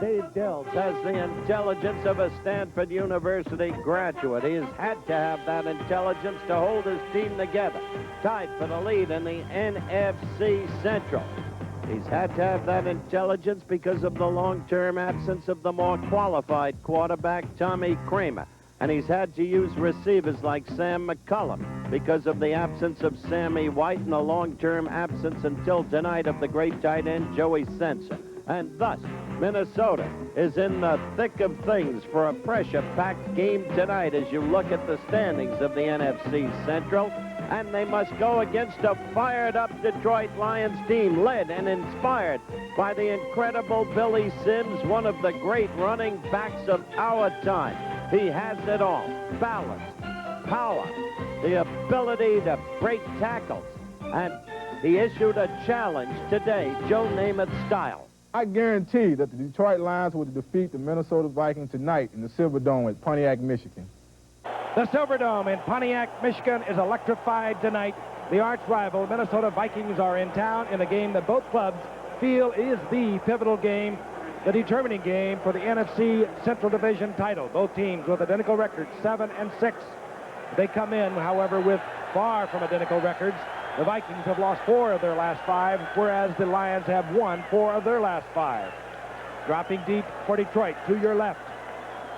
Steve Dills has the intelligence of a Stanford University graduate. He has had to have that intelligence to hold his team together. Tied for the lead in the NFC Central. He's had to have that intelligence because of the long-term absence of the more qualified quarterback, Tommy Kramer. And he's had to use receivers like Sam McCullum because of the absence of Sammy White and the long-term absence until tonight of the great tight end, Joey Sensa. And thus, Minnesota is in the thick of things for a pressure-packed game tonight as you look at the standings of the NFC Central. And they must go against a fired-up Detroit Lions team led and inspired by the incredible Billy Sims, one of the great running backs of our time. He has it all: balance, power, the ability to break tackles. And he issued a challenge today, Joe Namath style. I guarantee that the Detroit Lions will defeat the Minnesota Vikings tonight in the Silverdome at Pontiac, Michigan. The Silverdome in Pontiac, Michigan is electrified tonight. The arch rival Minnesota Vikings are in town in a game that both clubs feel is the pivotal game, the determining game for the NFC Central Division title. Both teams with identical records, 7-6. They come in, however, with far from identical records. The Vikings have lost 4 of their last 5, whereas the Lions have won 4 of their last 5. Dropping deep for Detroit, to your left,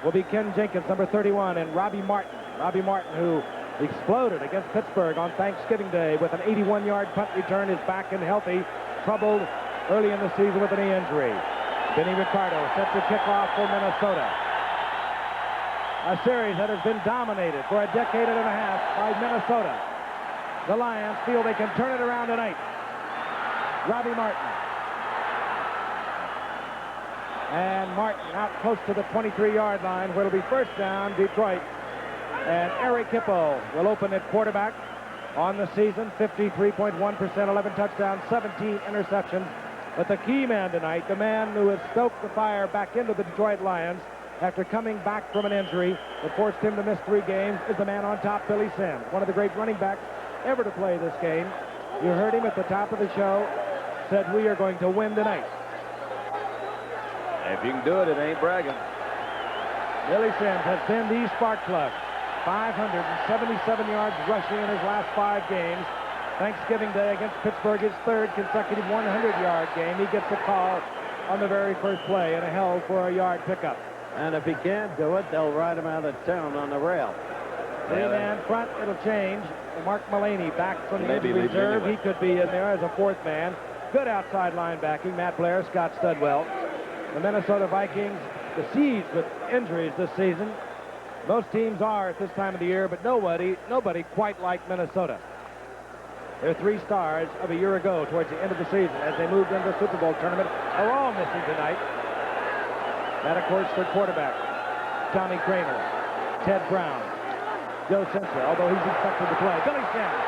will be Ken Jenkins, number 31, and Robbie Martin. Robbie Martin, who exploded against Pittsburgh on Thanksgiving Day with an 81-yard punt return, is back and healthy, troubled early in the season with a knee injury. Benny Ricardo set to kick off for Minnesota. A series that has been dominated for a decade and a half by Minnesota. The Lions feel they can turn it around tonight. Robbie Martin. And Martin out close to the 23-yard line, where it'll be first down, Detroit. And Eric Hippo will open at quarterback on the season, 53.1%, 11 touchdowns, 17 interceptions. But the key man tonight, the man who has stoked the fire back into the Detroit Lions after coming back from an injury that forced him to miss 3 games, is the man on top, Billy Sims, one of the great running backs ever to play this game. You heard him at the top of the show, said we are going to win tonight. If you can do it, it ain't bragging. Billy Sims has been the spark plug. 577 yards rushing in his last 5 games. Thanksgiving Day against Pittsburgh, his 3rd consecutive 100-yard game. He gets a call on the very first play and a held for a yard pickup. And if he can't do it, they'll ride him out of town on the rail. 3-man front, it'll change. Mark Mullaney back from the injury reserve. Anyway. He could be in there as a 4th man. Good outside linebacking. Matt Blair, Scott Studwell. The Minnesota Vikings besieged with injuries this season. Most teams are at this time of the year, but nobody quite like Minnesota. Their 3 stars of a year ago towards the end of the season as they moved into the Super Bowl tournament are all missing tonight. That, of course, for quarterback, Tommy Kramer, Ted Brown, Joe Sensa, although he's expected to play. Billy Sims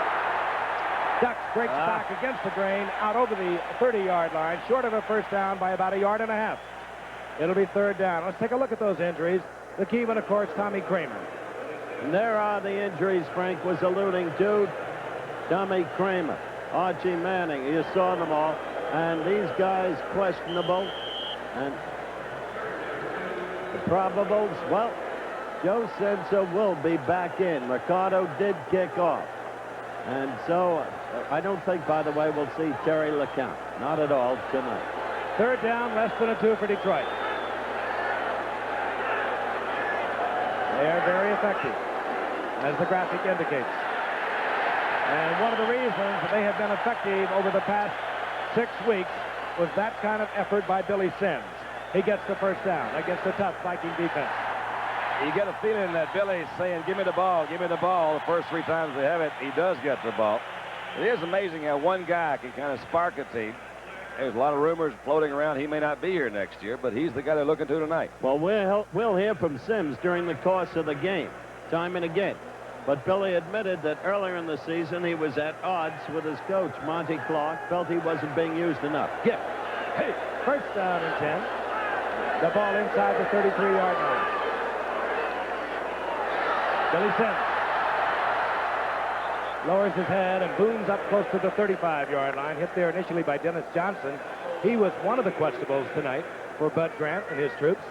ducks, breaks back against the grain, out over the 30-yard line, short of a first down by about 1.5 yards. It'll be 3rd down. Let's take a look at those injuries. The key one, of course, Tommy Kramer. And there are the injuries Frank was alluding to. Tommy Kramer, Archie Manning, you saw them all. And these guys questionable. And the probables, well, Joe Sensa will be back in. Ricardo did kick off. And so I don't think, by the way, we'll see Terry LeCount. Not at all tonight. 3rd down, less than a 2 for Detroit. They are very effective, as the graphic indicates. And one of the reasons that they have been effective over the past 6 weeks was that kind of effort by Billy Sims. He gets the first down against a tough Viking defense. You get a feeling that Billy's saying, give me the ball, give me the ball. The first 3 times they have it, he does get the ball. It is amazing how one guy can kind of spark a team. There's a lot of rumors floating around he may not be here next year, but he's the guy they're looking to tonight. Well, we'll hear from Sims during the course of the game, time and again. But Billy admitted that earlier in the season he was at odds with his coach, Monty Clark, felt he wasn't being used enough. Gifford. Hey, first down and 10. The ball inside the 33-yard line. Billy Sims lowers his head and booms up close to the 35-yard line. Hit there initially by Dennis Johnson. He was one of the questionables tonight. for Bud Grant and his troops.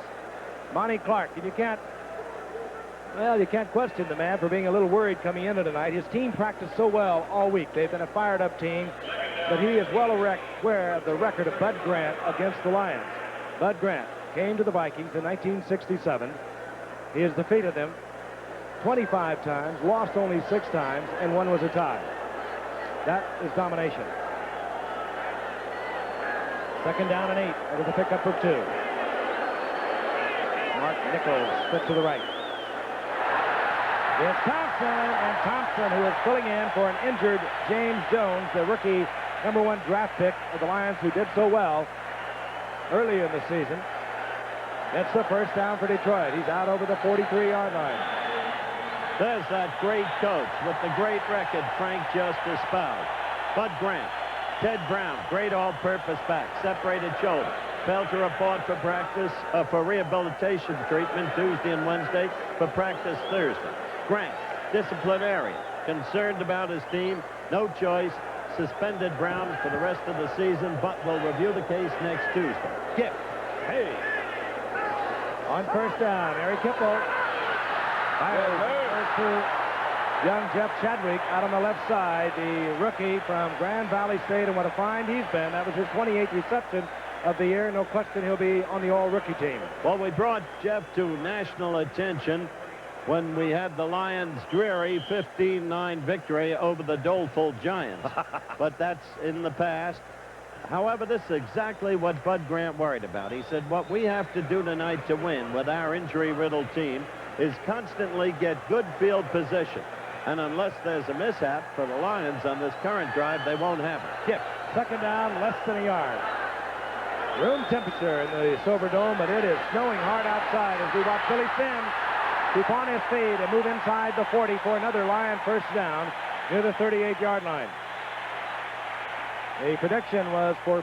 Monty Clark, and you can't question the man for being a little worried coming into tonight. His team practiced so well all week. They've been a fired-up team, but he is well aware of the record of Bud Grant against the Lions. Bud Grant came to the Vikings in 1967. He has defeated them 25 times, lost only 6 times, and 1 was a tie. That is domination. 2nd down and 8. That is a pickup for 2. Mark Nichols split to the right. It's Thompson, and Thompson, who is filling in for an injured James Jones, the rookie #1 draft pick of the Lions, who did so well early in the season. That's the first down for Detroit. He's out over the 43-yard line. There's that great coach with the great record Frank just espoused. Bud Grant, Ted Brown, great all-purpose back, separated shoulder. Failed to report for practice, for rehabilitation treatment Tuesday and Wednesday, for practice Thursday. Grant, disciplinarian, concerned about his team, no choice, suspended Brown for the rest of the season, but will review the case next Tuesday. Gifford, hey. On first down, Eric Kipple fires to young Jeff Chadwick out on the left side, the rookie from Grand Valley State, and what a find he's been. That was his 28th reception of the year. No question he'll be on the all-rookie team. Well, we brought Jeff to national attention when we had the Lions' dreary 15-9 victory over the doleful Giants. But that's in the past. However, this is exactly what Bud Grant worried about. He said, what we have to do tonight to win with our injury-riddled team is constantly get good field position. And unless there's a mishap for the Lions on this current drive, they won't have it. Skip. 2nd down, less than a yard. Room temperature in the Silverdome, but it is snowing hard outside as we watch Billy Sims keep on his feet and move inside the 40 for another Lion first down near the 38-yard line. The prediction was for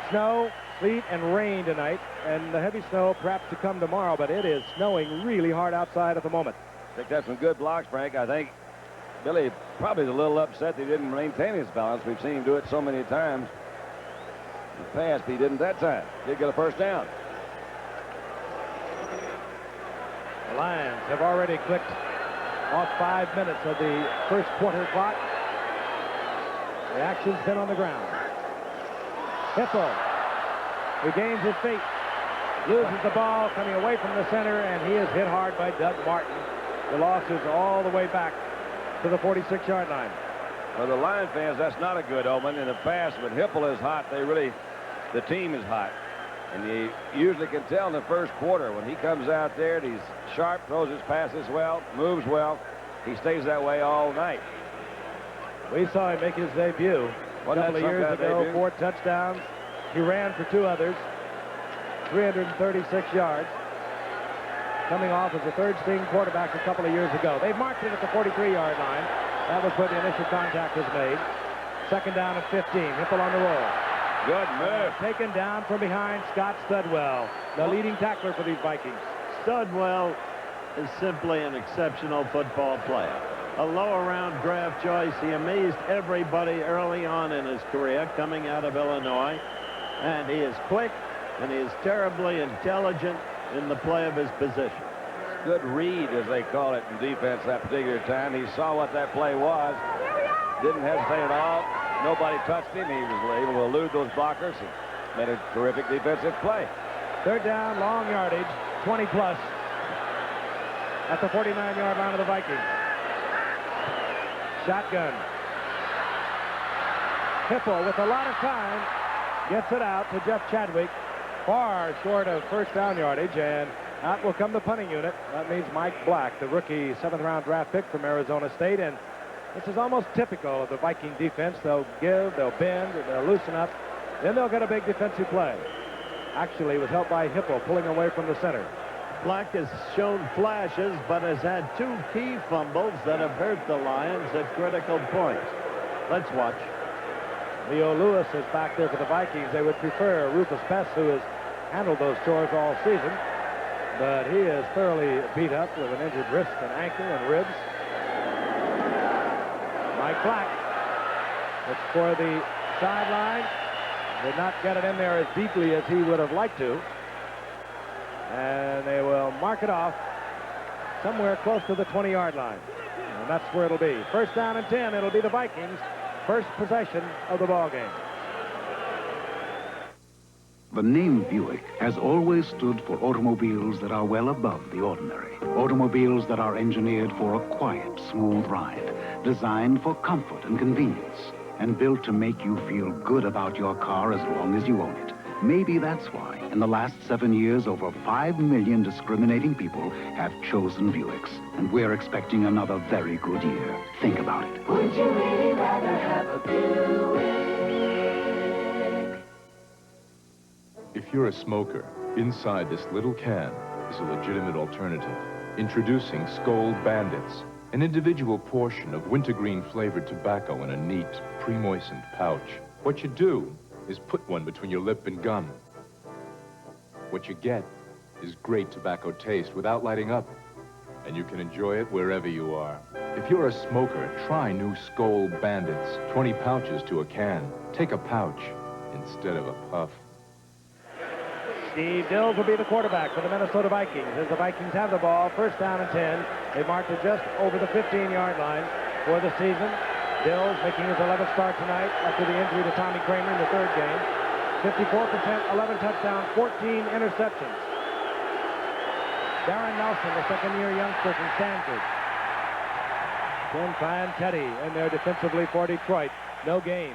snow, sleet, and rain tonight, and the heavy snow perhaps to come tomorrow, but it is snowing really hard outside at the moment. I think that's some good blocks, Frank. I think Billy probably is a little upset that he didn't maintain his balance. We've seen him do it so many times in the past, but he didn't that time. Did get a first down. The Lions have already clicked off 5 minutes of the first quarter clock. The action's been on the ground. Hipple regains his feet, loses the ball coming away from the center, and he is hit hard by Doug Martin. The loss is all the way back to the 46-yard line. For the Lion fans, that's not a good omen. In the past, when Hipple is hot, the team is hot. And you usually can tell in the first quarter when he comes out there and he's sharp, throws his passes well, moves well. He stays that way all night. We saw him make his debut a couple of years ago, 4 touchdowns. He ran for 2 others, 336 yards, coming off as a third-string quarterback a couple of years ago. They've marked it at the 43-yard line. That was where the initial contact was made. 2nd down and 15. Hipple on the roll. Good move. Taken down from behind, Scott Studwell, the leading tackler for these Vikings. Studwell is simply an exceptional football player. A lower-round draft choice. He amazed everybody early on in his career coming out of Illinois. And he is quick, and he is terribly intelligent in the play of his position. Good read, as they call it in defense that particular time. He saw what that play was. Didn't hesitate at all. Nobody touched him. He was able to elude those blockers and made a terrific defensive play. 3rd down, long yardage, 20-plus at the 49-yard line of the Vikings. Shotgun. Hipple with a lot of time gets it out to Jeff Chadwick, far short of first down yardage, and out will come the punting unit. That means Mike Black, the rookie 7th-round draft pick from Arizona State, and this is almost typical of the Viking defense. They'll give, they'll bend, they'll loosen up, then they'll get a big defensive play. Actually, it was helped by Hipple pulling away from the center. Black has shown flashes, but has had 2 key fumbles that have hurt the Lions at critical points. Let's watch. Leo Lewis is back there for the Vikings. They would prefer Rufus Bess, who has handled those chores all season, but he is thoroughly beat up with an injured wrist and ankle and ribs. Mike Black. It's for the sideline. Did not get it in there as deeply as he would have liked to. And they will mark it off somewhere close to the 20-yard line. And that's where it'll be. First down and 10. It'll be the Vikings' first possession of the ball game. The name Buick has always stood for automobiles that are well above the ordinary. Automobiles that are engineered for a quiet, smooth ride, designed for comfort and convenience, and built to make you feel good about your car as long as you own it. Maybe that's why, in the last 7 years, over 5 million discriminating people have chosen Buicks. And we're expecting another very good year. Think about it. Would you really rather have a Buick? If you're a smoker, inside this little can is a legitimate alternative. Introducing Skoal Bandits, an individual portion of wintergreen flavored tobacco in a neat, pre-moistened pouch. What you do is put one between your lip and gum. What you get is great tobacco taste without lighting up, and you can enjoy it wherever you are. If you're a smoker, try new Skoal Bandits. 20 pouches to a can. Take a pouch instead of a puff. Steve Dills will be the quarterback for the Minnesota Vikings as the Vikings have the ball. First down and 10. They marked it just over the 15-yard line for the season. Dills making his 11th start tonight after the injury to Tommy Kramer in the third game. 54%, 11 touchdowns, 14 interceptions. Darren Nelson, the second-year youngster from Stanford. Tim Fantetti in there defensively for Detroit. No gain.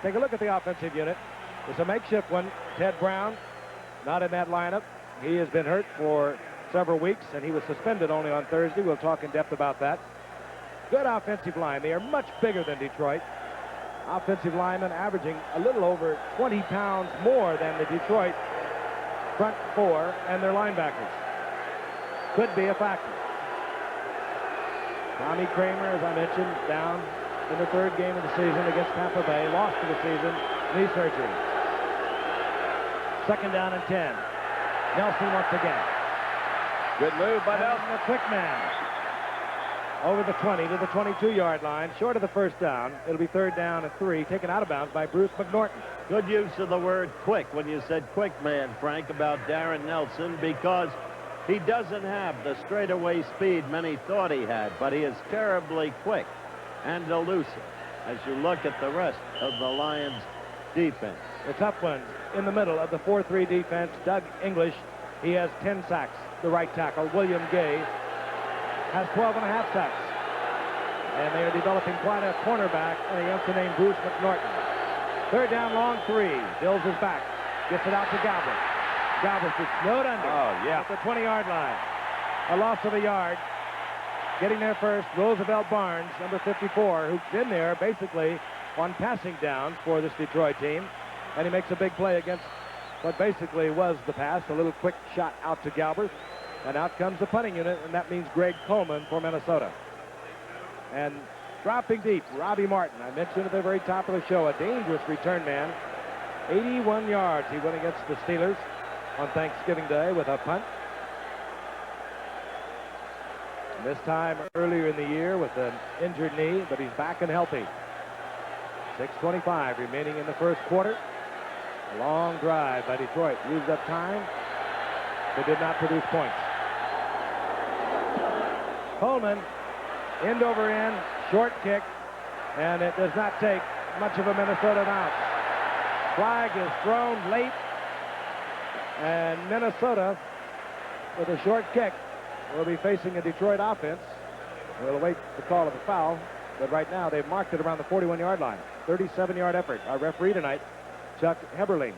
Take a look at the offensive unit. It's a makeshift one. Ted Brown, not in that lineup. He has been hurt for several weeks, and he was suspended only on Thursday. We'll talk in depth about that. Good offensive line. They are much bigger than Detroit. Offensive linemen averaging a little over 20 pounds more than the Detroit front four and their linebackers. Could be a factor. Tommy Kramer, as I mentioned, down in the third game of the season against Tampa Bay. Lost for the season, knee surgery. Second down and 10. Nelson once again. Good move by Nelson. The quick man. Over the 20 to the 22-yard line, short of the first down. It'll be third down and 3, taken out of bounds by Bruce McNorton. Good use of the word quick when you said quick man, Frank, about Darren Nelson, because he doesn't have the straightaway speed many thought he had, but he is terribly quick and elusive as you look at the rest of the Lions defense. The tough ones in the middle of the 4-3 defense. Doug English, he has 10 sacks. The right tackle, William Gay, has 12 and a half sacks. And they are developing quite a cornerback and a youngster named Bruce McNorton. Third down, long 3. Dills is back. Gets it out to Galbraith. Galbraith is snowed under. Oh, yeah. At the 20-yard line. A loss of a yard. Getting there first, Roosevelt Barnes, number 54, who's been there basically on passing downs for this Detroit team. And he makes a big play against what basically was the pass. A little quick shot out to Galbraith. And out comes the punting unit, and that means Greg Coleman for Minnesota. And dropping deep, Robbie Martin. I mentioned at the very top of the show, a dangerous return man. 81 yards he went against the Steelers on Thanksgiving Day with a punt. And this time earlier in the year with an injured knee, but he's back and healthy. 6:25 remaining in the first quarter. A long drive by Detroit. Used up time, but did not produce points. Coleman, end over end, short kick, and it does not take much of a Minnesota bounce. Flag is thrown late, and Minnesota, with a short kick, will be facing a Detroit offense. We'll await the call of the foul, but right now they've marked it around the 41-yard line. 37-yard effort. Our referee tonight, Chuck Heberling.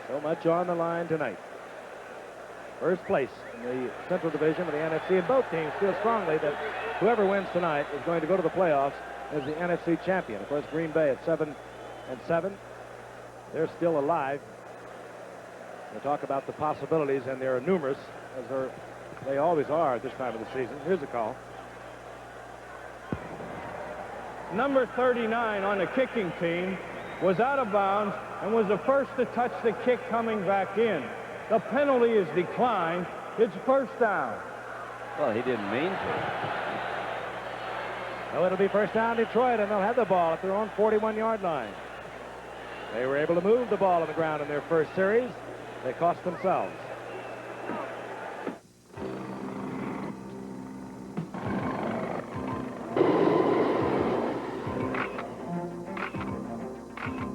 So much on the line tonight. First place in the Central Division of the NFC, and both teams feel strongly that whoever wins tonight is going to go to the playoffs as the NFC champion. Of course, Green Bay at 7-7. They're still alive. We'll talk about the possibilities, and there are numerous, as they always are at this time of the season. Here's a call. Number 39 on the kicking team was out of bounds and was the first to touch the kick coming back in. The penalty is declined. It's first down. Well, he didn't mean to. So it'll be first down Detroit, and they'll have the ball at their own 41-yard line. They were able to move the ball on the ground in their first series. They cost themselves.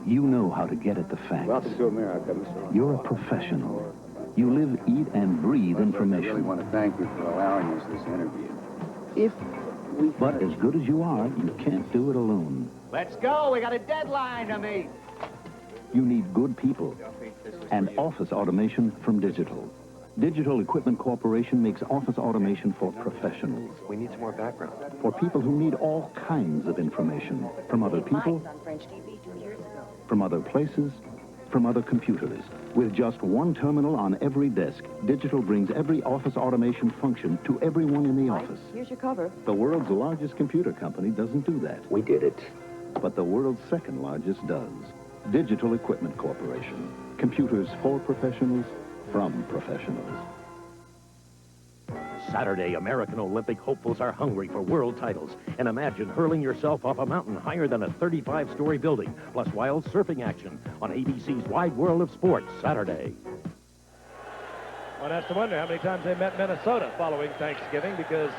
You know how to get at the facts. Welcome to America, Mr. You're a professional. You live, eat, and breathe information. I really want to thank you for allowing us this interview. If we... But as good as you are, you can't do it alone. Let's go. We got a deadline to meet. You need good people and office automation from Digital. Digital Equipment Corporation makes office automation for professionals. We need some more background. For people who need all kinds of information. From other people, from other places, from other computers. With just one terminal on every desk, Digital brings every office automation function to everyone in the office. Here's your cover. The world's largest computer company doesn't do that. We did it. But the world's second largest does. Digital Equipment Corporation. Computers for professionals, from professionals. Saturday, American Olympic hopefuls are hungry for world titles. And imagine hurling yourself off a mountain higher than a 35-story building, plus wild surfing action on ABC's Wide World of Sports, Saturday. One has to wonder how many times they met Minnesota following Thanksgiving, because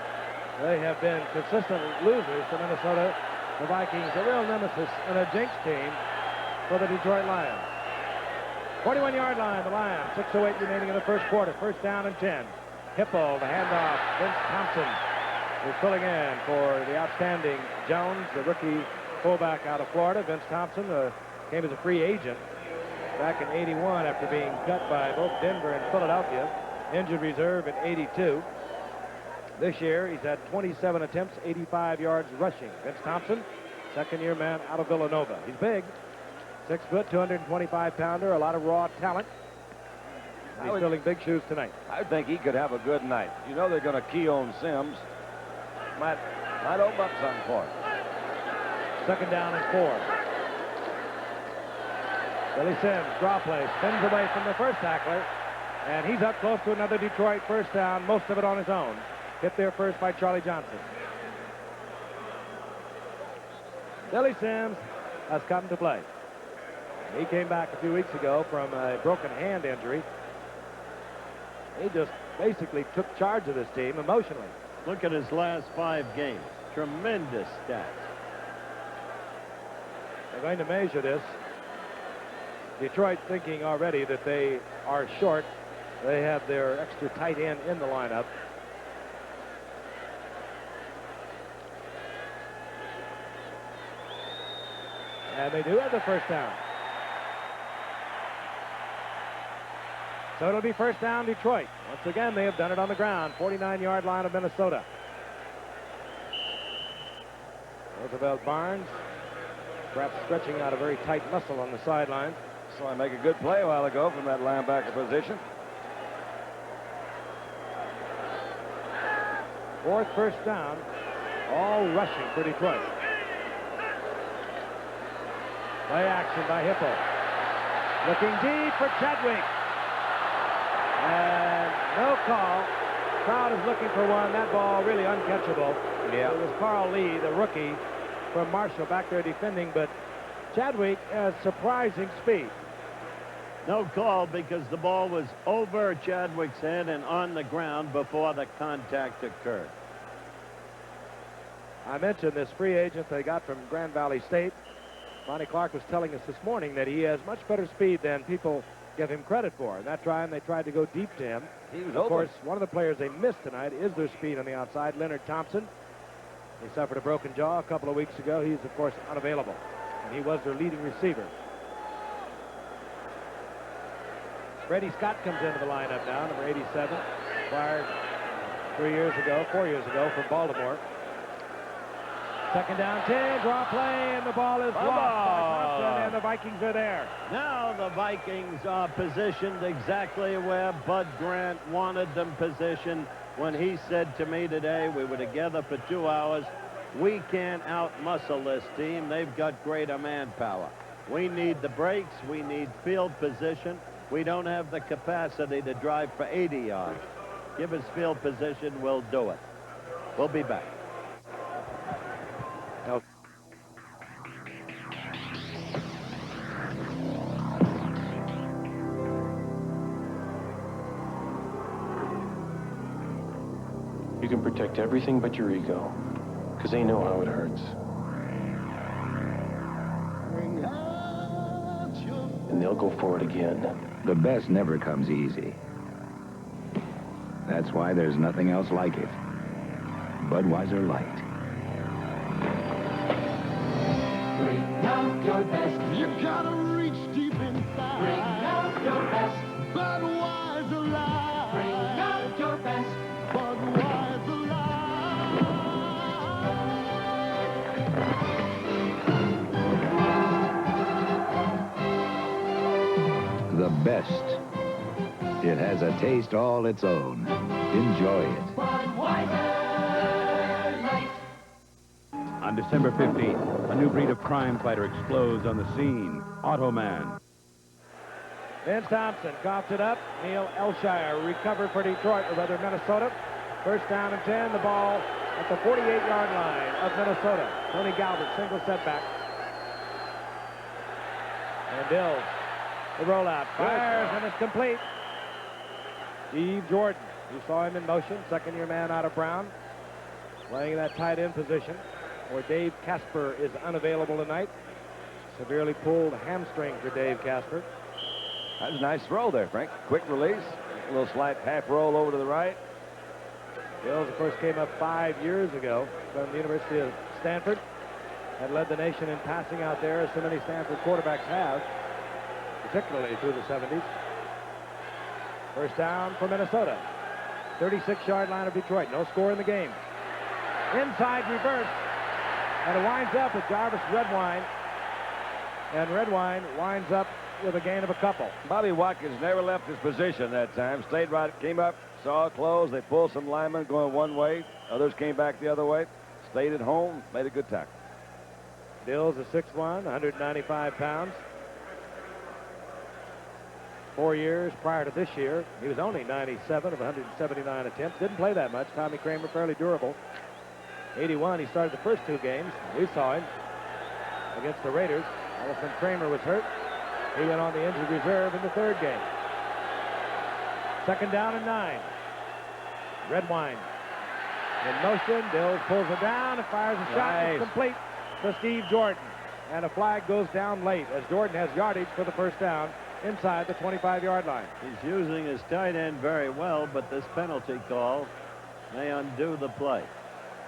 they have been consistent losers to Minnesota. The Vikings, a real nemesis and a jinx team for the Detroit Lions. 41-yard line, the Lions. 6:08 remaining in the first quarter. First down and 10. Hippo, the handoff. Vince Thompson is filling in for the outstanding Jones, the rookie fullback out of Florida. Vince Thompson came as a free agent back in '81 after being cut by both Denver and Philadelphia. Injured reserve in '82. This year, he's had 27 attempts, 85 yards rushing. Vince Thompson, second-year man out of Villanova. He's big. 6 foot, 225-pounder, a lot of raw talent. He's filling big shoes tonight. I think he could have a good night. You know they're going to key on Sims. Might open up something for him. Second down and 4. Billy Sims, draw play, spins away from the first tackler, and he's up close to another Detroit first down, most of it on his own. Hit there first by Charlie Johnson. Billy Sims has come to play. He came back a few weeks ago from a broken hand injury. He just basically took charge of this team emotionally. Look at his last 5 games. Tremendous stats. They're going to measure this. Detroit thinking already that they are short. They have their extra tight end in the lineup. And they do have the first down. So it'll be first down Detroit. Once again, they have done it on the ground. 49-yard line of Minnesota. Roosevelt Barnes, perhaps stretching out a very tight muscle on the sideline. So I make a good play a while ago from that linebacker position. 4th first down, all rushing for Detroit. Play action by Hippo. Looking deep for Chadwick. And no call. Crowd is looking for one. That ball really uncatchable. Yeah. It was Carl Lee, the rookie from Marshall, back there defending, but Chadwick has surprising speed. No call because the ball was over Chadwick's head and on the ground before the contact occurred. I mentioned this free agent they got from Grand Valley State. Bonnie Clark was telling us this morning that he has much better speed than people give him credit for. And that time they tried to go deep to him. He was of open. course, one of the players they missed tonight is their speed on the outside, Leonard Thompson. He suffered a broken jaw a couple of weeks ago. He's, of course, unavailable. And he was their leading receiver. Freddie Scott comes into the lineup now, number 87. Acquired 4 years ago from Baltimore. Second down, 10, draw play, and the ball is lost by Thompson, and the Vikings are there. Now the Vikings are positioned exactly where Bud Grant wanted them positioned when he said to me today, we were together for 2 hours, we can't out-muscle this team. They've got greater manpower. We need the breaks. We need field position. We don't have the capacity to drive for 80 yards. Give us field position, we'll do it. We'll be back. can protect everything but your ego, because they know how it hurts. And they'll go for it again. The best never comes easy. That's why there's nothing else like it. Budweiser Light. Bring out your best. You gotta reach deep inside. Bring out your best. Budweiser Light. Bring out your best. Budweiser Light. The best. It has a taste all its own. Enjoy it. Budweiser Light. On December 15th, a new breed of crime fighter explodes on the scene. Automan. Vince Thompson coughed it up. Neil Elshire recovered for Detroit, or rather Minnesota. First down and 10. The ball at the 48-yard line of Minnesota. Tony Galbert, single setback. And Dills, the rollout, fires, and it's complete. Steve Jordan, you saw him in motion, second-year man out of Brown, playing that tight end position, where Dave Casper is unavailable tonight. Severely pulled hamstring for Dave Casper. That was a nice throw there, Frank. Quick release, a little slight half roll over to the right. Dills, of course, came up 5 years ago from the University of Stanford. Had led the nation in passing out there, as so many Stanford quarterbacks have, particularly through the 70s. First down for Minnesota. 36-yard line of Detroit. No score in the game. Inside reverse. And it winds up with Jarvis Redwine. And Redwine winds up with a gain of a couple. Bobby Watkins never left his position that time. Stayed right, came up, saw it close. They pulled some linemen going one way. Others came back the other way. Stayed at home, made a good tackle. Dills is 6'1", 195 pounds. 4 years prior to this year, he was only 97 of 179 attempts. Didn't play that much. Tommy Kramer, fairly durable. 81, he started the first 2 games. We saw him against the Raiders. Allison Kramer was hurt. He went on the injured reserve in the 3rd game. Second down and 9. Redwine in motion. Dills pulls it down and fires a shot. It's complete to Steve Jordan. And a flag goes down late as Jordan has yardage for the first down inside the 25-yard line. He's using his tight end very well, but this penalty call may undo the play.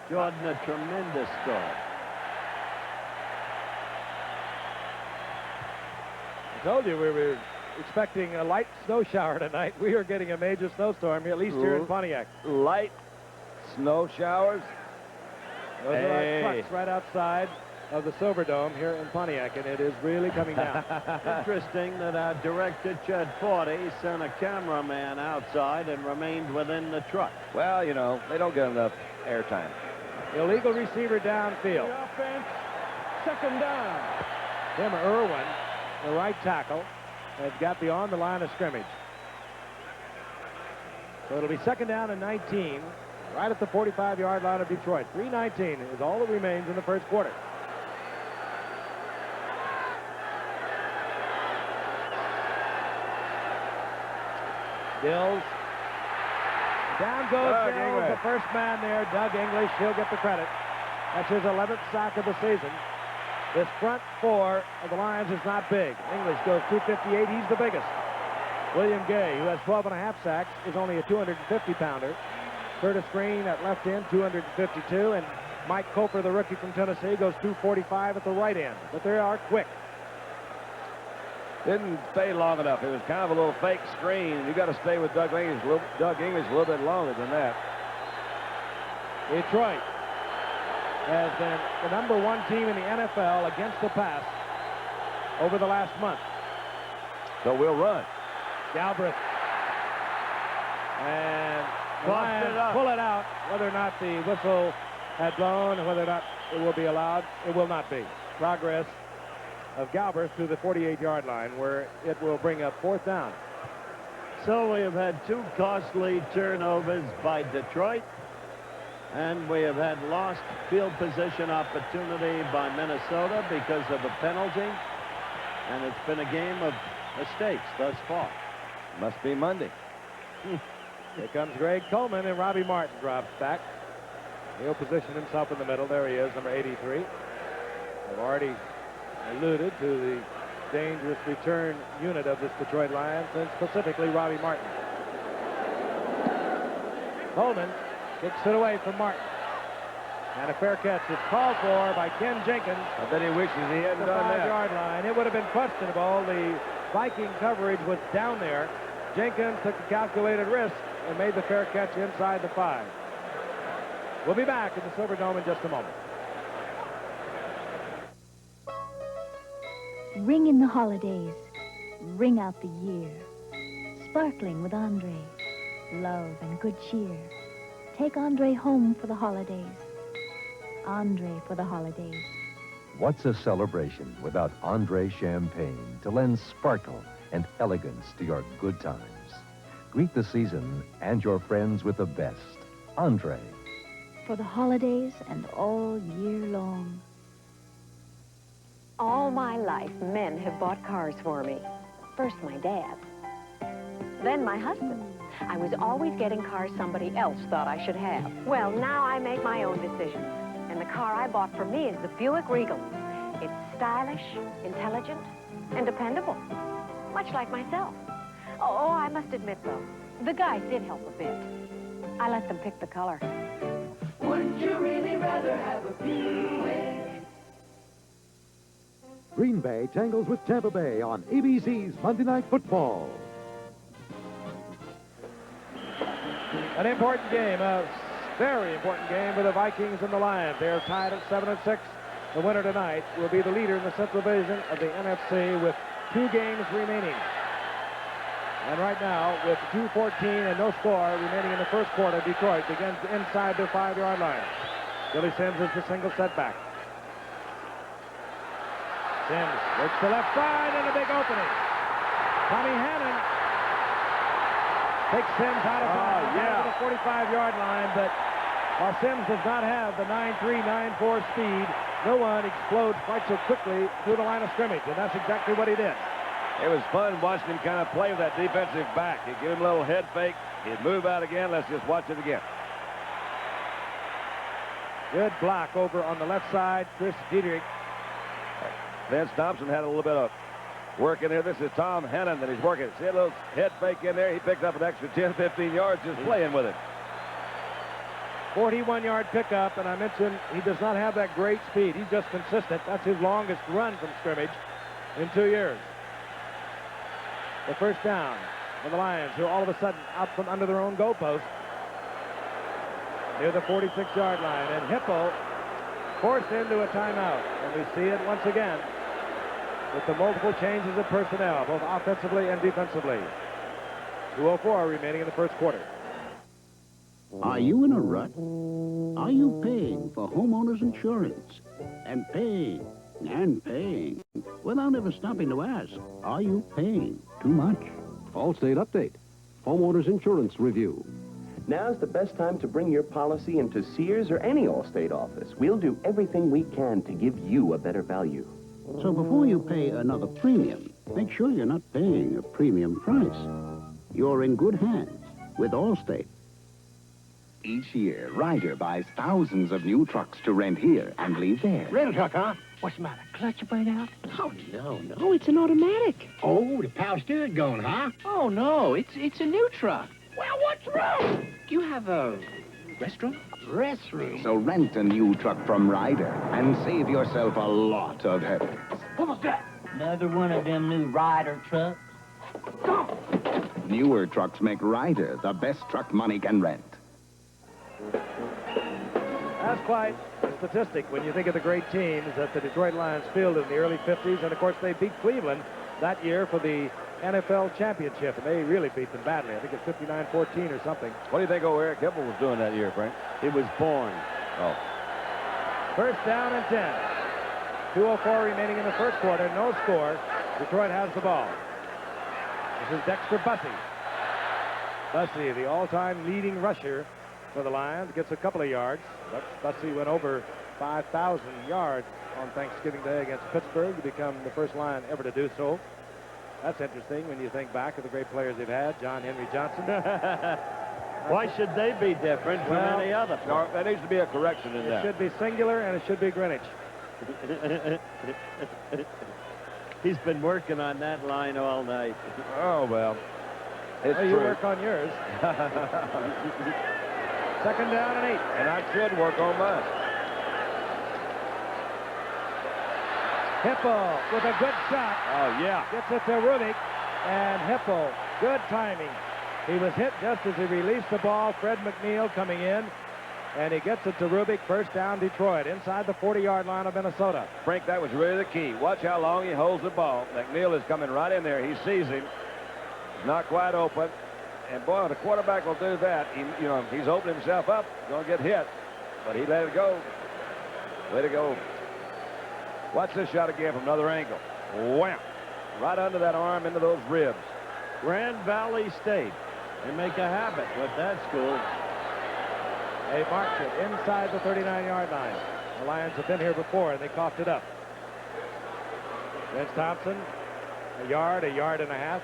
Jordan, a tremendous score. I told you we were expecting a light snow shower tonight. We are getting a major snowstorm, at least here in Pontiac. Light snow showers. Those are our trucks right outside of the Silverdome here in Pontiac, and it is really coming down. Interesting that our director, Chad Forty, sent a cameraman outside and remained within the truck. Well, you know, they don't get enough airtime. Illegal receiver downfield. The offense, second down. Tim Irwin, the right tackle, has got beyond the line of scrimmage. So it'll be second down and 19, right at the 45-yard line of Detroit. 3:19 is all that remains in the first quarter. Dills. Down goes Dills, the first man there, Doug English. He'll get the credit. That's his 11th sack of the season. This front 4 of the Lions is not big. English goes 258. He's the biggest. William Gay, who has 12.5 sacks, is only a 250-pounder. Curtis Green at left end, 252. And Mike Cofer, the rookie from Tennessee, goes 245 at the right end. But they are quick. Didn't stay long enough. It was kind of a little fake screen. You got to stay with Doug English a little bit longer than that. Detroit has been the #1 team in the NFL against the pass over the last month. So we'll run. Galbraith. And the Lions pull it out. Whether or not the whistle had blown and whether or not it will be allowed, it will not be. Progress of Galbraith to the 48-yard line, where it will bring up 4th down. So we have had 2 costly turnovers by Detroit, and we have had lost field position opportunity by Minnesota because of a penalty, and it's been a game of mistakes thus far. Must be Monday. Here comes Greg Coleman, and Robbie Martin drops back. He'll position himself in the middle. There he is, number 83. I've already alluded to the dangerous return unit of this Detroit Lions, and specifically Robbie Martin. Coleman kicks it away from Martin. And a fair catch is called for by Ken Jenkins. I bet he wishes he hadn't done that. 5-yard line. It would have been questionable. The Viking coverage was down there. Jenkins took a calculated risk and made the fair catch inside the 5. We'll be back in the Silverdome in just a moment. Ring in the holidays. Ring out the year. Sparkling with Andre. Love and good cheer. Take Andre home for the holidays. Andre for the holidays. What's a celebration without Andre champagne to lend sparkle and elegance to your good times? Greet the season and your friends with the best. Andre. For the holidays and all year long. All my life, men have bought cars for me. First, my dad. Then my husband. I was always getting cars somebody else thought I should have. Well, now I make my own decisions. And the car I bought for me is the Buick Regal. It's stylish, intelligent, and dependable. Much like myself. Oh, I must admit, though, the guys did help a bit. I let them pick the color. Wouldn't you really rather have a Buick? Green Bay tangles with Tampa Bay on ABC's Monday Night Football. An important game, a very important game for the Vikings and the Lions. They are tied at 7-6. The winner tonight will be the leader in the Central Division of the NFC with 2 games remaining. And right now, with 2:14 and no score remaining in the first quarter, Detroit begins inside their 5-yard line. Billy Sims is the single setback. Sims works the left side and a big opening. Tommy Hannon takes Sims out of bounds to the 45-yard line, but while Sims does not have the 9.3, 9.4 speed, no one explodes quite so quickly through the line of scrimmage, and that's exactly what he did. It was fun watching him kind of play with that defensive back. He'd give him a little head fake. He'd move out again. Let's just watch it again. Good block over on the left side. Chris Dietrich. Vince Thompson had a little bit of work in there. This is Tom Hennon that he's working. See a little head fake in there. He picked up an extra 10, 15 yards just playing with it. 41-yard pickup, and I mentioned he does not have that great speed. He's just consistent. That's his longest run from scrimmage in 2 years. The first down for the Lions, who all of a sudden out from under their own goalpost near the 46-yard line. And Hippo forced into a timeout. And we see it once again with the multiple changes of personnel, both offensively and defensively. 2:04 remaining in the first quarter. Are you in a rut? Are you paying for homeowners insurance? And paying and paying without ever stopping to ask, are you paying too much? Allstate update. Homeowners insurance review. Now's the best time to bring your policy into Sears or any Allstate office. We'll do everything we can to give you a better value. So before you pay another premium, make sure you're not paying a premium price. You're in good hands with Allstate. Each year, Ryder buys thousands of new trucks to rent here and leave there. Rental truck, huh? What's the matter? Clutch burnt out? Oh, no, it's an automatic. Oh, the power steering's gone, huh? Oh, no, it's a new truck. Well, what's wrong? Do you have a restroom? Restroom? So rent a new truck from Ryder and save yourself a lot of headaches. What was that? Another one of them new Ryder trucks. Newer trucks make Ryder the best truck money can rent. That's quite a statistic when you think of the great teams that the Detroit Lions fielded in the early 50s. And, of course, they beat Cleveland that year for the NFL championship, and they really beat them badly. I think it's 59-14 or something. What do you think old Eric Hipple was doing that year, Frank? He was born. Oh. First down and 10. 2:04 remaining in the first quarter. No score. Detroit has the ball. This is Dexter Bussey. Bussey, the all-time leading rusher for the Lions, gets a couple of yards. But Bussey went over 5,000 yards on Thanksgiving Day against Pittsburgh to become the first Lion ever to do so. That's interesting when you think back of the great players they've had. John Henry Johnson, Why should they be different from Well, any other? No, there needs to be a correction in It that. should be singular, and it should be Greenwich. He's been working on that line all night. Oh, well. It's You true. work on yours. Second down and 8. And I should work on mine. Hipple with a good shot. Oh, yeah. Gets it to Rubik. And Hipple, good timing. He was hit just as he released the ball. Fred McNeil coming in. And he gets it to Rubik. First down, Detroit, inside the 40-yard line of Minnesota. Frank, that was really the key. Watch how long he holds the ball. McNeil is coming right in there. He sees him. He's not quite open. And, boy, the quarterback will do that. He's opening himself up. Going to get hit. But he let it go. Way to go. Watch this shot again from another angle. Wham! Right under that arm, into those ribs. Grand Valley State. They make a habit with that school. They march it inside the 39-yard line. The Lions have been here before, and they coughed it up. Vince Thompson, a yard and a half.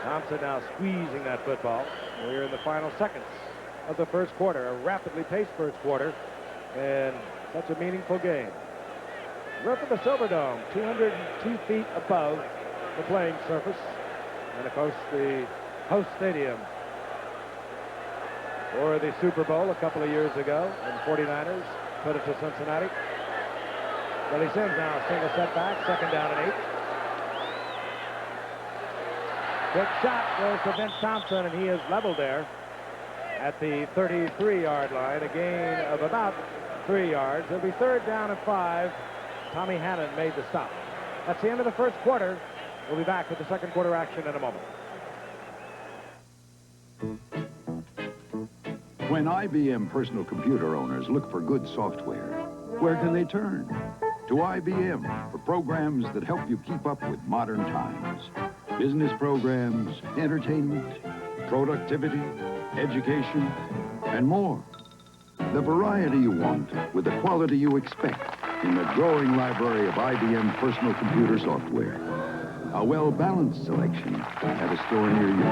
Thompson now squeezing that football. We're in the final seconds of the first quarter, a rapidly paced first quarter, and such a meaningful game. Roof of the Silverdome, 202 feet above the playing surface, and of course the host stadium for the Super Bowl a couple of years ago, and the 49ers put it to Cincinnati. Billy Sims now a single setback, second down and 8. Quick shot goes to Vince Thompson, and he is leveled there at the 33-yard line, a gain of about 3 yards. It'll be third down and 5. Tommy Hannon made the stop. That's the end of the first quarter. We'll be back with the second quarter action in a moment. When IBM personal computer owners look for good software, where can they turn? To IBM for programs that help you keep up with modern times. Business programs, entertainment, productivity, education, and more. The variety you want with the quality you expect in the growing library of IBM personal computer software. A well-balanced selection at a store near you.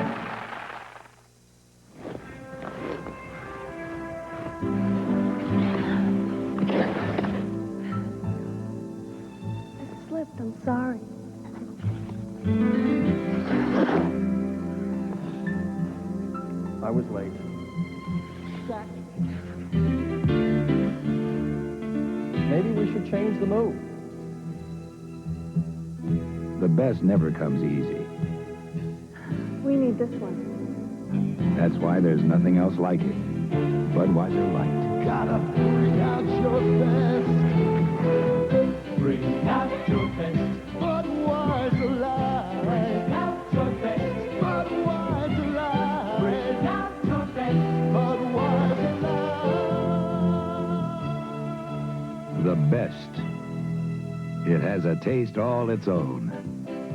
I slipped. I'm sorry. I was late. Maybe we should change the move. The best never comes easy. We need this one. That's why there's nothing else like it. Budweiser Light. Gotta bring out your best. Bring out your best. Budweiser Light. Bring out your best. Budweiser Light. Bring out your best. Budweiser Light. The best. It has a taste all its own.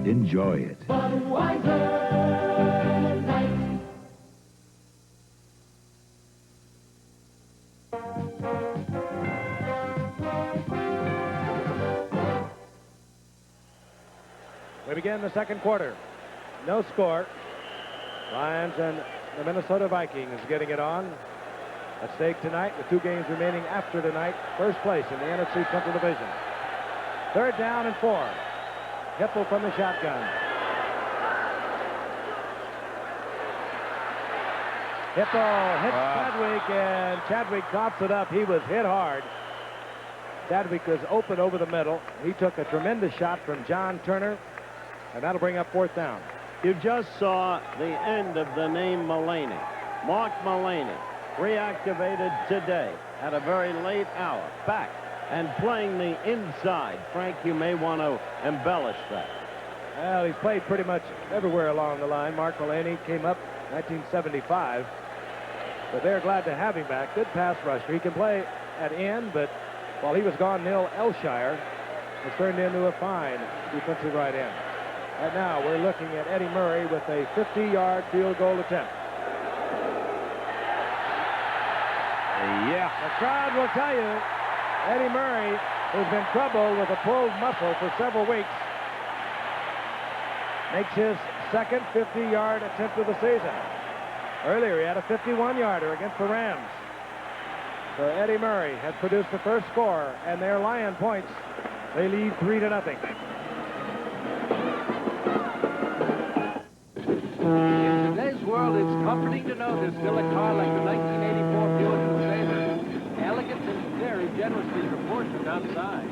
Enjoy it. Budweiser Light. We begin the second quarter. No score. Lions and the Minnesota Vikings getting it on. At stake tonight with 2 games remaining after tonight. First place in the NFC Central Division. Third down and 4. Hipple from the shotgun. Hipple hits Chadwick, and Chadwick coughs it up. He was hit hard. Chadwick was open over the middle. He took a tremendous shot from John Turner, and that'll bring up fourth down. You just saw the end of the name Mullaney. Mark Mullaney, reactivated today at a very late hour. Back and playing the inside. Frank, you may want to embellish that. Well, he's played pretty much everywhere along the line. Mark Mullaney came up 1975. But they're glad to have him back. Good pass rusher. He can play at end, but while he was gone, Neil Elshire has turned into a fine defensive right end. And now we're looking at Eddie Murray with a 50-yard field goal attempt. Yeah. The crowd will tell you Eddie Murray, who's been troubled with a pulled muscle for several weeks, makes his second 50-yard attempt of the season. Earlier, he had a 51-yarder against the Rams. So Eddie Murray has produced the first score, and their Lion points. They lead 3-0. In today's world, it's comforting to know there's still a car like the 1984 Buick LeSabre. Elegant and very generously proportioned outside.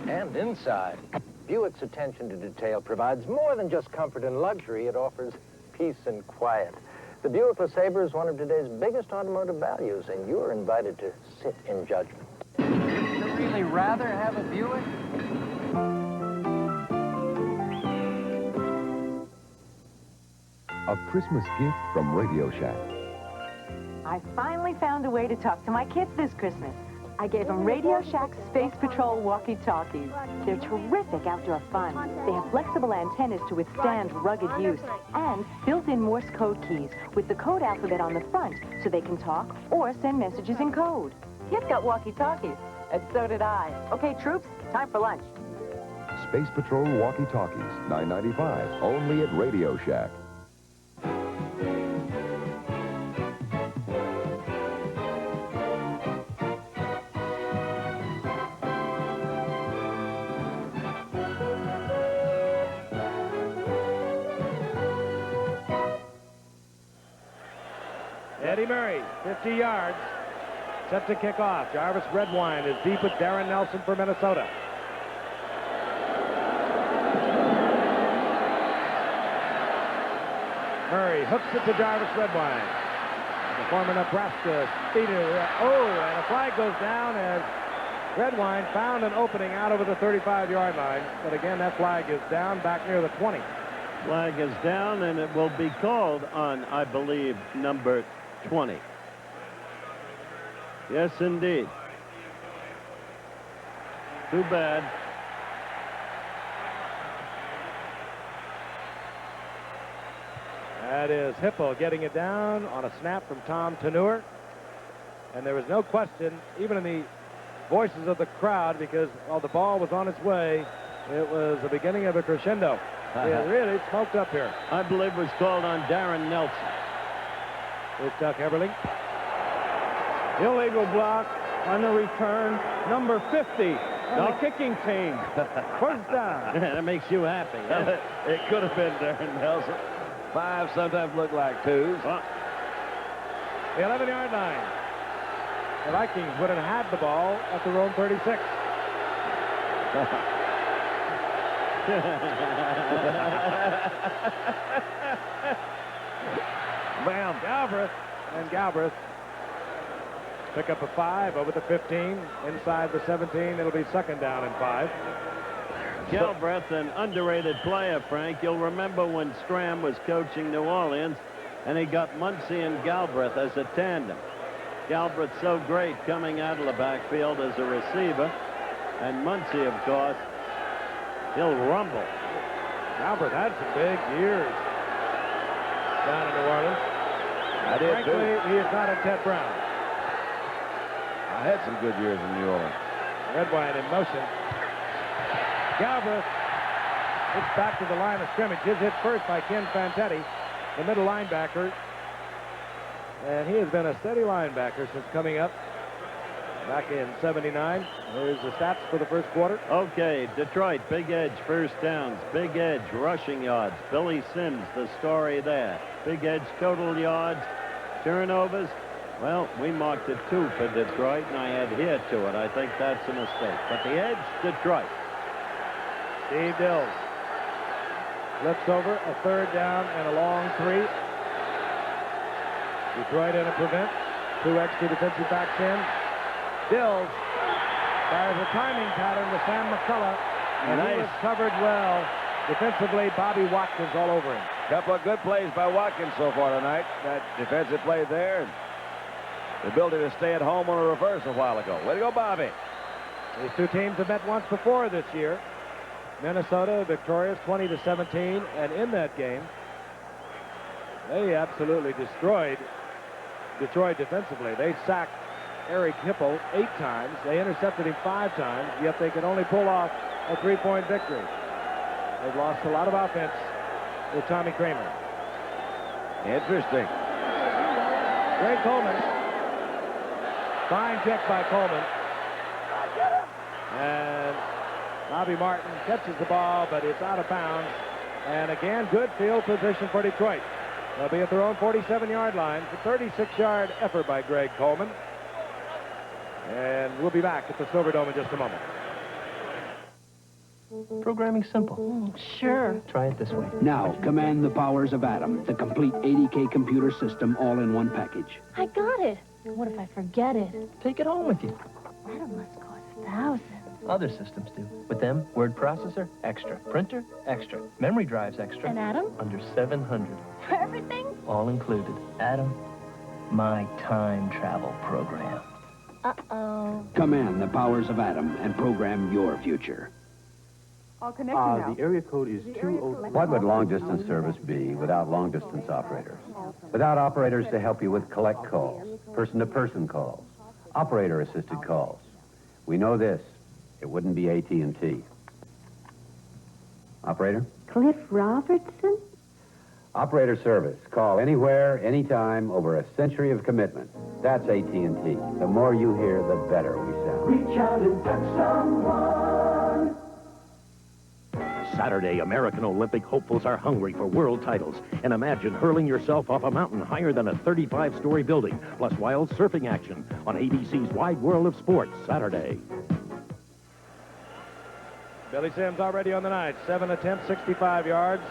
And inside. Buick's attention to detail provides more than just comfort and luxury. It offers peace and quiet. The Buick LeSabre is one of today's biggest automotive values, and you're invited to sit in judgment. Would you really rather have a Buick? A Christmas gift from Radio Shack. I finally found a way to talk to my kids this Christmas. I gave them Radio Shack's Space Patrol walkie-talkies. They're terrific outdoor fun. They have flexible antennas to withstand rugged use and built-in Morse code keys with the code alphabet on the front so they can talk or send messages in code. Kids got walkie-talkies, and so did I. Okay, troops, time for lunch. Space Patrol walkie-talkies, $9.95, only at Radio Shack. Eddie Murray, 50 yards, set to kick off. Jarvis Redwine is deep with Darren Nelson for Minnesota. Murray hooks it to Jarvis Redwine. The former Nebraska speeder. And a flag goes down as Redwine found an opening out over the 35-yard line. But again, that flag is down back near the 20. Flag is down, and it will be called on, I believe, number 20. Yes, indeed. Too bad. That is Hippo getting it down on a snap from Tom Tanure. And there was no question, even in the voices of the crowd, because while the ball was on its way, it was the beginning of a crescendo. It really smoked up here. I believe it was called on Darren Nelson. Here's Chuck Everling. Illegal block on the return, number 50 on the kicking team. First down. That makes you happy. Huh? It could have been Darren Nelson. 5 sometimes look like 2s. The 11-yard line. The Vikings would have had the ball at their own 36. Bam. Galbraith pick up a 5 over the 15, inside the 17. It'll be second down and 5. Galbraith, an underrated player, Frank. You'll remember when Stram was coaching New Orleans, and he got Muncie and Galbraith as a tandem. Galbraith so great coming out of the backfield as a receiver, and Muncie, of course, he'll rumble. Galbraith had some big years down in New Orleans. Frankly, he is not a Ted Brown. I had some good years in New Orleans. Redwine in motion. Galbraith hits back to the line of scrimmage. His hit first by Ken Fantetti, the middle linebacker. And he has been a steady linebacker since coming up back in '79. Here's the stats for the first quarter. Okay, Detroit, big edge, first downs, big edge, rushing yards. Billy Sims, the story there. Big edge, total yards, turnovers. Well, we marked it 2 for Detroit, and I adhere to it. I think that's a mistake. But the edge, Detroit. Steve Dills flips over a third down and a long 3. Detroit in a prevent. 2 extra defensive backs in. Dills fires a timing pattern to Sam McCullough, and he was covered well. Defensively, Bobby Watkins all over him. Couple of good plays by Watkins so far tonight. That defensive play there, and the ability to stay at home on a reverse a while ago. Way to go, Bobby. These two teams have met once before this year. Minnesota victorious 20-17, and in that game, they absolutely destroyed Detroit defensively. They sacked Eric Hipple 8 times. They intercepted him 5 times, yet they could only pull off a 3-point victory. They've lost a lot of offense with Tommy Kramer. Interesting. Greg Coleman. Fine kick by Coleman. And Bobby Martin catches the ball, but it's out of bounds. And again, good field position for Detroit. They'll be at their own 47-yard line. It's a 36-yard effort by Greg Coleman. And we'll be back at the Silverdome in just a moment. Programming's simple. Sure. Try it this way. Now, command the powers of Atom, the complete 80K computer system all in one package. I got it. What if I forget it? Take it home with you. Atom must cost thousands. Other systems do. With them, word processor, extra. Printer, extra. Memory drives, extra. And Atom? Under 700. For everything? All included. Atom, my time travel program. Uh-oh. Command the powers of Atom and program your future. I'll connect you now. The area code is 203. What would long-distance service be without long-distance operators? Without operators to help you with collect calls, person-to-person calls, operator-assisted calls. We know this. It wouldn't be AT&T. Operator? Cliff Robertson? Operator service. Call anywhere, anytime, over a century of commitment. That's AT&T. The more you hear, the better we sound. Reach out and touch someone. Saturday, American Olympic hopefuls are hungry for world titles. And imagine hurling yourself off a mountain higher than a 35-story building, plus wild surfing action on ABC's Wide World of Sports, Saturday. Billy Sims already on the night. 7 attempts, 65 yards.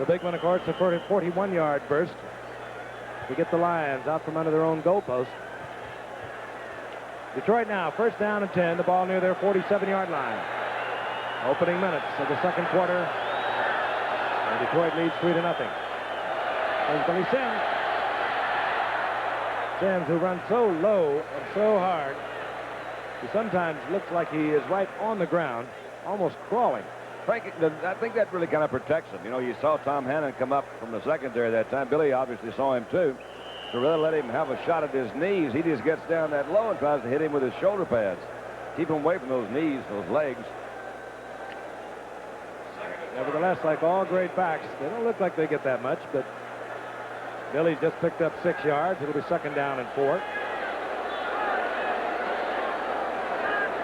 The big one, of course, the 41-yard burst to get the Lions out from under their own goalpost. Detroit now, first down and 10. The ball near their 47-yard line. Opening minutes of the second quarter. And Detroit leads 3-0. There's Billy Sims. Sims, who runs so low and so hard, he sometimes looks like he is right on the ground, almost crawling. Frank, I think that really kind of protects him. You know, you saw Tom Hannon come up from the secondary that time. Billy obviously saw him too. So rather let him have a shot at his knees, he just gets down that low and tries to hit him with his shoulder pads. Keep him away from those knees, those legs. Nevertheless, like all great backs, they don't look like they get that much, but Billy's just picked up 6 yards. It'll be second down and 4.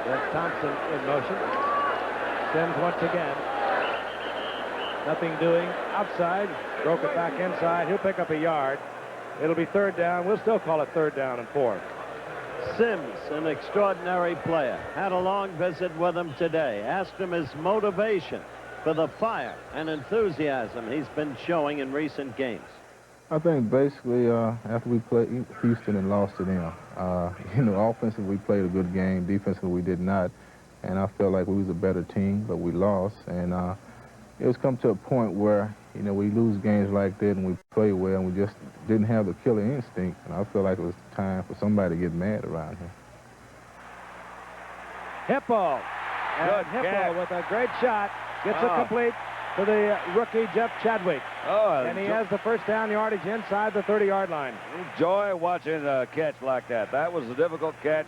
That's Thompson in motion. Sims once again. Nothing doing. Outside. Broke it back inside. He'll pick up a yard. It'll be third down. We'll still call it third down and 4. Sims, an extraordinary player. Had a long visit with him today. Asked him his motivation for the fire and enthusiasm he's been showing in recent games. I think basically after we played Houston and lost to them, offensively we played a good game. Defensively we did not. And I felt like we was a better team, but we lost. And it was come to a point where, we lose games like that and we play well and we just didn't have the killer instinct. And I feel like it was time for somebody to get mad around here. Hippo. And Hippo with a great shot. Gets it complete to the rookie, Jeff Chadwick. And he has the first down yardage inside the 30-yard line. Enjoy watching a catch like that. That was a difficult catch.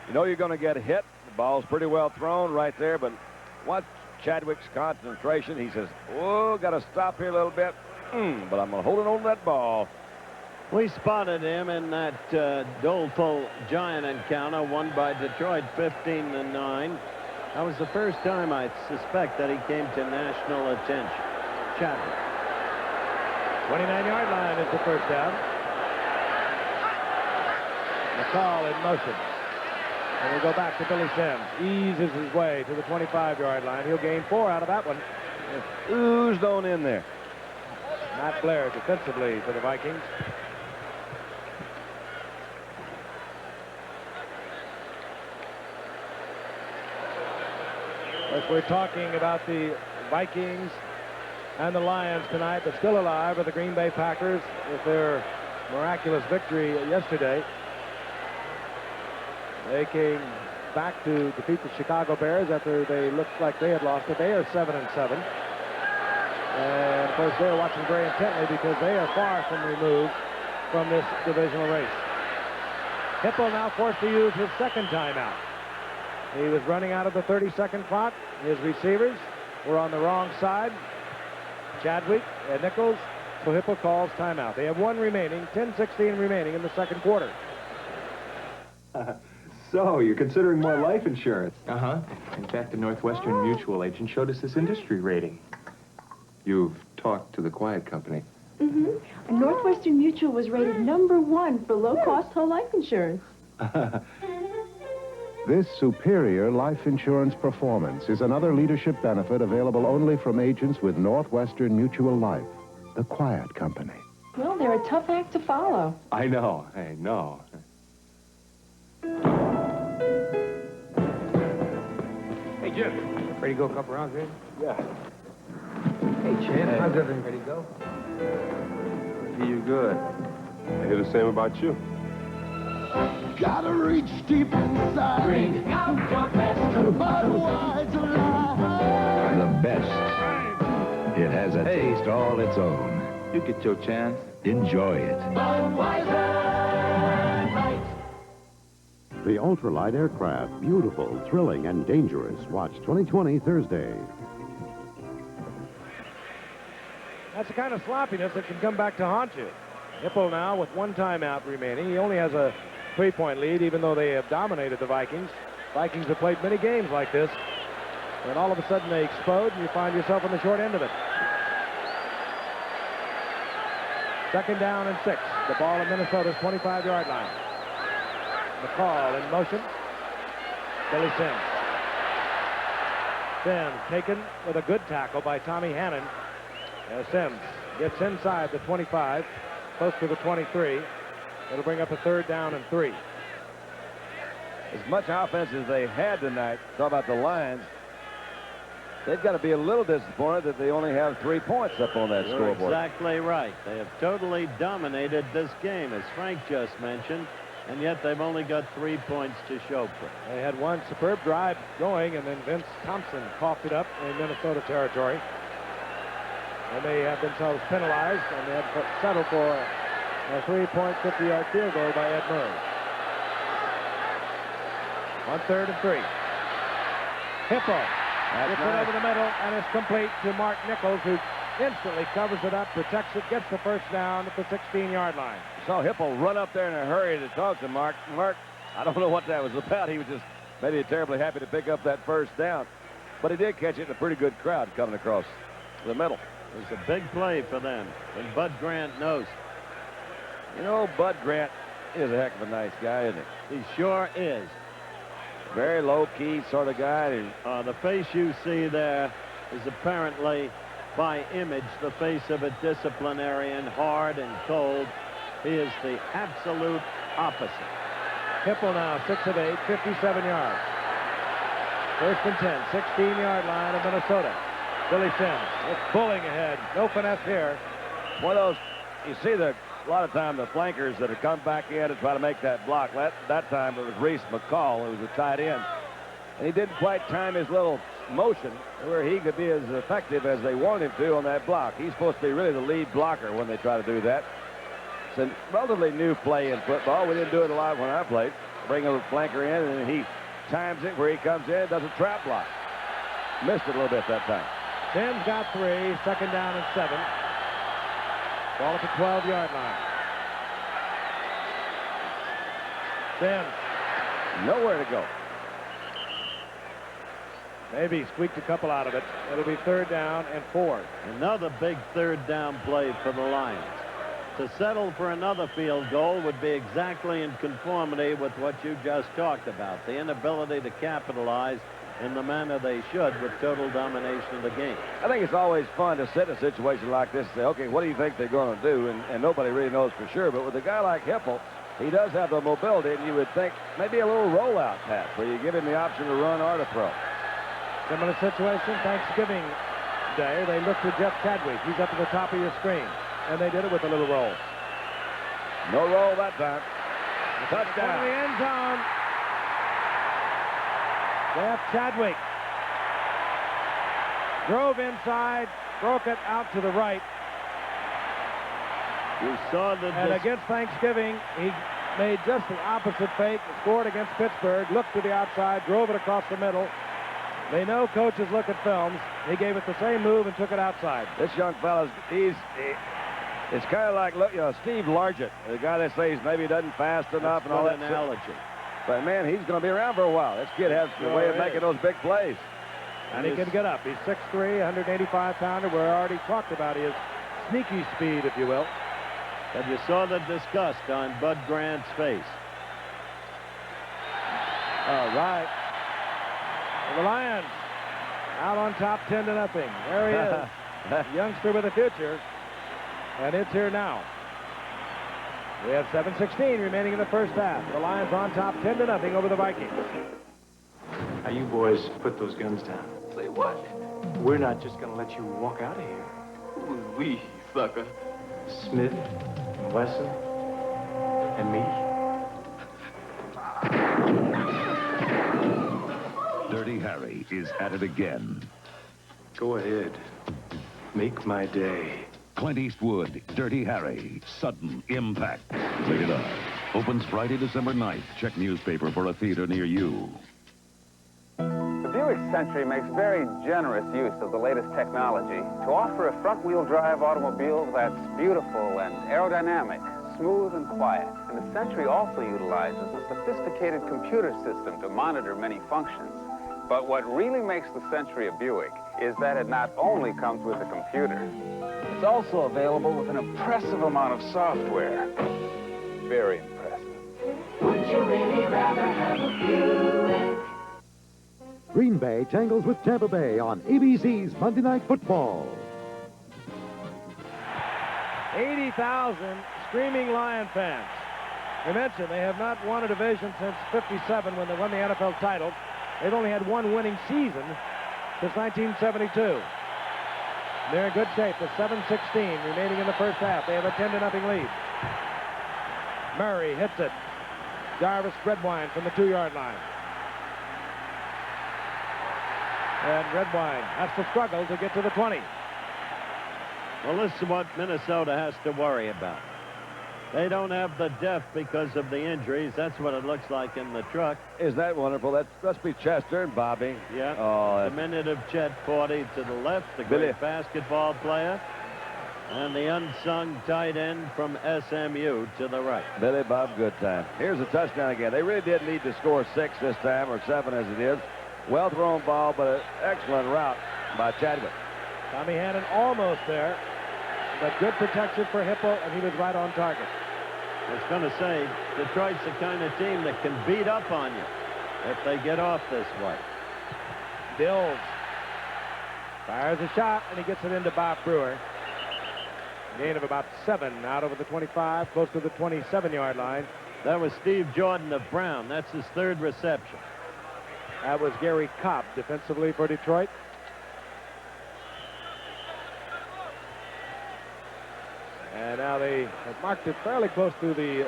You know you're going to get hit. The ball's pretty well thrown right there, but watch Chadwick's concentration. He says, oh, got to stop here a little bit. But I'm going to hold it on that ball. We spotted him in that doleful Giant encounter won by Detroit 15-9. That was the first time I suspect that he came to national attention. Chadwick. 29-yard line is the first down. McCall in motion. And we'll go back to Billy Sims. Eases his way to the 25-yard line. He'll gain 4 out of that one. Oozed on in there. Matt Blair defensively for the Vikings. As we're talking about the Vikings and the Lions tonight, but still alive are the Green Bay Packers with their miraculous victory yesterday. They came back to defeat the Chicago Bears after they looked like they had lost it. They are 7-7. And, of course, they're watching very intently because they are far from removed from this divisional race. Hippo now forced to use his second timeout. He was running out of the 30-second clock. His receivers were on the wrong side. Chadwick and Nichols, so Hipple calls timeout. They have one remaining, 10:16 remaining in the second quarter. So, you're considering more life insurance? Uh-huh. In fact, the Northwestern Mutual agent showed us this industry rating. You've talked to the Quiet Company. Mm-hmm. Northwestern Mutual was rated #1 for low-cost whole life insurance. This superior life insurance performance is another leadership benefit available only from agents with Northwestern Mutual Life, the Quiet Company. Well, they're a tough act to follow. I know. Hey, Jim. Ready to go a couple rounds, man? Yeah. Hey, Chan. How's everything? Ready to go? You're good. I hear the same about you. Gotta reach deep inside. Bring out your best. Budweiser Light. The best. It has a taste all its own. You get your chance. Enjoy it. Budweiser Light. The ultralight aircraft, beautiful, thrilling, and dangerous. Watch 2020 Thursday. That's the kind of sloppiness that can come back to haunt you. Hipple now with one timeout remaining. He only has a 3-point lead, even though they have dominated the Vikings. Vikings have played many games like this. And all of a sudden they explode, and you find yourself on the short end of it. 2nd down and 6. The ball at Minnesota's 25-yard line. McCall in motion. Billy Sims. Sims taken with a good tackle by Tommy Hannon. Sims gets inside the 25, close to the 23. It'll bring up a 3rd down and 3. As much offense as they had tonight, talk about the Lions, they've got to be a little disappointed that they only have 3 points up on that You're scoreboard. exactly right. They have totally dominated this game, as Frank just mentioned, and yet they've only got 3 points to show for it. They had one superb drive going, and then Vince Thompson coughed it up in Minnesota territory. And they have themselves penalized, and they have settled for a 3-point 50-yard field goal by Ed Murray. On 3rd and 3. Hippo gets it over the middle, and it's complete to Mark Nichols, who instantly covers it up, protects it, gets the 1st down at the 16-yard line. Saw Hippo run up there in a hurry to talk to Mark. Mark, I don't know what that was about. He was just maybe terribly happy to pick up that 1st down. But he did catch it in a pretty good crowd coming across the middle. It was a big play for them, and Bud Grant knows. You know, Bud Grant is a heck of a nice guy, isn't he? He sure is. Very low-key sort of guy. The face you see there is apparently, by image, the face of a disciplinarian, hard and cold. He is the absolute opposite. Hipple now, 6 of 8, 57 yards. 1st and 10, 16-yard line of Minnesota. Billy Sims, it's pulling ahead. No finesse here. One of those, you see a lot of time the flankers that have come back in to try to make that block. That time it was Reese McCall, who was a tight end. And he didn't quite time his little motion where he could be as effective as they wanted him to on that block. He's supposed to be really the lead blocker when they try to do that. It's a relatively new play in football. We didn't do it a lot when I played. Bring a flanker in, and then he times it where he comes in, does a trap block. Missed it a little bit that time. Sims got 3, 2nd down and 7. Ball at the 12-yard line. Sims. Nowhere to go. Maybe squeaked a couple out of it. It'll be 3rd down and 4. Another big 3rd down play for the Lions. To settle for another field goal would be exactly in conformity with what you just talked about. The inability to capitalize in the manner they should with total domination of the game. I think it's always fun to sit in a situation like this and say, okay, what do you think they're going to do? And nobody really knows for sure. But with a guy like Hipple, he does have the mobility, and you would think maybe a little rollout pass where you give him the option to run or to throw. Similar situation, Thanksgiving Day. They look to Jeff Chadwick. He's up at the top of your screen. And they did it with a little roll. No roll that time. Touchdown. In the end zone. Jeff Chadwick drove inside, broke it out to the right. You saw the... And against Thanksgiving, he made just the opposite fake. Scored against Pittsburgh, looked to the outside, drove it across the middle. They know coaches look at films. He gave it the same move and took it outside. This young fella's, it's kind of like, look, Steve Largent, the guy that says maybe he doesn't fast enough and all that analogy. But, man, he's going to be around for a while. This kid has a way of making those big plays. And he can get up. He's 6'3", 185-pounder. We already talked about his sneaky speed, if you will. And you saw the disgust on Bud Grant's face. All right. The Lions out on top 10-0. There he is. Youngster with a future. And it's here now. We have 7:16 remaining in the first half. The Lions on top 10-0 over the Vikings. Now, you boys put those guns down. Say what? We're not just going to let you walk out of here. Who's we, sucker? Smith, and Wesson, and me. Dirty Harry is at it again. Go ahead. Make my day. Clint Eastwood, Dirty Harry, sudden impact. Rated R. Opens Friday, December 9th. Check newspaper for a theater near you. The Buick Century makes very generous use of the latest technology to offer a front-wheel drive automobile that's beautiful and aerodynamic, smooth and quiet. And the Century also utilizes a sophisticated computer system to monitor many functions. But what really makes the Century a Buick is that it not only comes with a computer, it's also available with an impressive amount of software. Very impressive. Would you really rather have a Buick? Green Bay tangles with Tampa Bay on ABC's Monday Night Football. 80,000 screaming Lion fans. We mentioned they have not won a division since '57 when they won the NFL title. They've only had one winning season since 1972. They're in good shape with 7:16 remaining in the first half. They have a 10-0 lead. Murray hits it. Jarvis Redwine from the 2-yard line. And Redwine has to struggle to get to the 20. Well, this is what Minnesota has to worry about. They don't have the depth because of the injuries. That's what it looks like in the truck. Is that wonderful? That must be Chester and Bobby. Yeah. Oh, Diminutive Chet Forty to the left, the great basketball player. And the unsung tight end from SMU to the right. Billy Bob Goodtime. Here's a touchdown again. They really did need to score 6 this time, or 7 as it is. Well thrown ball, but an excellent route by Chadwick. Tommy Hannon almost there, but good protection for Hippo, and he was right on target. I was going to say, Detroit's the kind of team that can beat up on you if they get off this way. Bills fires a shot, and he gets it into Bob Brewer. Gain of about 7 out over the 25, close to the 27-yard line. That was Steve Jordan of Brown. That's his 3rd reception. That was Gary Kopp defensively for Detroit. And now they have marked it fairly close to the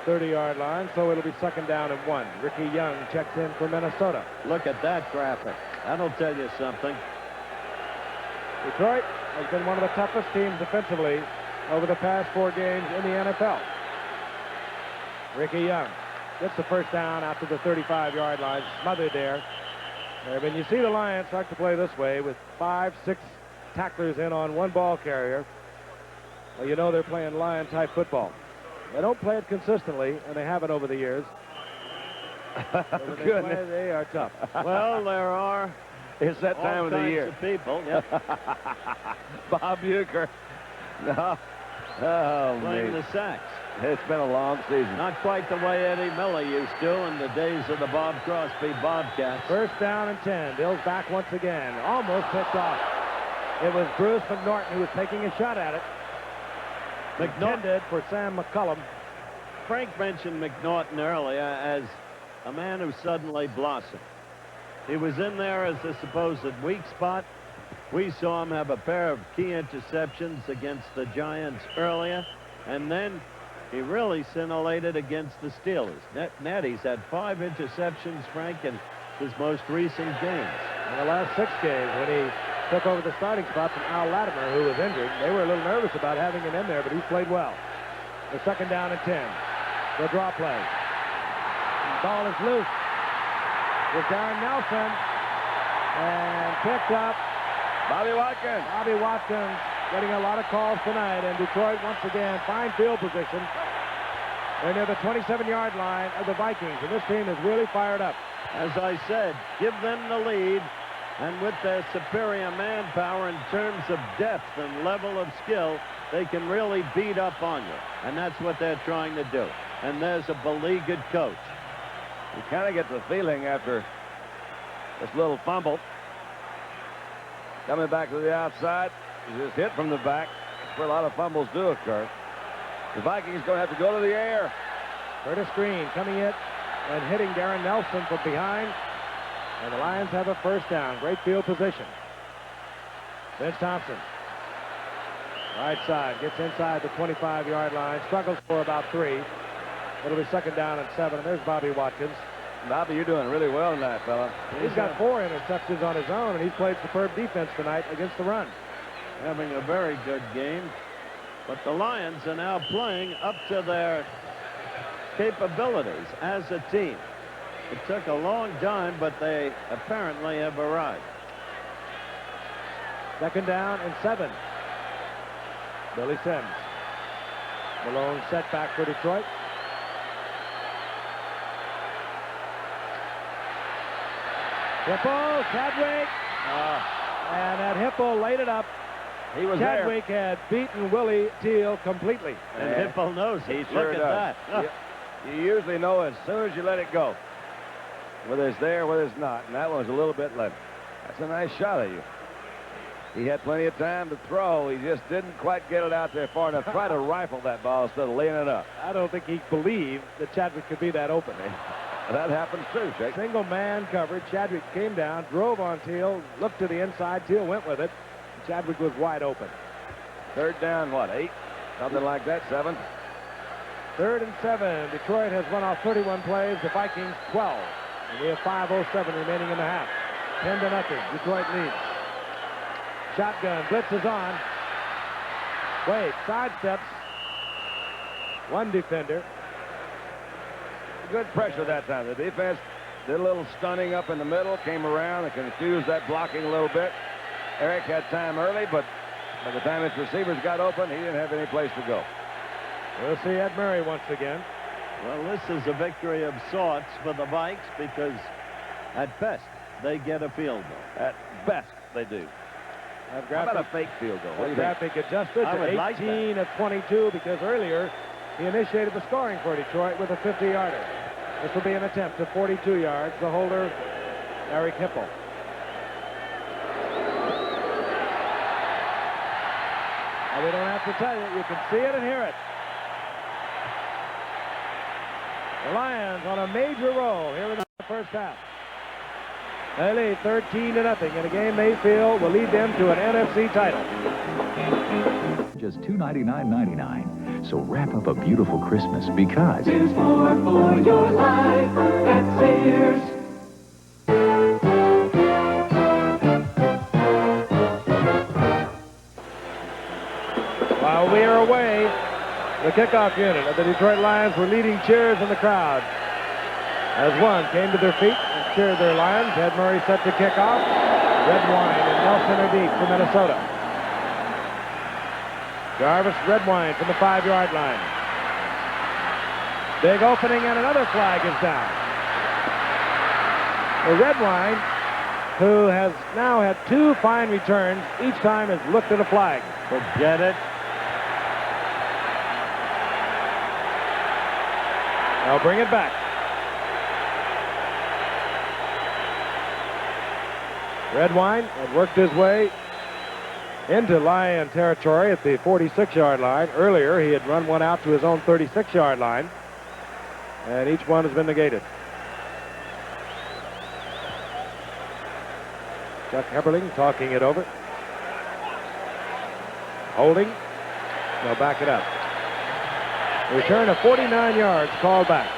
30-yard line, so it'll be 2nd down and 1. Ricky Young checks in for Minnesota. Look at that graphic. That'll tell you something. Detroit has been one of the toughest teams defensively over the past 4 games in the NFL. Ricky Young gets the first down after the 35-yard line, smothered there. When you see the Lions start to play this way with 5, 6 tacklers in on one ball carrier, well, you know they're playing Lion-type football. They don't play it consistently, and they haven't over the years. They are tough. Well, there are It's that time of the year. Of people, yep. Bob Uecker. No. Oh, playing man. the sacks. It's been a long season. Not quite the way Eddie Miller used to in the days of the Bob Crosby Bobcats. First down and 10. Bills back once again. Almost picked off. It was Bruce McNorton who was taking a shot at it. Intended for Sam McCullum. Frank mentioned McNorton earlier as a man who suddenly blossomed. He was in there as a supposed weak spot. We saw him have a pair of key interceptions against the Giants earlier, and then he really scintillated against the Steelers. Natty's had 5 interceptions, Frank, in his most recent games. In the last 6 games, when he took over the starting spot from Al Latimer, who was injured, they were a little nervous about having him in there, but he's played well. The 2nd down and 10. The draw play. Ball is loose with Darren Nelson. And picked up. Bobby Watkins. Bobby Watkins getting a lot of calls tonight, and Detroit once again fine field position. They're near the 27-yard line of the Vikings, and this team is really fired up. As I said, give them the lead, and with their superior manpower in terms of depth and level of skill, they can really beat up on you, and that's what they're trying to do. And there's a beleaguered coach. You kind of get the feeling after this little fumble. Coming back to the outside. He's just hit from the back. That's where a lot of fumbles do occur. The Vikings going to have to go to the air. Curtis Green coming in and hitting Darren Nelson from behind. And the Lions have a first down. Great field position. Vince Thompson. Right side. Gets inside the 25-yard line. Struggles for about 3. It'll be second down and 7. And there's Bobby Watkins. Bobby, you're doing really well tonight, fella. He's got 4 interceptions on his own, and he's played superb defense tonight against the run. Having a very good game. But the Lions are now playing up to their capabilities as a team. It took a long time, but they apparently have arrived. Second down and 7. Billy Sims. Malone set back for Detroit. Hippo, Chadwick. And that Hippo laid it up. He was Chadwick had beaten Willie Teal completely. And Hippo knows it. He sure Look at does. that. You usually know as soon as you let it go whether it's there, whether it's not. And that one was a little bit left. That's a nice shot of you. He had plenty of time to throw. He just didn't quite get it out there far enough. Try to rifle that ball instead of laying it up. I don't think he believed that Chadwick could be that open. That happens too, Jake. Single man coverage. Chadwick came down, drove on Teal, looked to the inside. Teal went with it. Chadwick was wide open. Third down, what, 8? Something like that, 7? Third and 7. Detroit has run off 31 plays. The Vikings 12. And we have 5:07 remaining in the half. 10-0. Detroit leads. Shotgun. Blitz is on. Wade sidesteps. One defender. Good pressure that time. The defense did a little stunning up in the middle, came around and confused that blocking a little bit. Eric had time early, but by the time his receivers got open, he didn't have any place to go. We'll see Ed Murray once again. Well, this is a victory of sorts for the Vikes because at best they get a field goal. At best they do. How about a fake field goal? What do you think? Graphic adjusted I would to like 18 of 22 because earlier he initiated the scoring for Detroit with a 50-yarder. This will be an attempt to 42 yards. The holder, Eric Hipple. And we don't have to tell you. You can see it and hear it. The Lions on a major roll here in the first half. They lead 13-0 in a game they feel will lead them to an NFC title. Just $299.99. So wrap up a beautiful Christmas because There's more for your life at Sears. While we are away, the kickoff unit of the Detroit Lions were leading cheers in the crowd. As one came to their feet and cheered their Lions, Ed Murray set to kick off. Redwine and Nelson are deep for Minnesota. Jarvis Redwine from the 5-yard line. Big opening and another flag is down. The Redwine, who has now had 2 fine returns, each time has looked at a flag. Forget it. I'll bring it back. Redwine had worked his way into Lion territory at the 46-yard line. Earlier, he had run one out to his own 36-yard line, and each one has been negated. Chuck Heberling talking it over. Holding. They'll back it up. Return of 49 yards called back.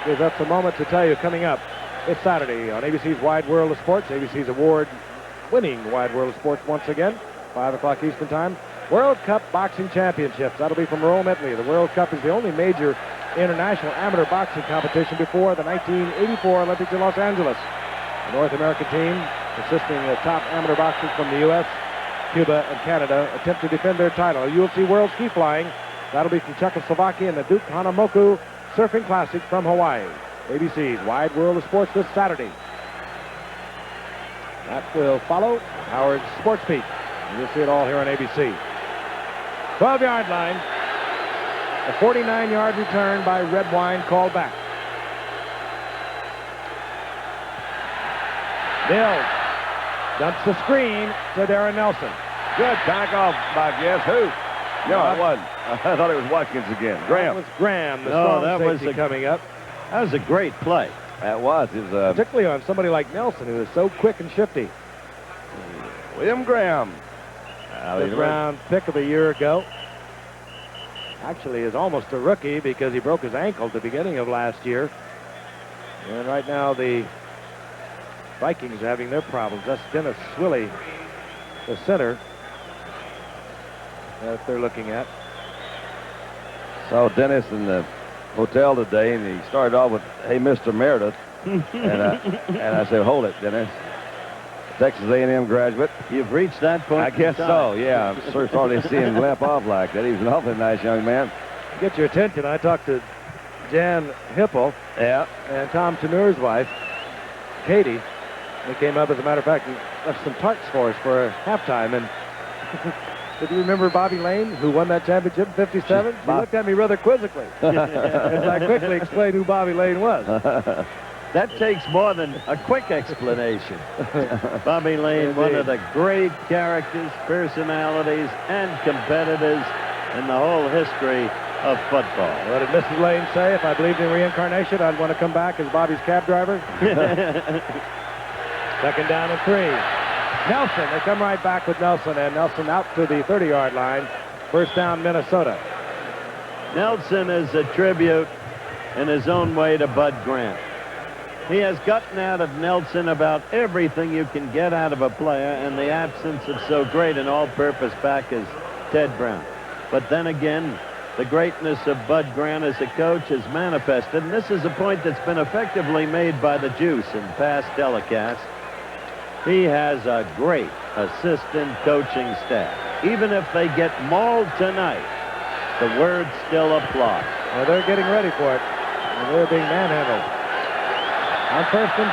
Gives us a moment to tell you coming up. It's Saturday on ABC's Wide World of Sports. ABC's award-winning Wide World of Sports once again. 5 o'clock Eastern Time. World Cup Boxing Championships. That'll be from Rome, Italy. The World Cup is the only major international amateur boxing competition before the 1984 Olympics in Los Angeles. The North American team assisting the top amateur boxers from the U.S., Cuba, and Canada attempt to defend their title. UFC World Ski Flying. That'll be from Czechoslovakia and the Duke Hanamoku Surfing Classic from Hawaii. ABC's Wide World of Sports this Saturday. That will follow Howard's Sports Beat. You'll see it all here on ABC. 12-yard line. A 49-yard return by Redwine called back. Mills dumps the screen to Darren Nelson. Good tackle by guess who? No, it wasn't. I thought it was Watkins again. Graham. That was Graham, the No, strong that was safety coming up. That was a great play. That was. It was particularly on somebody like Nelson, who is so quick and shifty. William Graham. Fifth round pick of a year ago. Actually is almost a rookie because he broke his ankle at the beginning of last year. And right now the Vikings are having their problems. That's Dennis Swilley, the center, that they're looking at. Saw Dennis in the hotel today, and he started off with, "Hey, Mr. Meredith." and I said, "Hold it, Dennis. Texas A&M graduate." You've reached that point. I guess so, yeah. I'm sort of starting to see him lamp off like that. He was an awfully nice young man. Get your attention. I talked to Jan Hippel and Tom Tenure's wife, Katie. They came up, as a matter of fact, and left some tarts for us for halftime. And did you remember Bobby Lane, who won that championship in '57? She looked at me rather quizzically as I quickly explained who Bobby Lane was. That takes more than a quick explanation. Bobby Lane, one of the great characters, personalities, and competitors in the whole history of football. What did Mrs. Lane say? If I believed in reincarnation, I'd want to come back as Bobby's cab driver. Second down and 3. Nelson, they come right back with Nelson, and Nelson out to the 30-yard line. First down, Minnesota. Nelson is a tribute in his own way to Bud Grant. He has gotten out of Nelson about everything you can get out of a player in the absence of so great an all-purpose back as Ted Brown. But then again, the greatness of Bud Grant as a coach is manifested, and this is a point that's been effectively made by the Juice in past telecasts. He has a great assistant coaching staff. Even if they get mauled tonight, the words still apply. Well, they're getting ready for it, and they're being manhandled. On 1st and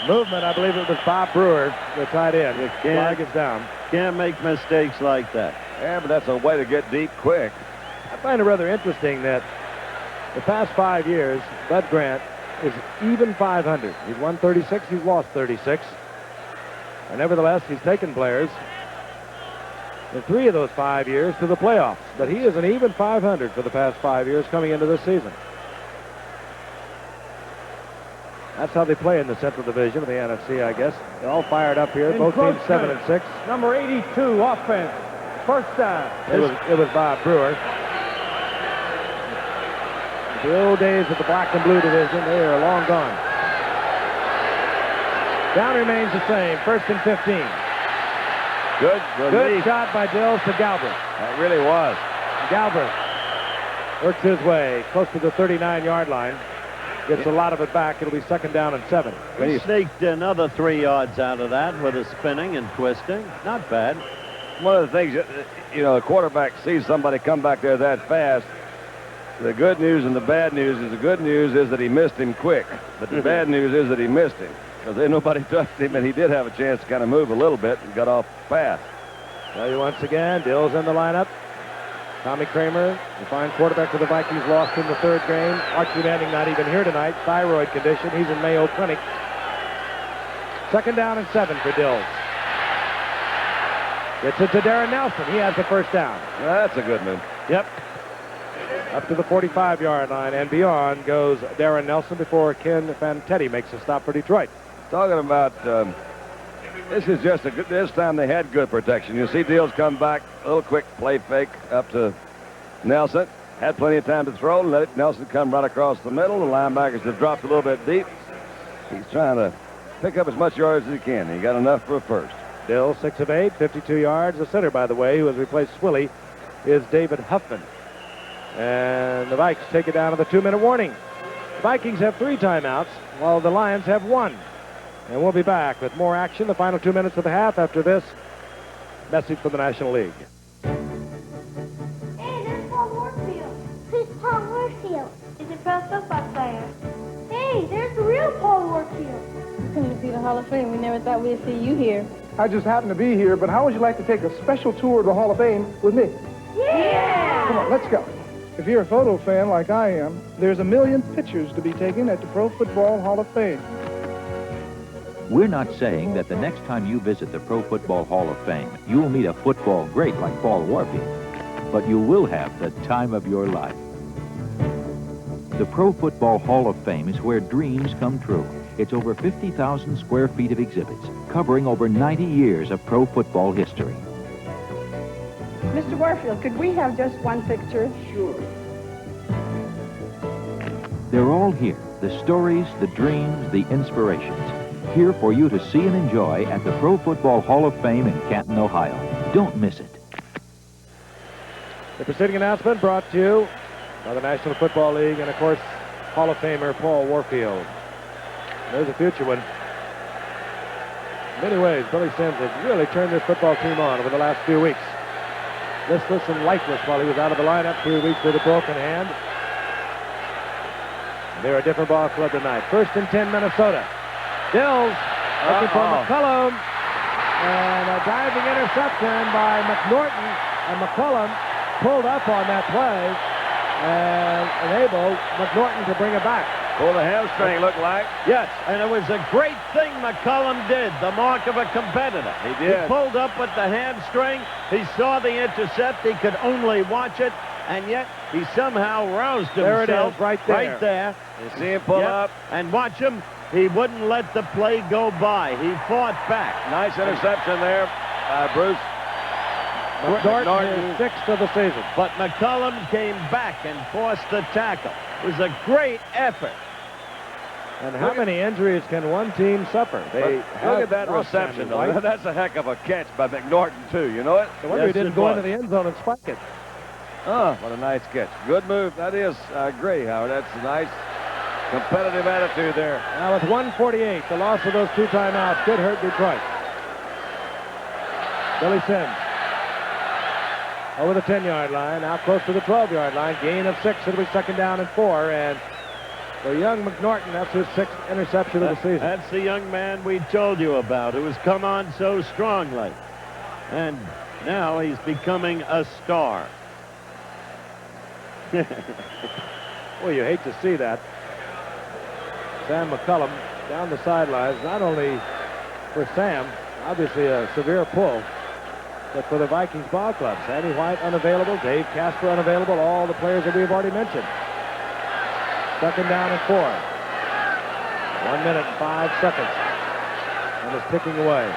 10, movement, I believe it was Bob Brewer, the tight end. The flag is down. Can't make mistakes like that. Yeah, but that's a way to get deep quick. I find it rather interesting that the past 5 years, Bud Grant is even 500. He's won 36, he's lost 36. And nevertheless, he's taken players in 3 of those 5 years to the playoffs. But he is an even 500 for the past 5 years coming into this season. That's how they play in the Central Division of the NFC, I guess. They're all fired up here. Both teams 7 and 6. Number 82, offense. First down. It was Bob Brewer. The old days of the black and blue division, they are long gone. Down remains the same. 1st and 15. Good shot by Dills to Galbraith. That really was. Galbraith works his way close to the 39-yard line. Gets a lot of it back. It'll be 2nd down and 7. He sneaked another 3 yards out of that with a spinning and twisting. Not bad. One of the things, you know, a quarterback sees somebody come back there that fast. The good news and the bad news is the good news is that he missed him quick. But the bad news is that he missed him. Because then nobody touched him, and he did have a chance to kind of move a little bit and got off fast. Tell you once again, Dill's in the lineup. Tommy Kramer, the fine quarterback for the Vikings, lost in the 3rd game. Archie Manning not even here tonight. Thyroid condition. He's in Mayo Clinic. 2nd down and 7 for Dills. Gets it to Darren Nelson. He has the first down. That's a good move. Yep. Up to the 45-yard line and beyond goes Darren Nelson before Ken Fantetti makes a stop for Detroit. Talking about this is just a good. This time they had good protection. You see Dills come back, a little quick play fake up to Nelson. Had plenty of time to throw. Let Nelson come right across the middle. The linebackers have dropped a little bit deep. He's trying to pick up as much yards as he can. He got enough for a first. Dills 6 of 8, 52 yards. The center, by the way, who has replaced Swilley, is David Huffman. And the Vikes take it down to the 2-minute warning. The Vikings have 3 timeouts, while the Lions have 1. And we'll be back with more action, the final 2 minutes of the half, after this message from the National League. Hey, there's Paul Warfield. Who's Paul Warfield? He's a pro football player. Hey, there's the real Paul Warfield. We're coming to see the Hall of Fame. We never thought we'd see you here. I just happened to be here, but how would you like to take a special tour of the Hall of Fame with me? Yeah! Come on, let's go. If you're a photo fan like I am, there's 1 million pictures to be taken at the Pro Football Hall of Fame. We're not saying that the next time you visit the Pro Football Hall of Fame, you'll meet a football great like Paul Warfield, but you will have the time of your life. The Pro Football Hall of Fame is where dreams come true. It's over 50,000 square feet of exhibits, covering over 90 years of pro football history. Mr. Warfield, could we have just one picture? Sure. They're all here, the stories, the dreams, the inspirations. Here for you to see and enjoy at the Pro Football Hall of Fame in Canton, Ohio. Don't miss it. The preceding announcement brought to you by the National Football League and, of course, Hall of Famer Paul Warfield. There's a future one. In many ways, Billy Sims has really turned this football team on over the last few weeks. Listless and lifeless while he was out of the lineup 3 weeks with a broken hand. They're a different ball club tonight. 1st and 10, Minnesota. Dills looking for McCullum, and a diving interception by McNorton, and McCullum pulled up on that play and enabled McNorton to bring it back. Pulled a hamstring, looked like. Yes, and it was a great thing McCullum did, the mark of a competitor. He did. He pulled up with the hamstring. He saw the intercept. He could only watch it, and yet he somehow roused himself. There it is, right there. Right there. You see him pull up. And watch him. He wouldn't let the play go by. He fought back. Nice interception there by Bruce. McNorton, his 6th of the season. But McCullum came back and forced the tackle. It was a great effort. And how many injuries can one team suffer? Look at that reception, though. Right? That's a heck of a catch by McNorton, too. You know it? I wonder he didn't go into the end zone and spike it. Oh, what a nice catch. Good move. That is, I agree, Howard. That's a nice competitive attitude there. Now with 1:48, the loss of those 2 timeouts could hurt Detroit. Billy Sims over the 10-yard line, now close to the 12-yard line. Gain of 6. It'll be 2nd down and 4. And for young McNorton, that's his 6th interception of the season. That's the young man we told you about who has come on so strongly. And now he's becoming a star. Well, you hate to see that. Sam McCullum down the sidelines, not only for Sam, obviously a severe pull, but for the Vikings ball club. Sandy White unavailable, Dave Casper unavailable, all the players that we've already mentioned. 2nd down and 4. 1 minute and 5 seconds. And it's ticking away.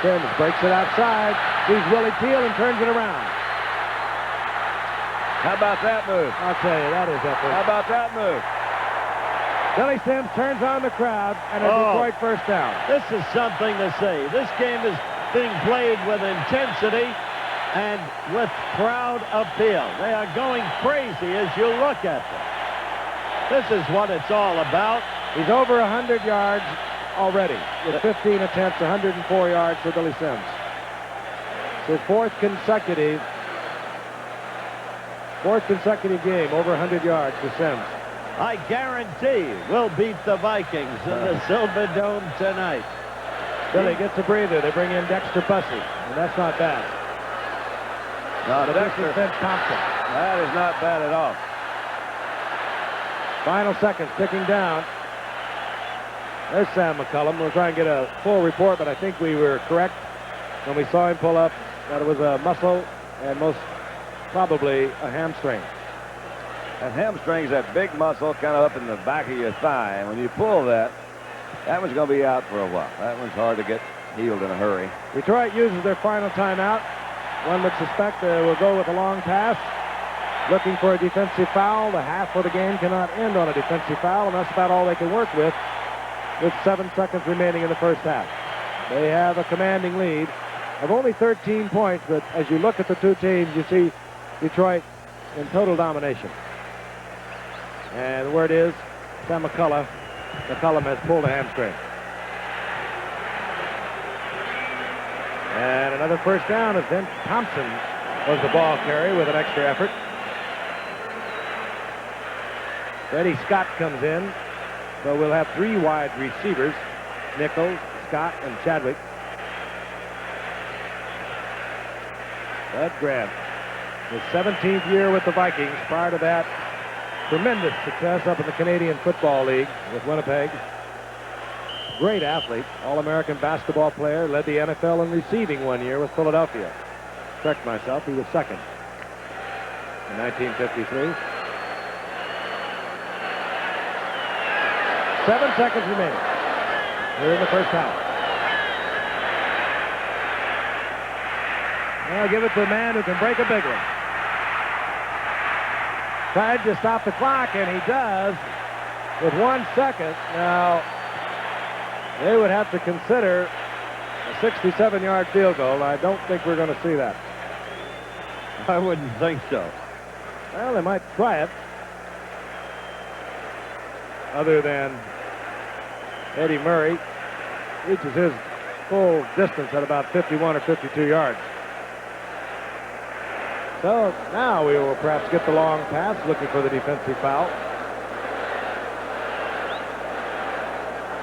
Sims breaks it outside, sees Willie Teal and turns it around. How about that move? I'll tell you, that is effort. How about that move? Billy Sims turns on the crowd, and a Detroit 1st down. This is something to see. This game is being played with intensity and with crowd appeal. They are going crazy as you look at them. This is what it's all about. He's over 100 yards already with 15 attempts, 104 yards for Billy Sims. His 4th consecutive game over 100 yards for Sims. I guarantee we'll beat the Vikings in the Silver Dome tonight. Billy gets a breather. They bring in Dexter Bussey, and that's not bad. No, Dexter Thompson. That is not bad at all. Final seconds ticking down. There's Sam McCullum. We'll try and get a full report, but I think we were correct when we saw him pull up that it was a muscle and most probably a hamstring. That hamstring's that big muscle kind of up in the back of your thigh. And when you pull that, that one's going to be out for a while. That one's hard to get healed in a hurry. Detroit uses their final timeout. One would suspect they will go with a long pass, looking for a defensive foul. The half of the game cannot end on a defensive foul, and that's about all they can work with 7 seconds remaining in the 1st half. They have a commanding lead of only 13 points, but as you look at the 2 teams, you see Detroit in total domination. And the word is, Sam McCullum has pulled a hamstring. And another first down as then Thompson was the ball carrier with an extra effort. Freddie Scott comes in. So we'll have 3 wide receivers, Nichols, Scott, and Chadwick. Bud Grant, his 17th year with the Vikings. Prior to that, tremendous success up in the Canadian Football League with Winnipeg. Great athlete, All-American basketball player, led the NFL in receiving one year with Philadelphia. Correct myself, he was second in 1953. 7 seconds remaining here in the first half. Now give it to the man who can break a big one. Tried to stop the clock, and he does with 1 second. Now, they would have to consider a 67-yard field goal. I don't think we're going to see that. I wouldn't think so. Well, they might try it. Other than Eddie Murray reaches his full distance at about 51 or 52 yards. So now we will perhaps get the long pass, looking for the defensive foul.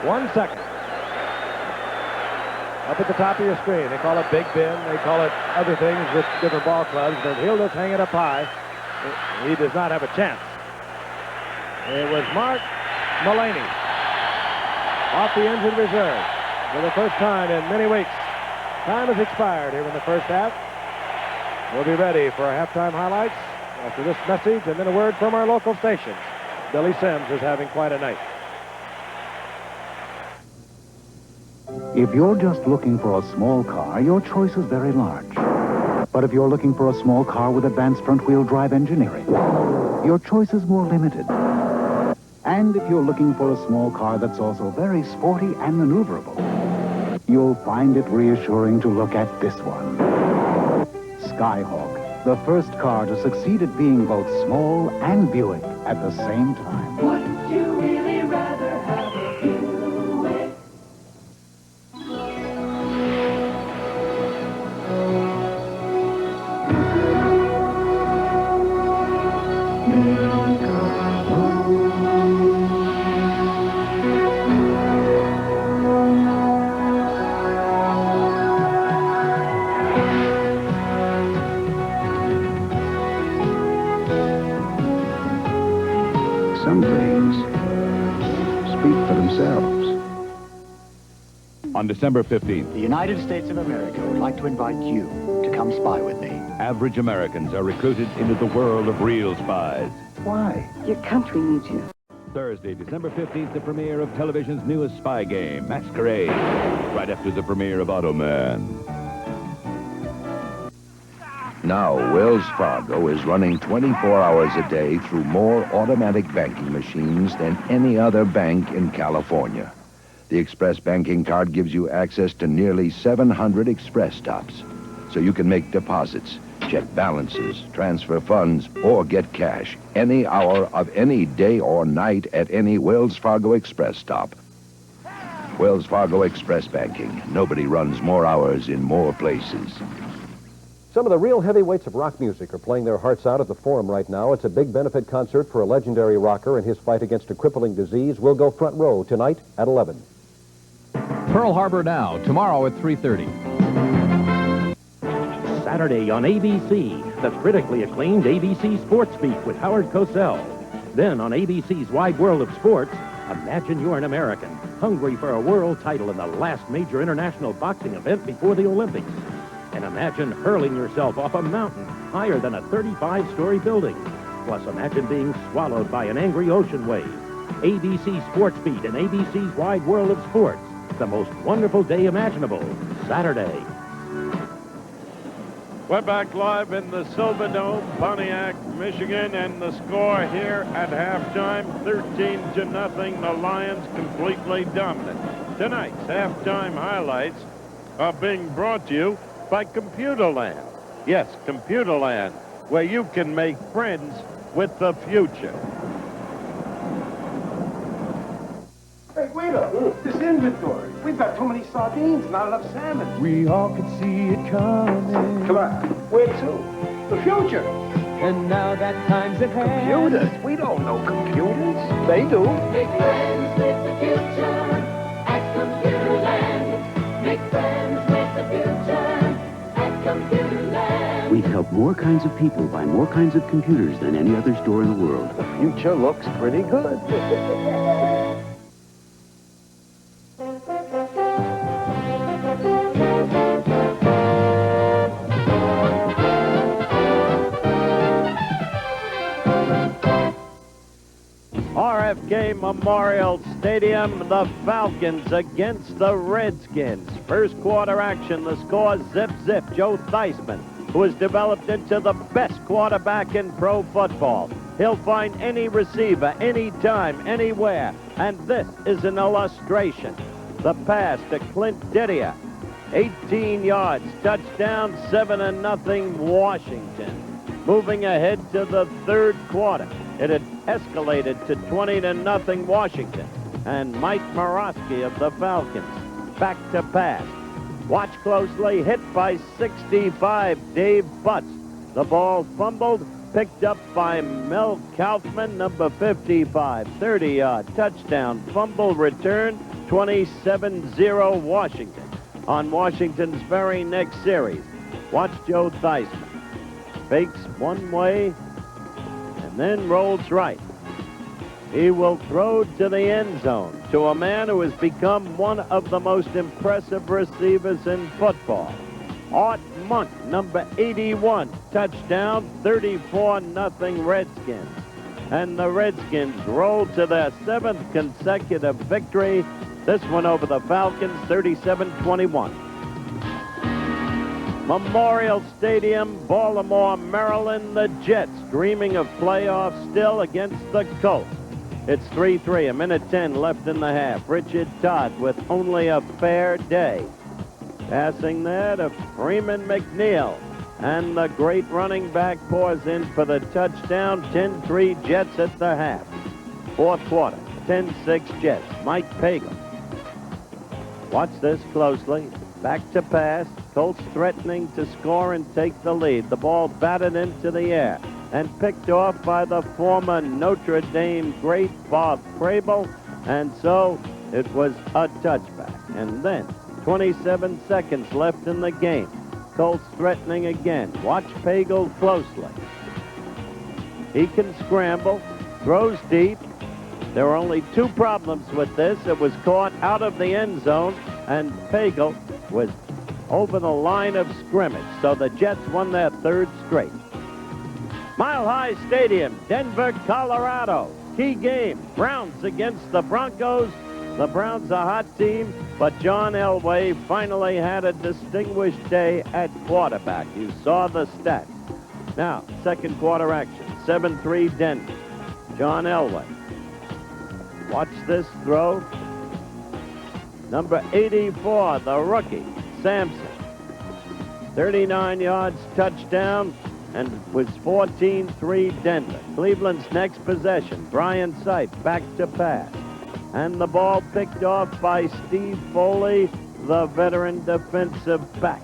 1 second. Up at the top of your screen. They call it Big Ben. They call it other things with different ball clubs, but he'll just hang it up high. He does not have a chance. It was Mark Mullaney off the injured reserve for the first time in many weeks. Time has expired here in the first half. We'll be ready for our halftime highlights after this message and then a word from our local stations. Billy Sims is having quite a night. If you're just looking for a small car, your choice is very large. But if you're looking for a small car with advanced front-wheel drive engineering, your choice is more limited. And if you're looking for a small car that's also very sporty and maneuverable, you'll find it reassuring to look at this one. Skyhawk, the first car to succeed at being both small and Buick at the same time. Wouldn't you really rather have a Buick? Some things speak for themselves. On December 15th, The United States of America would like to invite you to come spy with me. average Americans are recruited into the world of real spies. Why? Your country needs you. Thursday, December 15th, the premiere of television's newest spy game, Masquerade, right after the premiere of Automan. Now, Wells Fargo is running 24 hours a day through more automatic banking machines than any other bank in California. The Express Banking Card gives you access to nearly 700 express stops, so you can make deposits, check balances, transfer funds, or get cash any hour of any day or night at any Wells Fargo Express stop. Wells Fargo Express Banking. Nobody runs more hours in more places. Some of the real heavyweights of rock music are playing their hearts out at the Forum right now. It's a big benefit concert for a legendary rocker in his fight against a crippling disease. We'll go front row tonight at 11. Pearl Harbor Now, tomorrow at 3:30. Saturday on ABC, the critically acclaimed ABC Sports Beat with Howard Cosell. Then on ABC's Wide World of Sports, imagine you're an American, hungry for a world title in the last major international boxing event before the Olympics. And imagine hurling yourself off a mountain higher than a 35-story building. Plus, imagine being swallowed by an angry ocean wave. ABC Sports Beat and ABC's Wide World of Sports. The most wonderful day imaginable. Saturday. We're back live in the Silverdome, Pontiac, Michigan, and the score here at halftime, 13-0. The Lions completely dominant. Tonight's halftime highlights are being brought to you by Computerland. Yes, Computerland, where you can make friends with the future. Hey, Guido, this inventory. We We've got too many sardines, not enough salmon. We all could see it coming. Come on. Where to? The future. And now that time's at hand. Computers? We don't know computers. They do. Make friends with the future at Computerland. Make friends with the future at Computerland. We've helped more kinds of people buy more kinds of computers than any other store in the world. The future looks pretty good. RFK Memorial Stadium, the Falcons against the Redskins. First quarter action, the score zip. Joe Theismann, who has developed into the best quarterback in pro football. He'll find any receiver, anytime, anywhere. And this is an illustration. The pass to Clint Didier. 18 yards, touchdown, 7-0 Washington. Moving ahead to the third quarter. It had escalated to 20-0 Washington. And Mike Morosky of the Falcons back to pass. Watch closely, hit by 65, Dave Butts. The ball fumbled, picked up by Mel Kaufman, number 55. 30-yard touchdown, fumble return, 27-0 Washington. On Washington's very next series, watch Joe Theismann. Fakes one way, and then rolls right. He will throw to the end zone to a man who has become one of the most impressive receivers in football. Art Monk, number 81, touchdown, 34-0 Redskins. And the Redskins roll to their 7th consecutive victory, this one over the Falcons, 37-21. Memorial Stadium, Baltimore, Maryland, the Jets dreaming of playoffs still against the Colts. It's 3-3, a minute 10 left in the half. Richard Todd with only a fair day. Passing there to Freeman McNeil. And the great running back pours in for the touchdown. 10-3 Jets at the half. Fourth quarter, 10-6 Jets. Mike Pagel. Watch this closely. Back to pass. Colts threatening to score and take the lead. The ball batted into the air and picked off by the former Notre Dame great Bob Crable. And so it was a touchback. And then 27 seconds left in the game. Colts threatening again. Watch Pagel closely. He can scramble, throws deep. There were only two problems with this. It was caught out of the end zone, and Pagel was over the line of scrimmage. So the Jets won their third straight. Mile High Stadium, Denver, Colorado. Key game, Browns against the Broncos. The Browns a hot team, but John Elway finally had a distinguished day at quarterback. You saw the stats. Now, second quarter action, 7-3 Denver. John Elway. Watch this throw. Number 84, the rookie, Sampson. 39 yards, touchdown, and it was 14-3 Denver. Cleveland's next possession, Brian Sipe back to pass. And the ball picked off by Steve Foley, the veteran defensive back.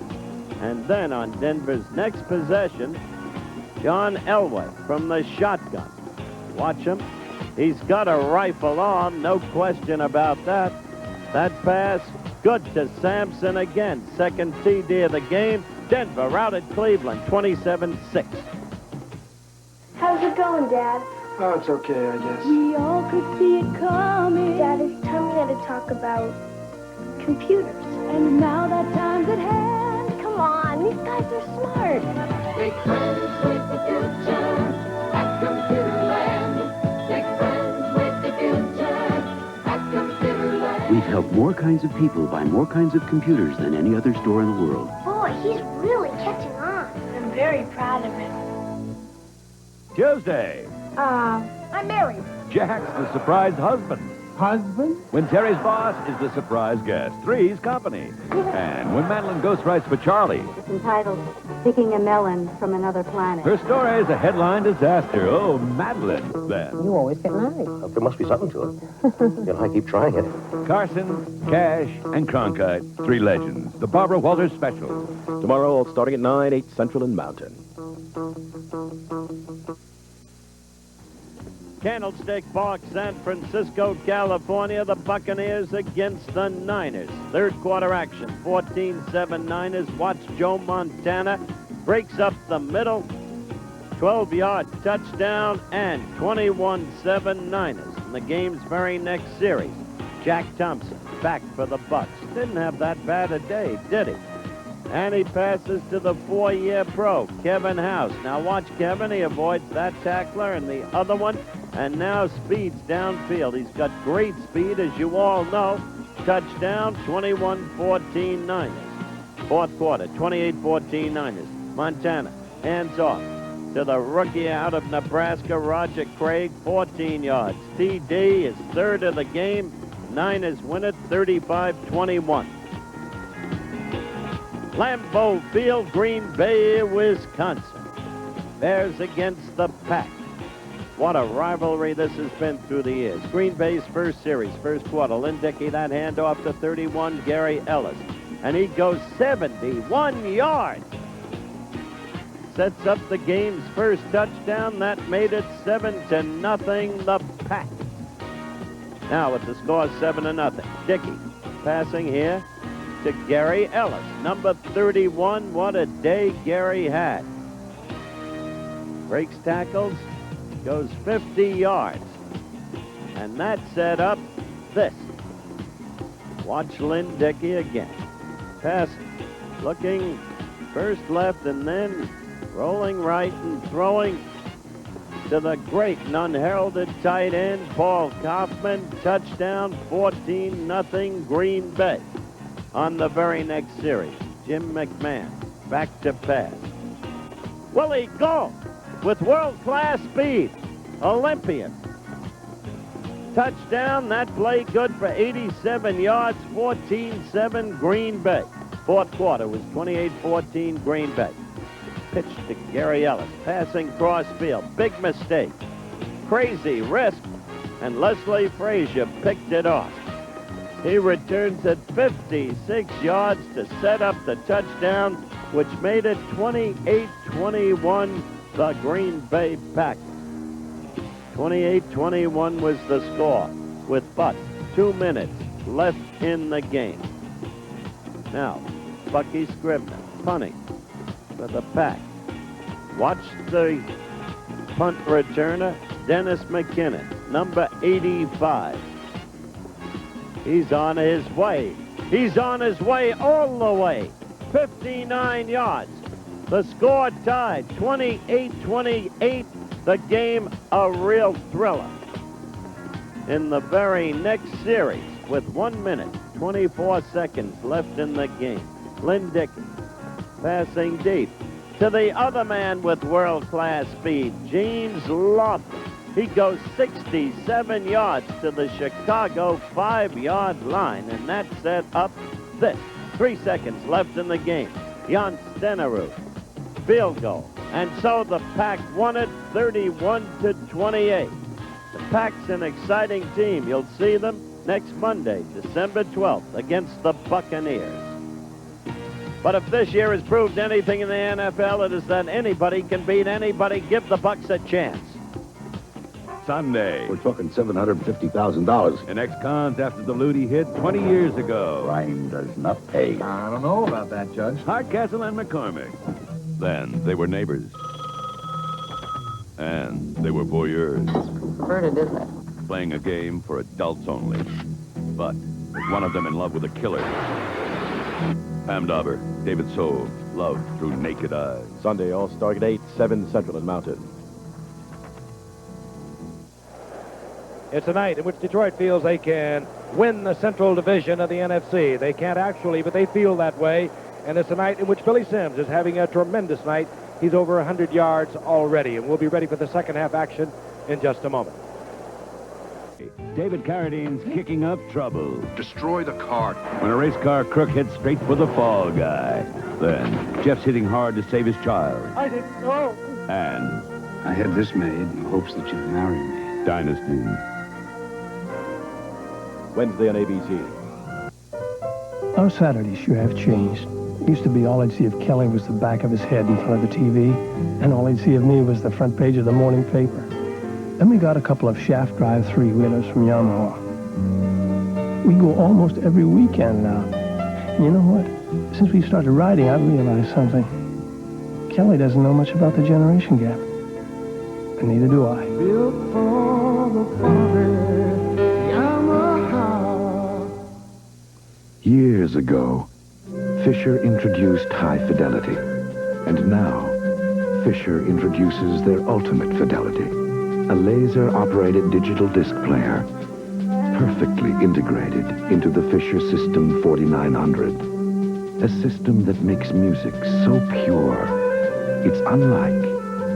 And then on Denver's next possession, John Elway from the shotgun. Watch him. He's got a rifle on, no question about that. That pass, good to Sampson again. Second TD of the game. Denver routed Cleveland, 27-6. How's it going, Dad? Oh, it's okay, I guess. We all could see it coming. Dad, it's time we had to talk about computers. And now that time's at hand. Come on, these guys are smart. Make friends with the future at Computerland. Make friends with the future at Computerland. We've helped more kinds of people buy more kinds of computers than any other store in the world. Boy, he's really catching on. I'm very proud of him. Tuesday, I'm married. Jack's the surprised husband. husband? When Terry's boss is the surprise guest, Three's company. And when Madeline ghostwrites for Charlie, It's entitled Picking a Melon from Another Planet. her story is a headline disaster. Oh, Madeline, then. You always get married. There must be something to it. I keep trying it. Carson, Cash, and Cronkite, three legends. The Barbara Walters Special. Tomorrow, all starting at 9, 8 Central and Mountain. Candlestick Park, San Francisco, California. The Buccaneers against the Niners. Third quarter action. 14-7 Niners. Watch Joe Montana. Breaks up the middle. 12-yard touchdown and 21-7 Niners. In the game's very next series, Jack Thompson back for the Bucs. Didn't have that bad a day, did he? And he passes to the 4-year pro, Kevin House. Now watch Kevin. He avoids that tackler and the other one, and now speeds downfield. He's got great speed, as you all know. Touchdown, 21-14 Niners. Fourth quarter, 28-14 Niners. Montana, hands off to the rookie out of Nebraska, Roger Craig, 14 yards. TD is third of the game. Niners win it, 35-21. Lambeau Field, Green Bay, Wisconsin. Bears against the Pack. What a rivalry this has been through the years. Green Bay's first series, first quarter. Lynn Dickey, that handoff to 31, Gary Ellis. And he goes 71 yards. Sets up the game's first touchdown. That made it 7-0, the Pack. Now with the score 7-0. Dickey passing here to Gary Ellis, number 31. What a day Gary had. Breaks tackles, goes 50 yards. And that set up this. Watch Lynn Dickey again. Pass, looking first left and then rolling right and throwing to the great and unheralded tight end, Paul Kaufman. Touchdown, 14-0 Green Bay. On the very next series, Jim McMahon back to pass. Willie Gault with world-class speed. Olympian. Touchdown, that play good for 87 yards, 14-7 Green Bay. Fourth quarter was 28-14 Green Bay. Pitch to Gary Ellis, passing cross field. Big mistake. Crazy risk, and Leslie Frazier picked it off. He returns at 56 yards to set up the touchdown, which made it 28-21 the Green Bay Packers. 28-21 was the score, with but 2 minutes left in the game. Now, Bucky Scribner punting for the Pack. Watch the punt returner, Dennis McKinnon, number 85. He's on his way. He's on his way all the way. 59 yards. The score tied, 28-28. The game a real thriller. In the very next series, with 1 minute, 24 seconds left in the game, Lynn Dickey passing deep to the other man with world-class speed, James Lawson. He goes 67 yards to the Chicago 5-yard line, and that set up this. 3 seconds left in the game. Jan Stenerud, field goal. And so the Pack won it 31-28. The Pack's an exciting team. You'll see them next Monday, December 12th, against the Buccaneers. But if this year has proved anything in the NFL, it is that anybody can beat anybody. Give the Bucs a chance. Sunday. We're talking $750,000. An ex-cons after the loot he hid 20 years ago. Crime does not pay. I don't know about that, Judge. Hardcastle and McCormick. Then they were neighbors. And they were voyeurs. Perverted, isn't it? Playing a game for adults only. But with one of them in love with a killer. Pam Dauber, David Sove, Love Through Naked Eyes. Sunday, all starting at 8, 7 Central and Mountain. It's a night in which Detroit feels they can win the Central Division of the NFC. They can't actually, but they feel that way. And it's a night in which Billy Sims is having a tremendous night. He's over 100 yards already. And we'll be ready for the second half action in just a moment. David Carradine's kicking up trouble. Destroy the cart. When a race car crook heads straight for the fall guy. Then, Jeff's hitting hard to save his child. I didn't know. And I had this made in the hopes that you'd marry me. Dynasty. Wednesday on ABC. Our Saturdays sure have changed. It used to be all I'd see of Kelly was the back of his head in front of the TV, and all I'd see of me was the front page of the morning paper. Then we got a couple of shaft drive three-wheelers from Yamaha. We go almost every weekend now. And you know what? Since we started riding, I've realized something. Kelly doesn't know much about the generation gap. And neither do I. Built for the party, Yamaha. Years ago, Fisher introduced high fidelity. And now, Fisher introduces their ultimate fidelity. A laser-operated digital disc player, perfectly integrated into the Fisher System 4900. A system that makes music so pure, it's unlike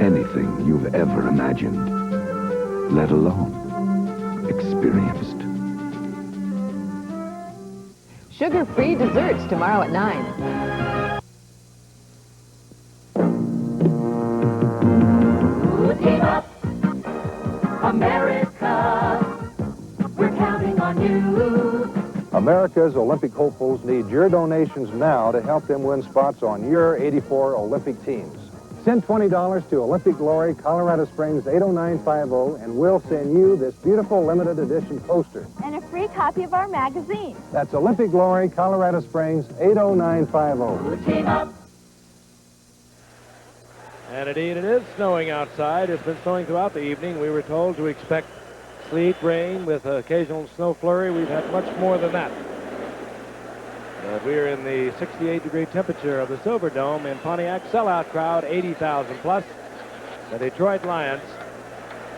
anything you've ever imagined, let alone experienced. Sugar-free desserts tomorrow at 9. Who gave up? America, we're counting on you. America's Olympic hopefuls need your donations now to help them win spots on your 84 Olympic teams. Send $20 to Olympic Glory, Colorado Springs 80950, and we'll send you this beautiful limited edition poster. And a free copy of our magazine. That's Olympic Glory, Colorado Springs 80950. Who came up? And indeed, it is snowing outside. It's been snowing throughout the evening. We were told to expect sleet, rain, with occasional snow flurry. We've had much more than that. But we're in the 68-degree temperature of the Silverdome in Pontiac. Sellout crowd, 80,000 plus. The Detroit Lions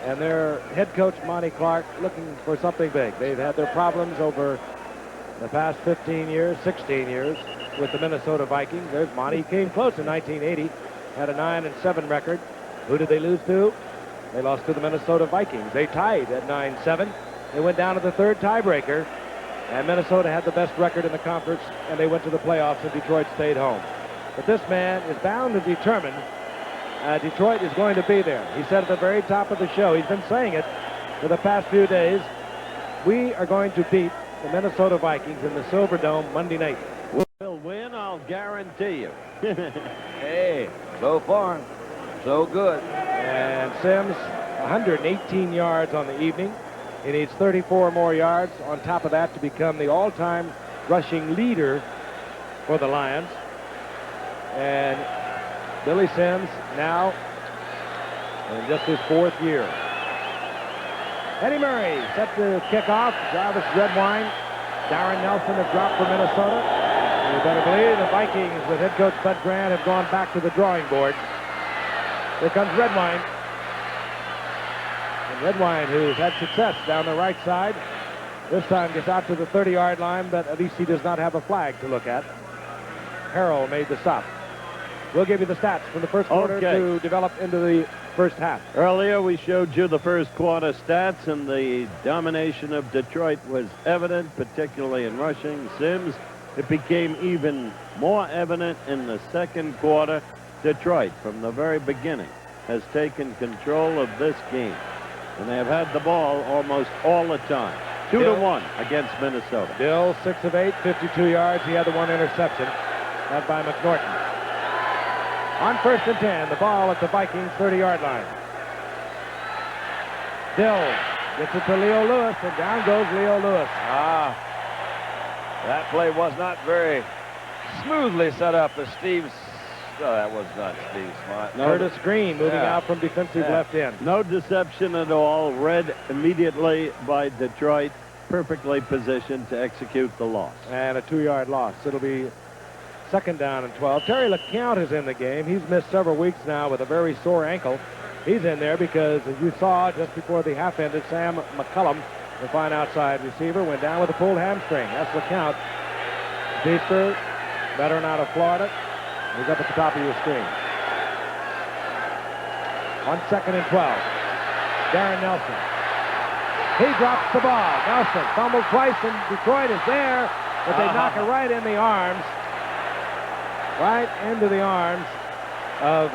and their head coach, Monty Clark, looking for something big. They've had their problems over the past 15 years, 16 years with the Minnesota Vikings. There's Monty. He came close in 1980. Had a 9-7 record. Who did they lose to? They lost to the Minnesota Vikings. They tied at 9-7. They went down to the third tiebreaker, and Minnesota had the best record in the conference, and they went to the playoffs, and Detroit stayed home. But this man is bound and determined. Detroit is going to be there. He said at the very top of the show, he's been saying it for the past few days, we are going to beat the Minnesota Vikings in the Silverdome Monday night. We'll win, I'll guarantee you. Hey, so far, so good. And Sims, 118 yards on the evening. He needs 34 more yards on top of that to become the all-time rushing leader for the Lions. And Billy Sims now in just his fourth year. Eddie Murray set to kick off. Jarvis Redwine. Darren Nelson has dropped for Minnesota. You better believe the Vikings with head coach Bud Grant have gone back to the drawing board. Here comes Redwine. And Redwine, who's had success down the right side, this time gets out to the 30-yard line, but at least he does not have a flag to look at. Harrell made the stop. We'll give you the stats from the first quarter to develop into the first half. Earlier, we showed you the first quarter stats, and the domination of Detroit was evident, particularly in rushing. Sims, it became even more evident in the second quarter. Detroit, from the very beginning, has taken control of this game, and they have had the ball almost all the time. 2-1 against Minnesota. Bill, 6 of 8, 52 yards. He had the one interception, had by McNorton. On 1st and 10, the ball at the Vikings 30-yard line. Dill gets it to Leo Lewis, and down goes Leo Lewis. That play was not very smoothly set up as Steve's. No, that was not Steve Smart. Curtis Green moving out from defensive left end. No deception at all. Read immediately by Detroit. Perfectly positioned to execute the loss. And a 2-yard loss. It'll be 2nd down and 12. Terry LeCount is in the game. He's missed several weeks now with a very sore ankle. He's in there because, as you saw just before the half ended, Sam McCullum, the fine outside receiver, went down with a pulled hamstring. That's LeCount. Pittsburgh, veteran out of Florida. He's up at the top of your screen. On 2nd and 12. Darren Nelson. He drops the ball. Nelson fumbles twice, and Detroit is there, but they knock it right in the arms. Right into the arms of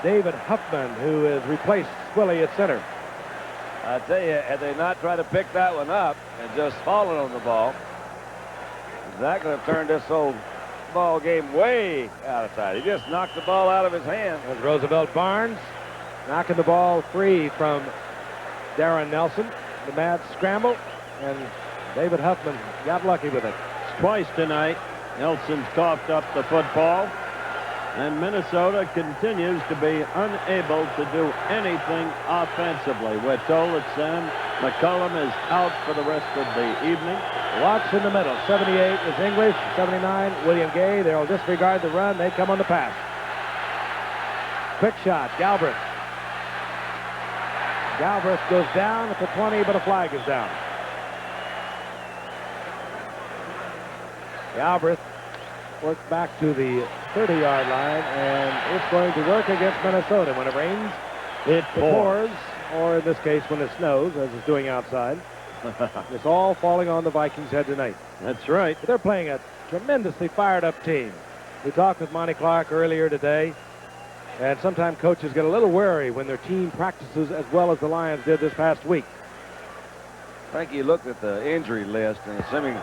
David Huffman, who has replaced Swilly at center. I tell you, had they not tried to pick that one up and just fallen on the ball, that could have turned this whole ball game way out of sight. He just knocked the ball out of his hand. There's Roosevelt Barnes knocking the ball free from Darren Nelson. The mad scramble, and David Huffman got lucky with it. Twice tonight, Nelson's coughed up the football, and Minnesota continues to be unable to do anything offensively. We're told that Sam McCullum is out for the rest of the evening. Watts in the middle. 78 is English. 79, William Gay. They'll disregard the run. They come on the pass. Quick shot, Galbraith. Galbraith goes down at the 20, but a flag is down. Galbraith works back to the 30-yard line, and it's going to work against Minnesota. When it rains, it pours, or in this case, when it snows, as it's doing outside. It's all falling on the Vikings' head tonight. That's right. They're playing a tremendously fired-up team. We talked with Monty Clark earlier today, and sometimes coaches get a little wary when their team practices as well as the Lions did this past week. Frankie looked at the injury list, and assuming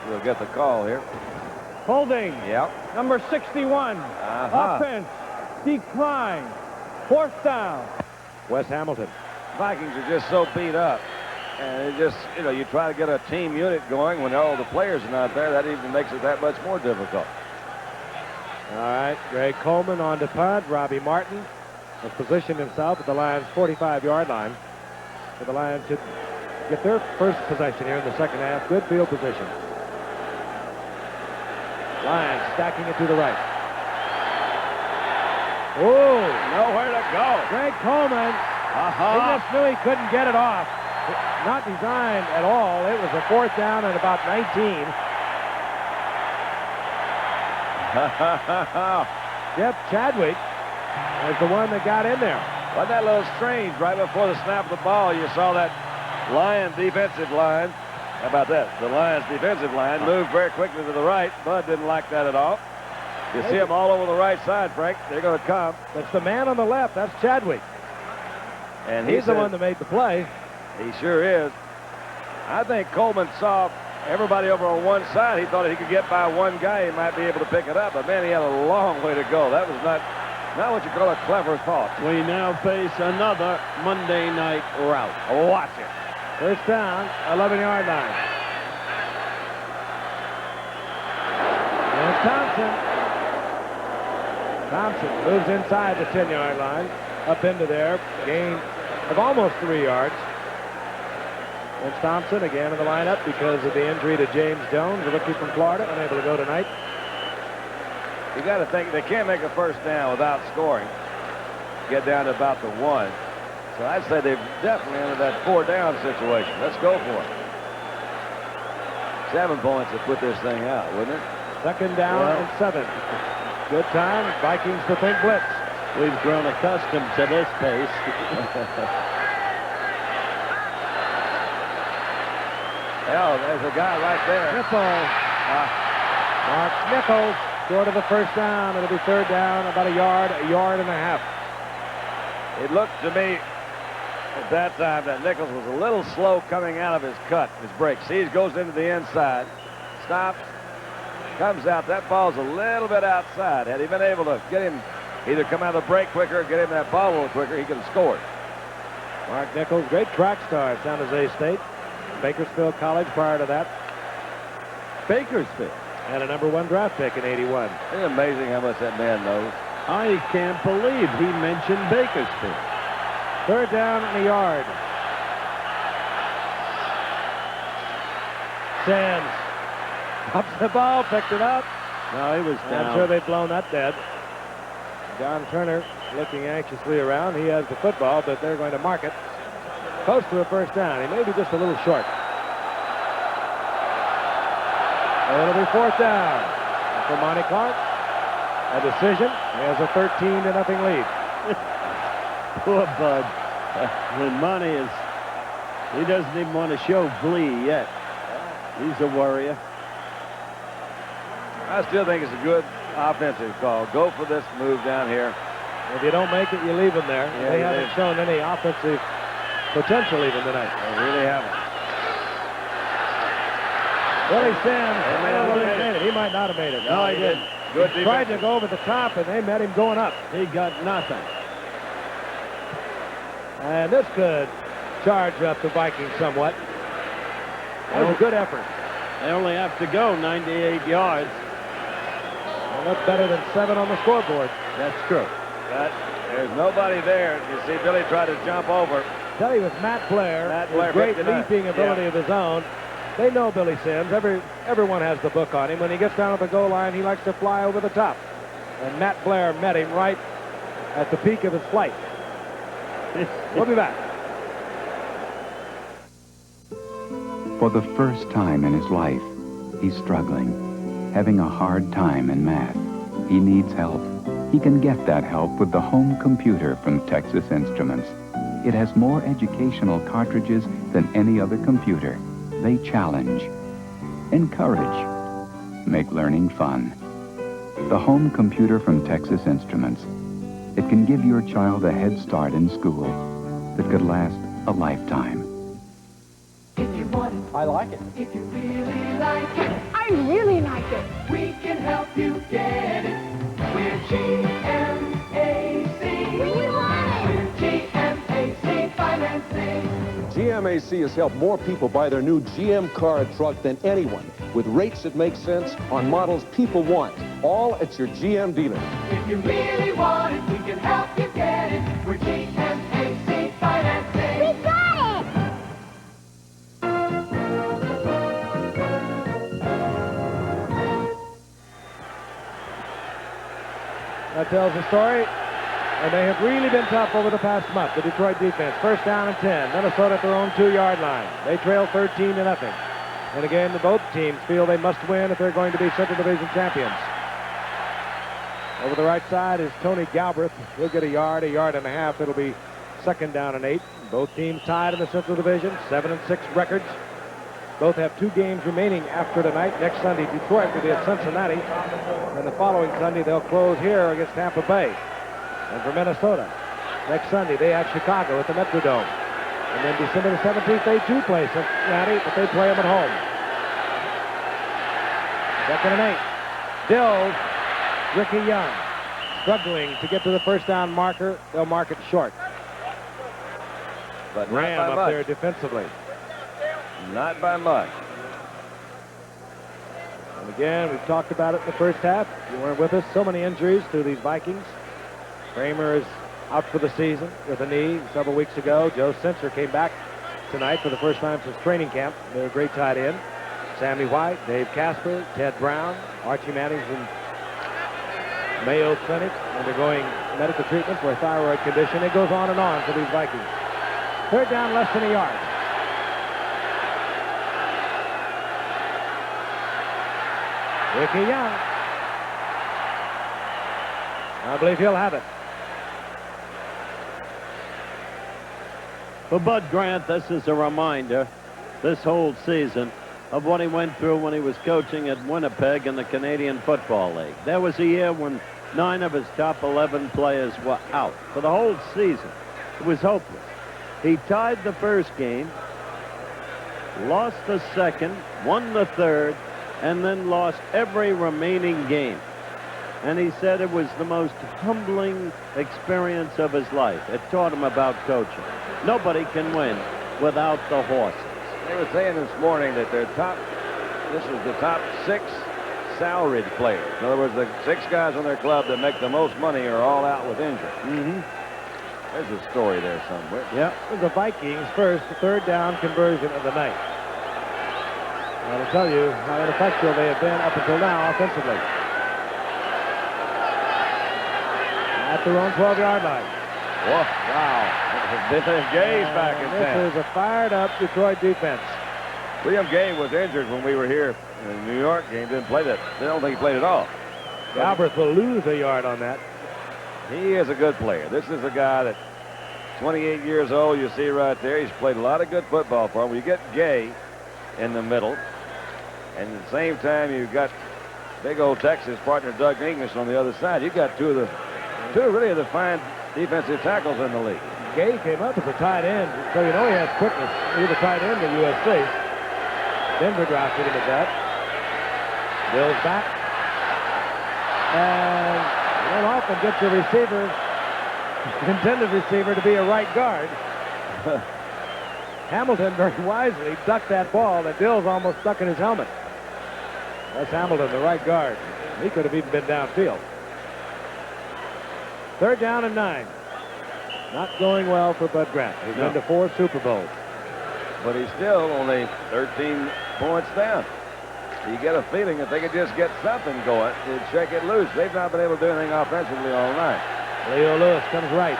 we'll get the call here. Holding. Yep. Number 61. Offense. Decline. Fourth down. Wes Hamilton. Vikings are just so beat up. And it just, you try to get a team unit going when all the players are not there. That even makes it that much more difficult. All right. Greg Coleman on to punt. Robbie Martin has positioned himself at the Lions' 45-yard line. So the Lions should get their first possession here in the second half. Good field position. Lions stacking it to the right. Oh, nowhere to go. Greg Coleman. He just knew he couldn't get it off. Not designed at all. It was a fourth down at about 19. Jeff Chadwick was the one that got in there. Wasn't that a little strange? Right before the snap of the ball, you saw that Lion defensive line. How about that? The Lions defensive line moved very quickly to the right. Bud didn't like that at all. You see them all over the right side, Frank. They're going to come. That's the man on the left. That's Chadwick. And he's the one that made the play. He sure is. I think Coleman saw everybody over on one side. He thought if he could get by one guy, he might be able to pick it up. But, man, he had a long way to go. That was not what you call a clever thought. We now face another Monday night rout. Watch it. First down, 11-yard line. And Thompson. Thompson moves inside the 10-yard line, up into there, gain of almost 3 yards. And Thompson again in the lineup because of the injury to James Jones, the rookie from Florida, unable to go tonight. You got to think they can't make a first down without scoring. Get down to about the 1. So I'd say they've definitely entered that 4-down situation. Let's go for it. 7 points to put this thing out, wouldn't it? Second down and 7. Good time. Vikings to think blitz. We've grown accustomed to this pace. Hell, there's a guy right there. Nichols. Mark Nichols short of the first down. It'll be third down, about a yard and a half. It looked to me at that time that Nichols was a little slow coming out of his cut, his break. See, he goes into the inside, stops, comes out. That ball's a little bit outside. Had he been able to get him either come out of the break quicker or get him that ball a little quicker, he could have scored. Mark Nichols, great track star at San Jose State. Bakersfield College prior to that. Bakersfield. And a number 1 draft pick in 81. Isn't it amazing how much that man knows? I can't believe he mentioned Bakersfield. Third down and a yard. Sands drops the ball, picked it up. No, he was down. I'm sure they've blown that dead. John Turner looking anxiously around. He has the football, but they're going to mark it. Close to a first down. He may be just a little short. It'll be fourth down for Monty Clark. A decision. He has a 13-0 lead. Poor Bud. When Monty is He doesn't even want to show glee yet. He's a warrior. I still think it's a good offensive call. Go for this move down here. If you don't make it, you leave him there. Yeah, they haven't shown any offensive potential even tonight. They really haven't. Willie Sims, I don't know if he made it. He might not have made it. No, he didn't. Good He tried to go over the top, and they met him going up. He got nothing. And this could charge up the Vikings somewhat. That was a good effort. They only have to go 98 yards. Well, that's better than 7 on the scoreboard. That's true. But there's nobody there. You see Billy try to jump over. Tell you, with Matt Blair, his great 59. leaping ability of his own, they know Billy Sims. Everyone has the book on him. When he gets down at the goal line, he likes to fly over the top. And Matt Blair met him right at the peak of his flight. We'll be back. For the first time in his life, he's struggling, having a hard time in math. He needs help. He can get that help with the home computer from Texas Instruments. It has more educational cartridges than any other computer. They challenge, encourage, make learning fun. The home computer from Texas Instruments. It can give your child a head start in school that could last a lifetime. If you want it, I like it. if you really like it, I really like it. we can help you get it. We're GMAC. We want it. We're GMAC Financing. GMAC has helped more people buy their new GM car or truck than anyone, with rates that make sense on models people want, all at your GM dealer. If you really want it, we can help you get it. We're GMAC Financing. We got it. That tells the story. And they have really been tough over the past month, the Detroit defense. First down and 10. Minnesota at their own 2-yard line. They trail 13-0. And again, both teams feel they must win if they're going to be Central Division champions. Over the right side is Tony Galbraith. He'll get a yard and a half. It'll be second down and 8. Both teams tied in the Central Division, 7-6 records. Both have 2 games remaining after tonight. Next Sunday, Detroit will be at Cincinnati. And the following Sunday, they'll close here against Tampa Bay. And for Minnesota, next Sunday, they have Chicago at the Metrodome. And then December the 17th, they too play Cincinnati, but they play them at home. Second and 8. Dills, Ricky Young, struggling to get to the first down marker. They'll mark it short. But Ram not by up much. there defensively. Not by much. And again, we've talked about it in the first half. You weren't with us. So many injuries to these Vikings. Kramer is out for the season with a knee several weeks ago. Joe Sensor came back tonight for the first time since training camp. They're a great tight end. Sammy White, Dave Casper, Ted Brown, Archie Manning's in Mayo Clinic undergoing medical treatment for a thyroid condition. It goes on and on for these Vikings. Third down, less than a yard. Ricky Young. I believe he'll have it. For Bud Grant, this is a reminder this whole season of what he went through when he was coaching at Winnipeg in the Canadian Football League. There was a year when 9 of his top 11 players were out. For the whole season, it was hopeless. He tied the first game, lost the second, won the third, and then lost every remaining game. And he said it was the most humbling experience of his life. It taught him about coaching. Nobody can win without the horses. They were saying this morning that this is the top 6 salaried players. In other words, the 6 guys on their club that make the most money are all out with injury. Mm-hmm. There's a story there somewhere. Yep. The Vikings first, the third down conversion of the night. That'll tell you how ineffectual they have been up until now offensively. At their own 12-yard line. Whoa, wow. Gay's back in town. This is a fired-up Detroit defense. Liam Gay was injured when we were here in the New York game. Didn't play that. I don't think he played at all. Galbraith will lose a yard on that. He is a good player. This is a guy that 28 years old, you see right there. He's played a lot of good football for him. You get Gay in the middle, and at the same time, you've got big old Texas partner Doug English on the other side. You've got two really of the fine defensive tackles in the league. Gay came up as a tight end, so you know he has quickness. He was a tight end at USC. Denver drafted him at that. Bill's back. And you don't often get your receiver, intended receiver, to be a right guard. Hamilton very wisely ducked that ball that Dills almost stuck in his helmet. That's Hamilton, the right guard. He could have even been downfield. 3rd down and 9. Not going well for Bud Grant. He's been to 4 Super Bowls. But he's still only 13 points down. You get a feeling if they could just get something going, they'd shake it loose. They've not been able to do anything offensively all night. Leo Lewis comes right.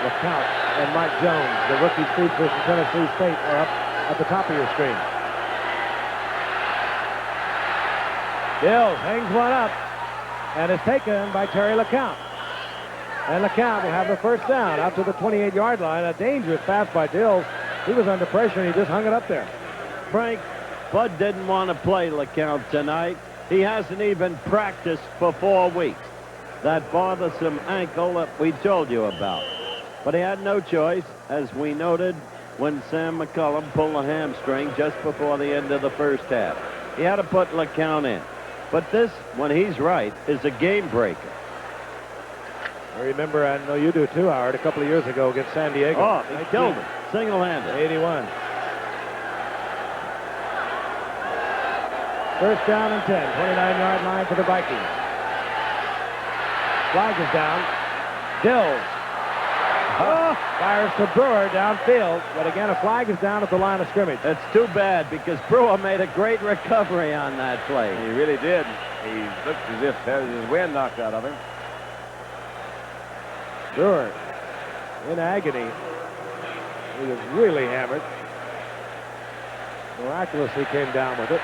LeCount and Mike Jones, the rookie speedsters from Tennessee State, are up at the top of your screen. Dills hangs one up and is taken by Terry LeCount. And LeCount will have the first down out to the 28-yard line. A dangerous pass by Dills. He was under pressure and he just hung it up there. Frank, Bud didn't want to play LeCount tonight. He hasn't even practiced for 4 weeks. That bothersome ankle that we told you about. But he had no choice, as we noted when Sam McCullum pulled a hamstring just before the end of the first half. He had to put LeCount in. But this, when he's right, is a game breaker. I remember, I know you do too, Howard, a couple of years ago against San Diego. Oh, he killed him, single-handed. 81. 1st down and 10, 29-yard line for the Vikings. Flag is down. Dills fires to Brewer downfield, but again, a flag is down at the line of scrimmage. That's too bad because Brewer made a great recovery on that play. He really did. He looked as if there was his wind knocked out of him. Brewer in agony. He was really hammered. Miraculously came down with it.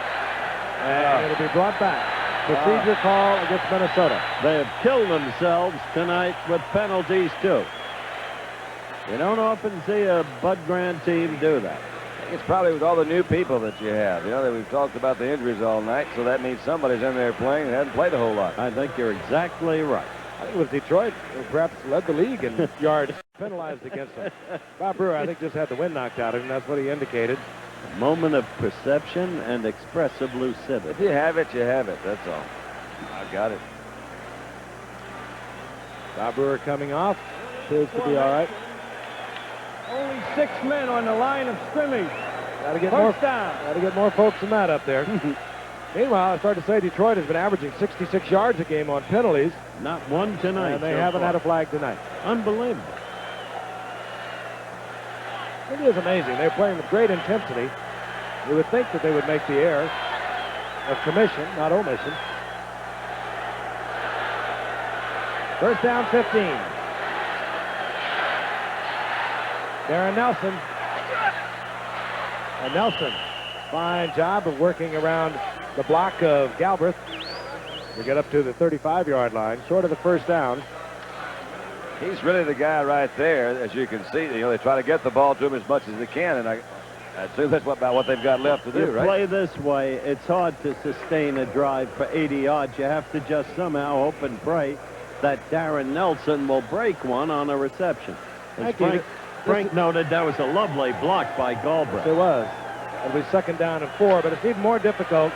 And it'll be brought back. Procedure call against Minnesota. They have killed themselves tonight with penalties, too. You don't often see a Bud Grant team do that. It's probably with all the new people that you have. You know, that we've talked about the injuries all night, so that means somebody's in there playing and hasn't played a whole lot. I think you're exactly right. I think it was Detroit who perhaps led the league in yards penalized against them. Bob Brewer, I think, just had the wind knocked out of him. That's what he indicated. A moment of perception and expressive lucidity. If you have it, you have it. That's all. I got it. Bob Brewer coming off. Appears to be all right. Only 6 men on the line of scrimmage. Got to get First down. Got to get more folks than that up there. Meanwhile, I started to say Detroit has been averaging 66 yards a game on penalties. Not one tonight. And they haven't had a flag tonight. Unbelievable. It is amazing. They're playing with great intensity. You would think that they would make the error of commission, not omission. 1st down, 15. Darren Nelson. And Nelson, fine job of working around the block of Galbraith to get up to the 35-yard line, short of the 1st down. He's really the guy right there, as you can see. You know, they try to get the ball to him as much as they can, and I assume that's about what they've got left to do, right? Play this way, it's hard to sustain a drive for 80 yards. You have to just somehow hope and pray that Darren Nelson will break one on a reception. As Frank noted, that was a lovely block by Galbraith. It was. It'll be 2nd down and 4, but it's even more difficult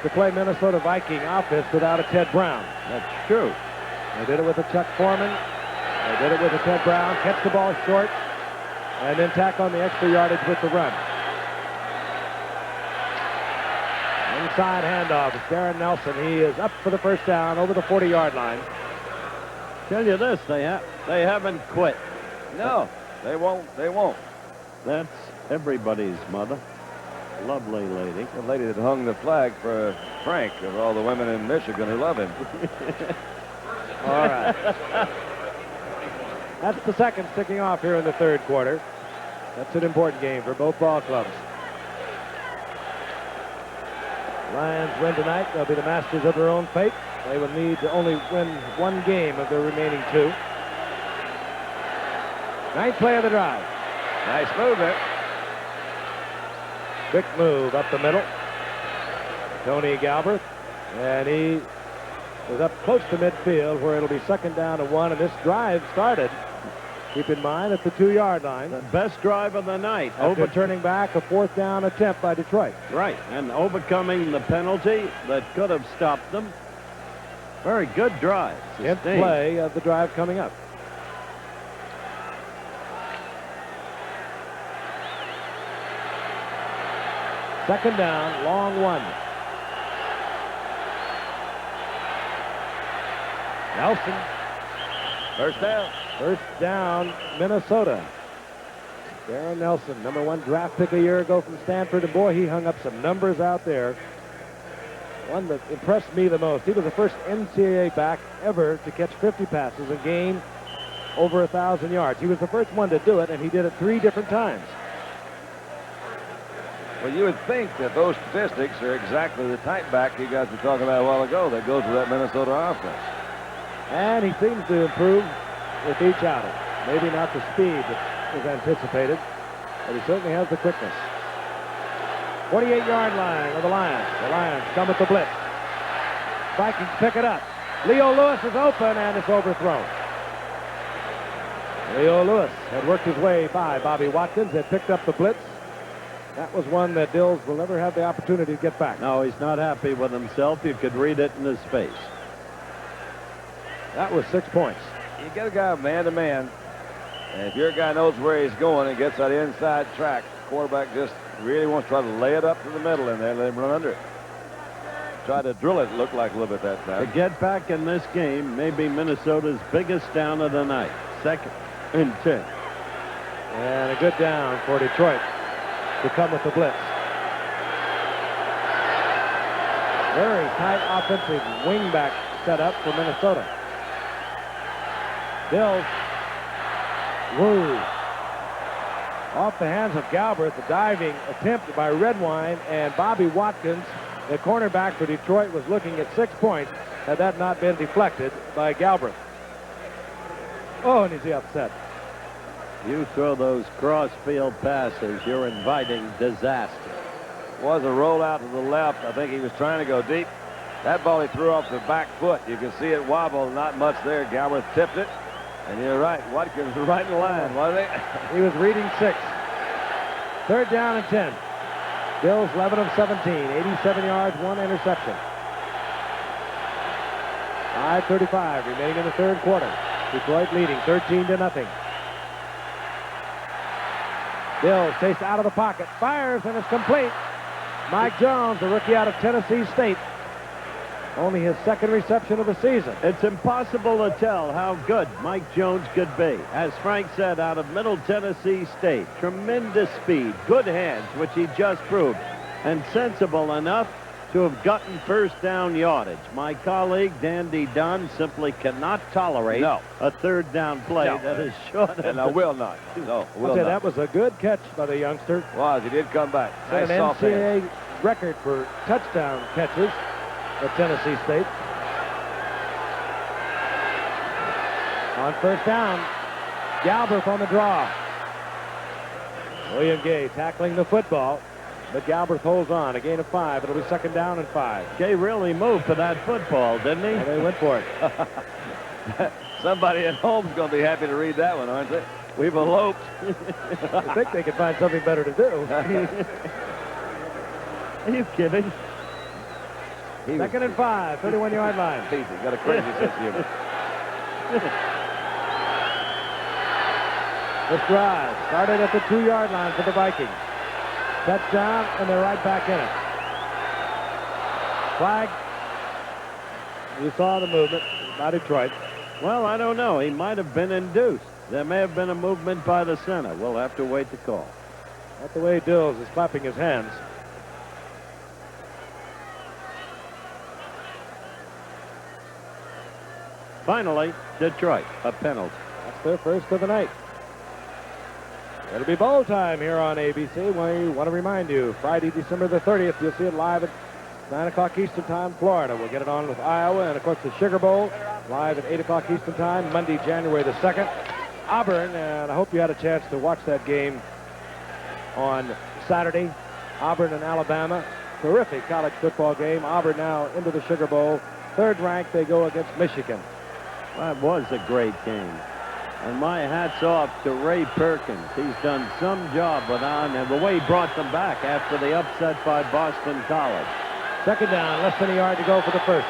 to play Minnesota Viking offense without a Ted Brown. That's true. They did it with a Chuck Foreman. They did it with a Ted Brown. Catch the ball short, and then tack on the extra yardage with the run. Inside handoff. It's Darren Nelson. He is up for the 1st down over the 40-yard line. Tell you this, they haven't quit. No, they won't. They won't. That's everybody's mother. Lovely lady. The lady that hung the flag for Frank of all the women in Michigan who love him. All right. That's the 2nd sticking off here in the 3rd quarter. That's an important game for both ball clubs. Lions win tonight. They'll be the masters of their own fate. They will need to only win 1 game of their remaining 2. Ninth play of the drive. Nice move there. Quick move up the middle. Tony Galbraith. And he was up close to midfield where it'll be 2nd down and 1. And this drive started, keep in mind, at the 2-yard line. The best drive of the night. Overturning back a 4th down attempt by Detroit. Right, and overcoming the penalty that could have stopped them. Very good drive. 10th play of the drive coming up. Second down, long one. Nelson. First down. First down, Minnesota. Darren Nelson, #1 draft pick a year ago from Stanford. And boy, he hung up some numbers out there. One that impressed me the most. He was the first NCAA back ever to catch 50 passes and gain over 1,000 yards. He was the first one to do it, and he did it 3 different times. Well, you would think that those statistics are exactly the type back you guys were talking about a while ago that goes with that Minnesota offense. And he seems to improve with each outing. Maybe not the speed that was anticipated, but he certainly has the quickness. 48-yard line of the Lions. The Lions come at the blitz. Vikings pick it up. Leo Lewis is open, and it's overthrown. Leo Lewis had worked his way by Bobby Watkins, had picked up the blitz. That was one that Dills will never have the opportunity to get back. No, he's not happy with himself. You could read it in his face. That was 6 points. You get a guy man-to-man, and if your guy knows where he's going and gets that inside track, the quarterback just really wants to try to lay it up to the middle in there, let him run under it. Try to drill it, looked like a little bit that time. To get back in this game, maybe Minnesota's biggest down of the night. 2nd and 10. And a good down for Detroit to come with the blitz. Very tight offensive wingback set up for Minnesota. Dills. Woo. Off the hands of Galbraith, the diving attempt by Redwine, and Bobby Watkins, the cornerback for Detroit, was looking at 6 points had that not been deflected by Galbraith. Oh, and is he upset? You throw those cross-field passes, you're inviting disaster. Was a rollout to the left. I think he was trying to go deep. That ball he threw off the back foot. You can see it wobble, not much there. Galbraith tipped it. And you're right, Watkins was right in line, wasn't he? He was reading 6. 3rd down and 10. Bills 11 of 17, 87 yards, 1 interception. 5:35 remaining in the 3rd quarter. Detroit leading 13-0. Bills chased out of the pocket, fires, and it's complete. Mike Jones, the rookie out of Tennessee State. Only his 2nd reception of the season. It's impossible to tell how good Mike Jones could be. As Frank said, out of Middle Tennessee State, tremendous speed, good hands, which he just proved, and sensible enough to have gotten 1st down yardage. My colleague, Dandy Dunn, simply cannot tolerate a 3rd down play that is short. And I will not. No, will I'll say not. that was a good catch by the youngster. Was. He did come back. Set Nice an soft hand. NCAA record for touchdown catches at Tennessee State. On 1st down, Galbraith on the draw. William Gay tackling the football, but Galbraith holds on. A gain of 5. It'll be 2nd down and 5. Gay really moved for that football, didn't he? And they went for it. Somebody at home's going to be happy to read that one, aren't they? We've eloped. I think they could find something better to do. Are you kidding? 2nd and 5, 31-yard line. Easy. Got a crazy sense of humor. This drive started at the 2-yard line for the Vikings. Touchdown, and they're right back in it. Flag. You saw the movement by Detroit. Well, I don't know. He might have been induced. There may have been a movement by the center. We'll have to wait to call. Not the way Dills is clapping his hands. Finally, Detroit, a penalty. That's their first of the night. It'll be bowl time here on ABC. We want to remind you, Friday, December the 30th, you'll see it live at 9 o'clock Eastern Time, Florida. We'll get it on with Iowa, and, of course, the Sugar Bowl, live at 8 o'clock Eastern Time, Monday, January the 2nd. Auburn, and I hope you had a chance to watch that game on Saturday. Auburn and Alabama. Terrific college football game. Auburn now into the Sugar Bowl. Third ranked, they go against Michigan. That was a great game. And my hat's off to Ray Perkins. He's done some job with on and the way he brought them back after the upset by Boston College. Second down, less than a yard to go for the first.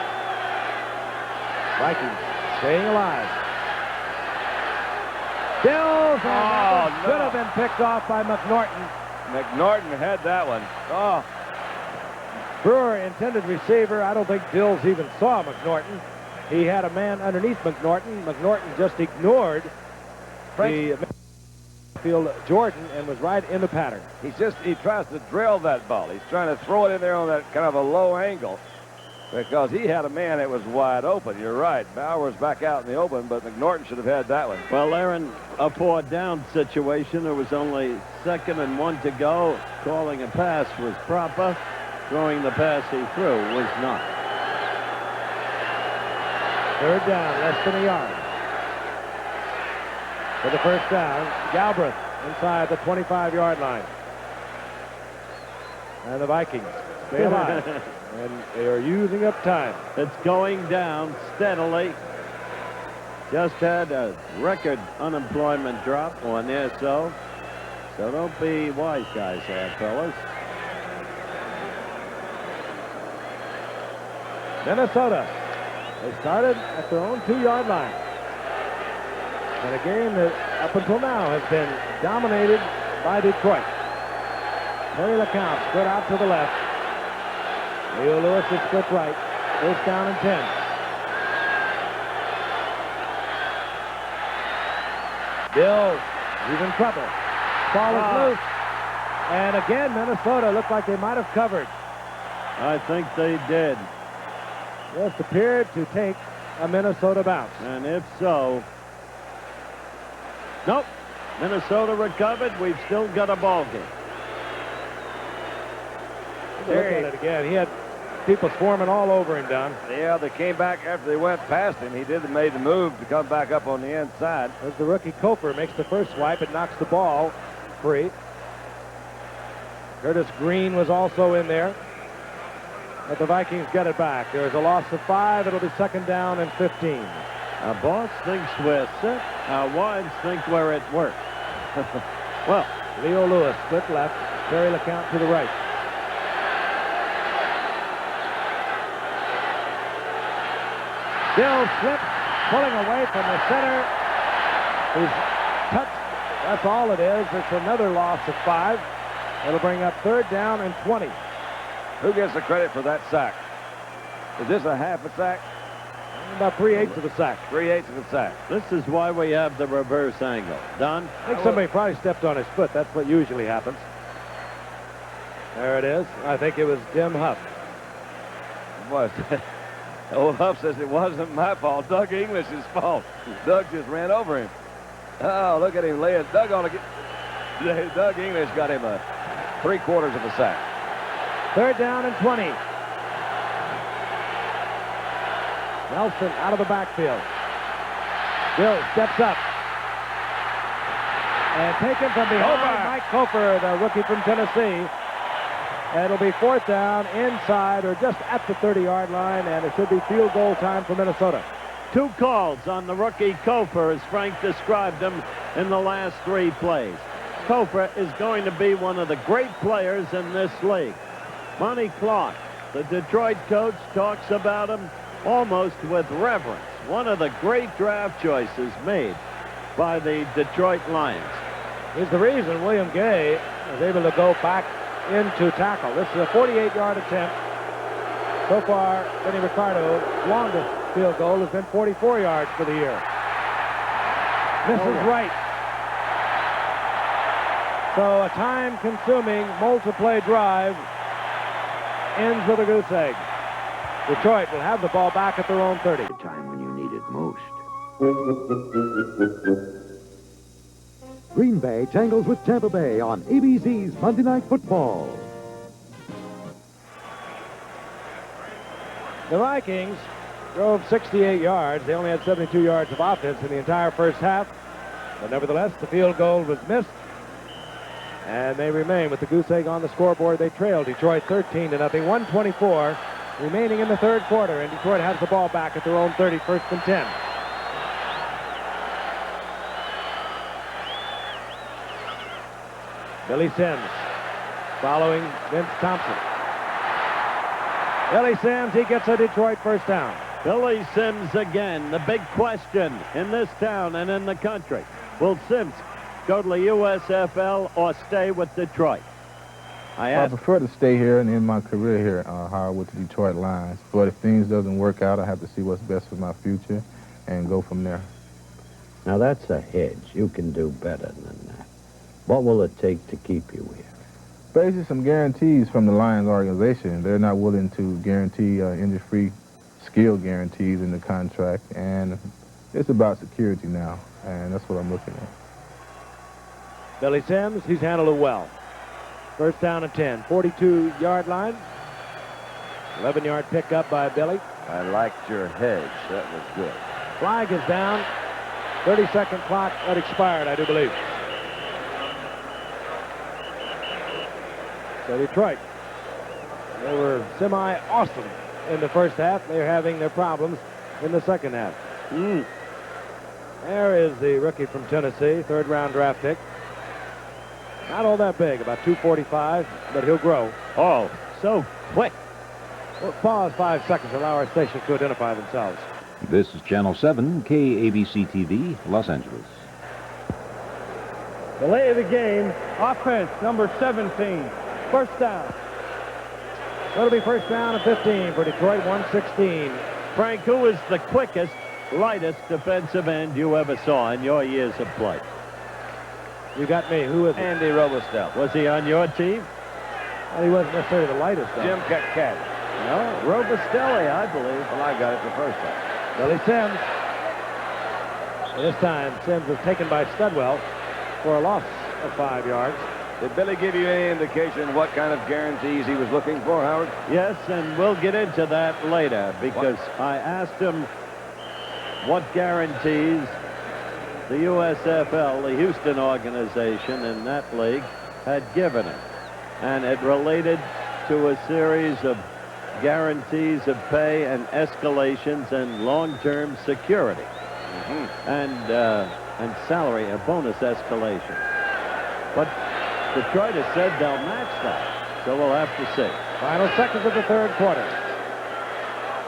Vikings staying alive. Bills, should have been picked off by McNorton. McNorton had that one. Oh. Brewer, intended receiver. I don't think Dills even saw McNorton. He had a man underneath McNorton. McNorton just ignored the field Jordan and was right in the pattern. He tries to drill that ball. He's trying to throw it in there on that kind of a low angle because he had a man that was wide open. You're right. Bauer's back out in the open, but McNorton should have had that one. Well, they're in a 4-down situation. There was only 2nd and 1 to go. Calling a pass was proper. Throwing the pass he threw was not. Third down, less than a yard. For the first down, Galbraith inside the 25-yard line. And the Vikings stay alive. And they are using up time. It's going down steadily. Just had a record unemployment drop on there, so don't be wise guys there, fellas. Minnesota. They started at their own 2-yard line. And a game that up until now has been dominated by Detroit. Terry LeCount split out to the left. Leo Lewis is split right. First down and 10. Bills, he's in trouble. Ball is loose. And again, Minnesota looked like they might have covered. I think they did. Just appeared to take a Minnesota bounce. And if so, nope. Minnesota recovered. We've still got a ball game. Look at it again. He had people swarming all over him, Don. Yeah, they came back after they went past him. He made the move to come back up on the inside. As the rookie Koper makes the first swipe, it knocks the ball free. Curtis Green was also in there. But the Vikings get it back. There's a loss of 5. It'll be 2nd down and 15. Boss thinks we're set. Wives think we're at work. Well, Leo Lewis split left. Terry LeCount to the right. Bill slips, pulling away from the center. He's touched. That's all it is. It's another loss of 5. It'll bring up 3rd down and 20. Who gets the credit for that sack? Is this a half a sack? About 3/8 of the sack. 3/8 of the sack. This is why we have the reverse angle. Don? I think somebody probably stepped on his foot. That's what usually happens. There it is. I think it was Jim Huff. It was. Old Huff says it wasn't my fault. Doug English's fault. Doug just ran over him. Oh, look at him laying. Doug English got him a 3/4 of a sack. 3rd down and 20. Nelson out of the backfield. Bill steps up. And taken from behind Mike Koper, the rookie from Tennessee. And it'll be 4th down inside or just at the 30-yard line, and it should be field goal time for Minnesota. 2 calls on the rookie Koper, as Frank described him in the last 3 plays. Koper is going to be one of the great players in this league. Monty Clark, the Detroit coach, talks about him almost with reverence. One of the great draft choices made by the Detroit Lions. He's the reason William Gay was able to go back into tackle. This is a 48-yard attempt. So far, Benny Ricardo's longest field goal has been 44 yards for the year. Misses right. So a time-consuming multi-play drive ends with a goose egg. Detroit will have the ball back at their own 30. The time when you need it most. Green Bay tangles with Tampa Bay on ABC's Monday Night Football. The Vikings drove 68 yards. They only had 72 yards of offense in the entire first half. But nevertheless, the field goal was missed. And they remain with the goose egg on the scoreboard. They trail Detroit 13-0. 1:24 remaining in the third quarter. And Detroit has the ball back at their own 30, 1st and 10. Billy Sims following Vince Thompson. Billy Sims, he gets a Detroit first down. Billy Sims again, the big question in this town and in the country. Will Sims go to the USFL or stay with Detroit? I prefer to stay here and end my career here, Howard, with the Detroit Lions. But if things doesn't work out, I have to see what's best for my future and go from there. Now, that's a hedge. You can do better than that. What will it take to keep you here? Basically, some guarantees from the Lions organization. They're not willing to guarantee injury-free skill guarantees in the contract, and it's about security now, and that's what I'm looking at. Billy Sims, he's handled it well. First down and 10, 42-yard line. 11-yard pickup by Billy. I liked your hedge. That was good. Flag is down. 30-second clock that expired, I do believe. So Detroit, they were semi-awesome in the first half. They're having their problems in the second half. There is the rookie from Tennessee, third-round draft pick. Not all that big, about 245, but he'll grow. Oh, so quick. We'll pause 5 seconds, allow our station to identify themselves. This is Channel 7, KABC TV, Los Angeles. Delay of the game, offense, number 17. First down. That'll be first down and 15 for Detroit, 116. Frank, who is the quickest, lightest defensive end you ever saw in your years of play? You got me. Who is it? Andy Robestel. Was he on your team? Well, he wasn't necessarily the lightest, though. Jim Cat. No, Robustelli, I believe. Well, I got it the first time. Billy Sims. This time, Sims was taken by Studwell for a loss of 5 yards. Did Billy give you any indication what kind of guarantees he was looking for, Howard? Yes, and we'll get into that later because I asked him what guarantees the USFL, the Houston organization in that league, had given him. And it related to a series of guarantees of pay and escalations and long-term security and salary and bonus escalation. But Detroit has said they'll match that, so we'll have to see. Final seconds of the third quarter.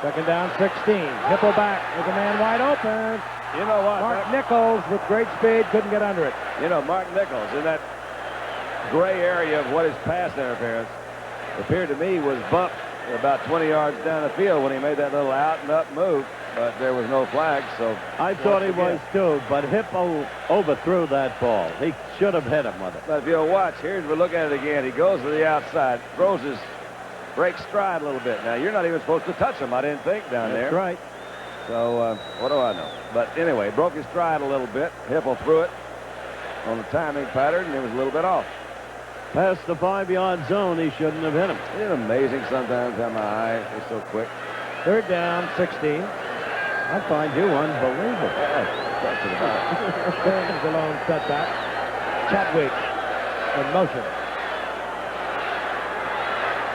Second down, 16. Hipple back with a man wide open. You know what? Mark Nichols with great speed couldn't get under it. You know, Mark Nichols in that gray area of what is pass interference appeared to me was bumped about 20 yards down the field when he made that little out and up move, but there was no flag, so I thought he was too, but Hippo overthrew that ball. He should have hit him with it. But if you'll watch, here's we'll look at it again. He goes to the outside, throws his break stride a little bit. Now, you're not even supposed to touch him, I didn't think, down there. That's right. So, what do I know? But anyway, broke his stride a little bit. Hipple threw it on the timing pattern, and it was a little bit off. Past the 5-yard zone, he shouldn't have hit him. Isn't it amazing sometimes how my eye is so quick? Third down, 16. I find you unbelievable. Burns alone setback. Chadwick in motion.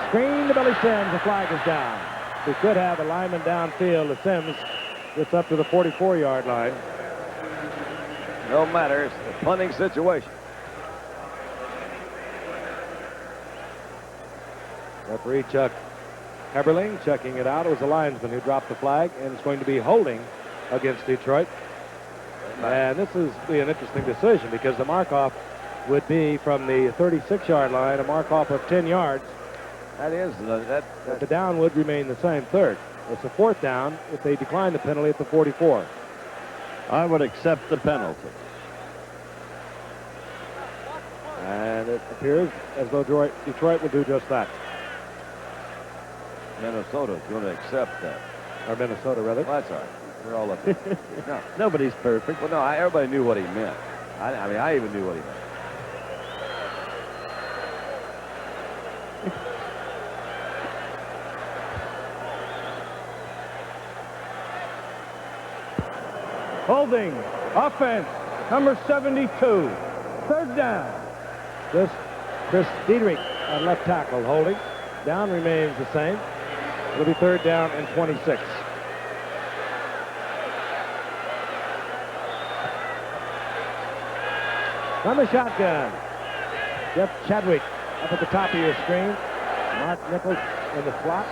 Screen to Billy Sims. The flag is down. We could have a lineman downfield. The Sims gets up to the 44-yard line. No matter. It's a punting situation. Referee Chuck Heberling checking it out. It was the linesman who dropped the flag, and it's going to be holding against Detroit. And this is an interesting decision because the mark-off would be from the 36-yard line, a mark-off of 10 yards. That is. But the down would remain the same, third. It's a fourth down if they decline the penalty at the 44. I would accept the penalty. And it appears as though Detroit will do just that. Minnesota's going to accept that. Or Minnesota, rather. Well, that's all right. We're all up there. No. Nobody's perfect. Well, no, everybody knew what he meant. I mean, I even knew what he meant. Holding, offense, number 72. Third down. This Chris Diedrich at left tackle holding. Down remains the same. It'll be third down and 26. From the shotgun, Jeff Chadwick up at the top of your screen. Mark Nichols in the slot.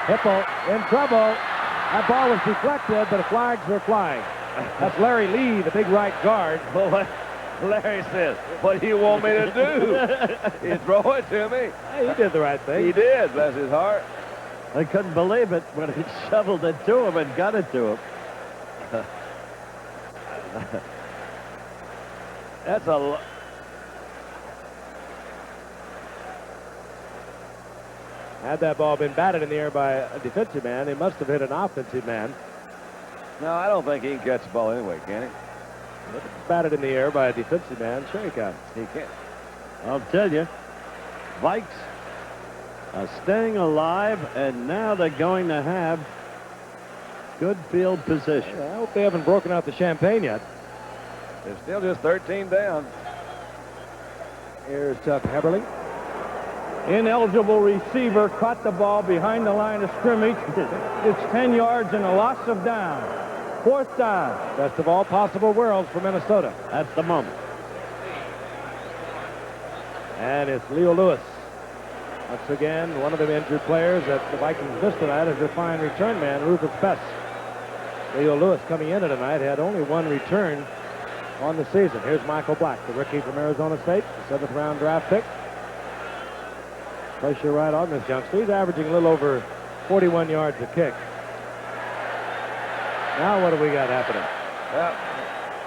Hippo in trouble. That ball was deflected, but the flags were flying. That's Larry Lee, the big right guard. Well, Larry says, what do you want me to do? You throw it to me. Hey, he did the right thing. He did, bless his heart. I couldn't believe it when he shoveled it to him and got it to him. That's a... Had that ball been batted in the air by a defensive man, he must have hit an offensive man. No, I don't think he can catch the ball anyway, can he? If it's batted in the air by a defensive man, sure he can. He can't. I'll tell you, Vikes are staying alive, and now they're going to have good field position. I hope they haven't broken out the champagne yet. They're still just 13 down. Here's Chuck Heberly. Ineligible receiver caught the ball behind the line of scrimmage. It's 10 yards and a loss of down. Fourth down. Best of all possible worlds for Minnesota at the moment. And it's Leo Lewis. Once again, one of the injured players that the Vikings missed tonight is their fine return man, Rufus Best. Leo Lewis coming in tonight had only one return on the season. Here's Michael Black, the rookie from Arizona State, the 7th round draft pick. Pressure right on this youngster. He's averaging a little over 41 yards a kick. Now what do we got happening? Well,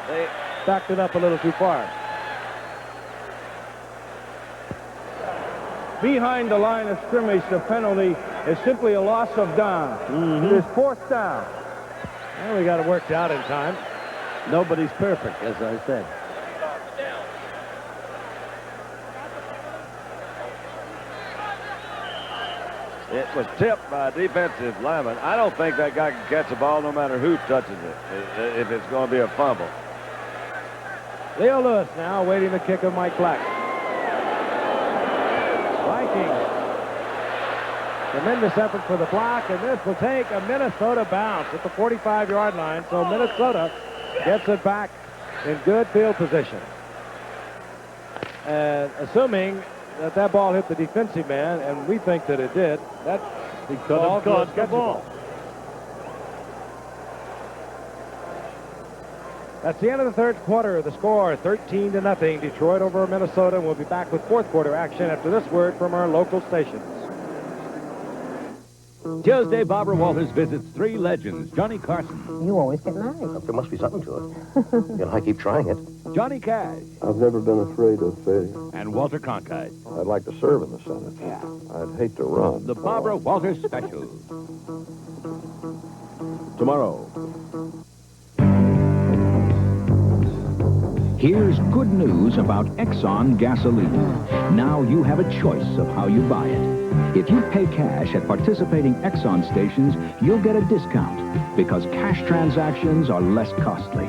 they backed it up a little too far. Behind the line of scrimmage, the penalty is simply a loss of down. It is fourth down. Well, we got it worked out in time. Nobody's perfect, as I said. It was tipped by a defensive lineman. I don't think that guy can catch the ball no matter who touches it, if it's going to be a fumble. Leo Lewis now awaiting the kick of Mike Black. Vikings. Tremendous effort for the block, and this will take a Minnesota bounce at the 45-yard line, so Minnesota gets it back in good field position. And assuming that ball hit the defensive man, and we think that it did, that he could have caught the ball. That's the end of the third quarter. The score 13-0. Detroit over Minnesota. And we'll be back with fourth quarter action after this word from our local stations. Tuesday, Barbara Walters visits three legends. Johnny Carson. You always get married. There must be something to it. You know, I keep trying it. Johnny Cash. I've never been afraid of failure. And Walter Cronkite. I'd like to serve in the Senate. Yeah. I'd hate to run. The Barbara Walters Special. Tomorrow. Here's good news about Exxon gasoline. Now you have a choice of how you buy it. If you pay cash at participating Exxon stations, you'll get a discount because cash transactions are less costly.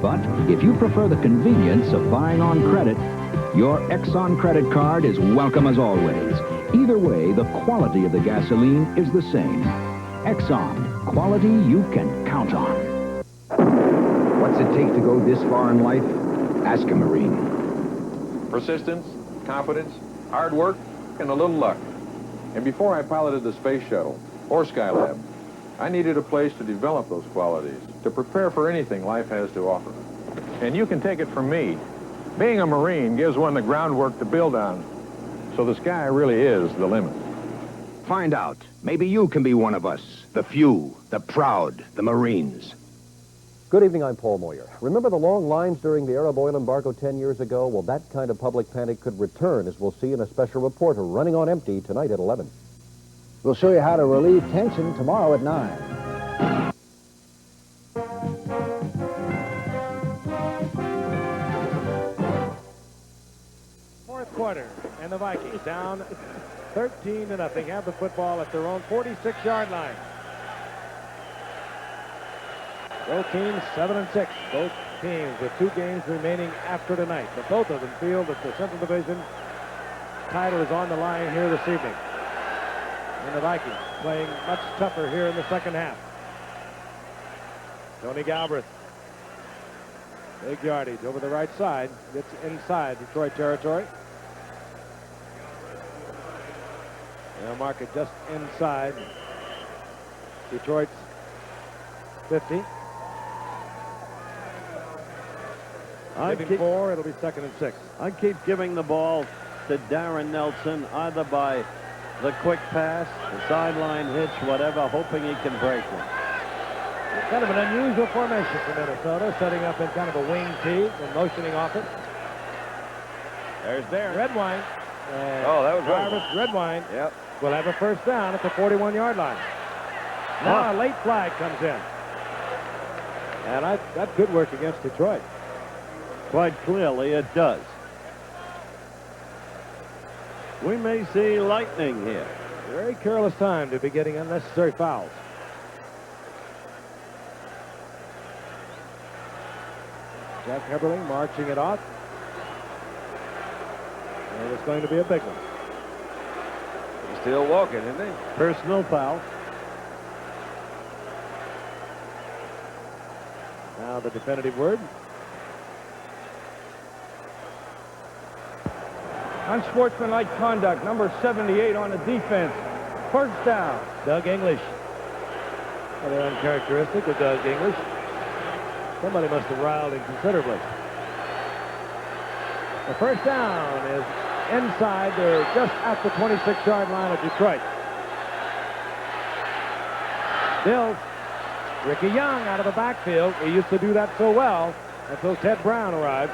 But if you prefer the convenience of buying on credit, your Exxon credit card is welcome as always. Either way, the quality of the gasoline is the same. Exxon, quality you can count on. What's it take to go this far in life? Ask a Marine. Persistence, confidence, hard work, and a little luck. And before I piloted the space shuttle or Skylab, I needed a place to develop those qualities, to prepare for anything life has to offer. And you can take it from me. Being a Marine gives one the groundwork to build on. So the sky really is the limit. Find out. Maybe you can be one of us. The few, the proud, the Marines. Good evening, I'm Paul Moyer. Remember the long lines during the Arab oil embargo 10 years ago? Well, that kind of public panic could return, as we'll see in a special reporter running on empty tonight at 11. We'll show you how to relieve tension tomorrow at 9. Fourth quarter, and the Vikings down 13-0. Have the football at their own 46-yard line. Both teams 7-6. Both teams with 2 games remaining after tonight. But both of them feel that the Central Division title is on the line here this evening. And the Vikings playing much tougher here in the second half. Tony Galbraith. Big yardage over the right side. Gets inside Detroit territory. They'll mark it just inside Detroit's 50. Giving 4, it'll be 2nd and 6. I keep giving the ball to Darren Nelson, either by the quick pass, the sideline hitch, whatever, hoping he can break one. Kind of an unusual formation for Minnesota, setting up in kind of a wing tee and motioning off it. There's Darren. Redwine. Oh, that was Jarvis Redwine. Yep. Will have a first down at the 41-yard line. Now a late flag comes in. And that could work against Detroit. Quite clearly it does. We may see lightning here. Very careless time to be getting unnecessary fouls. Jack Heberling marching it off. And it's going to be a big one. He's still walking, isn't he? Personal foul. Now the definitive word. Unsportsmanlike conduct, number 78 on the defense. First down. Doug English. Rather uncharacteristic of Doug English. Somebody must have riled him considerably. The first down is inside. They're just at the 26-yard line of Detroit. Bills. Ricky Young out of the backfield. He used to do that so well until Ted Brown arrived.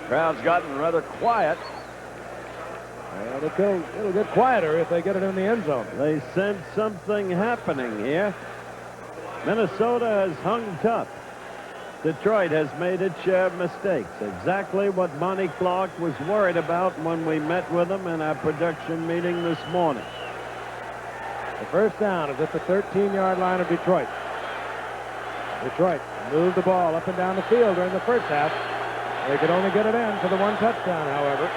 Crowd's gotten rather quiet. Well, it'll get quieter if they get it in the end zone. They sense something happening here. Minnesota has hung tough. Detroit has made its share of mistakes. Exactly what Monty Clark was worried about when we met with him in our production meeting this morning. The first down is at the 13-yard line of Detroit. Detroit moved the ball up and down the field during the first half. They could only get it in for the 1 touchdown, however.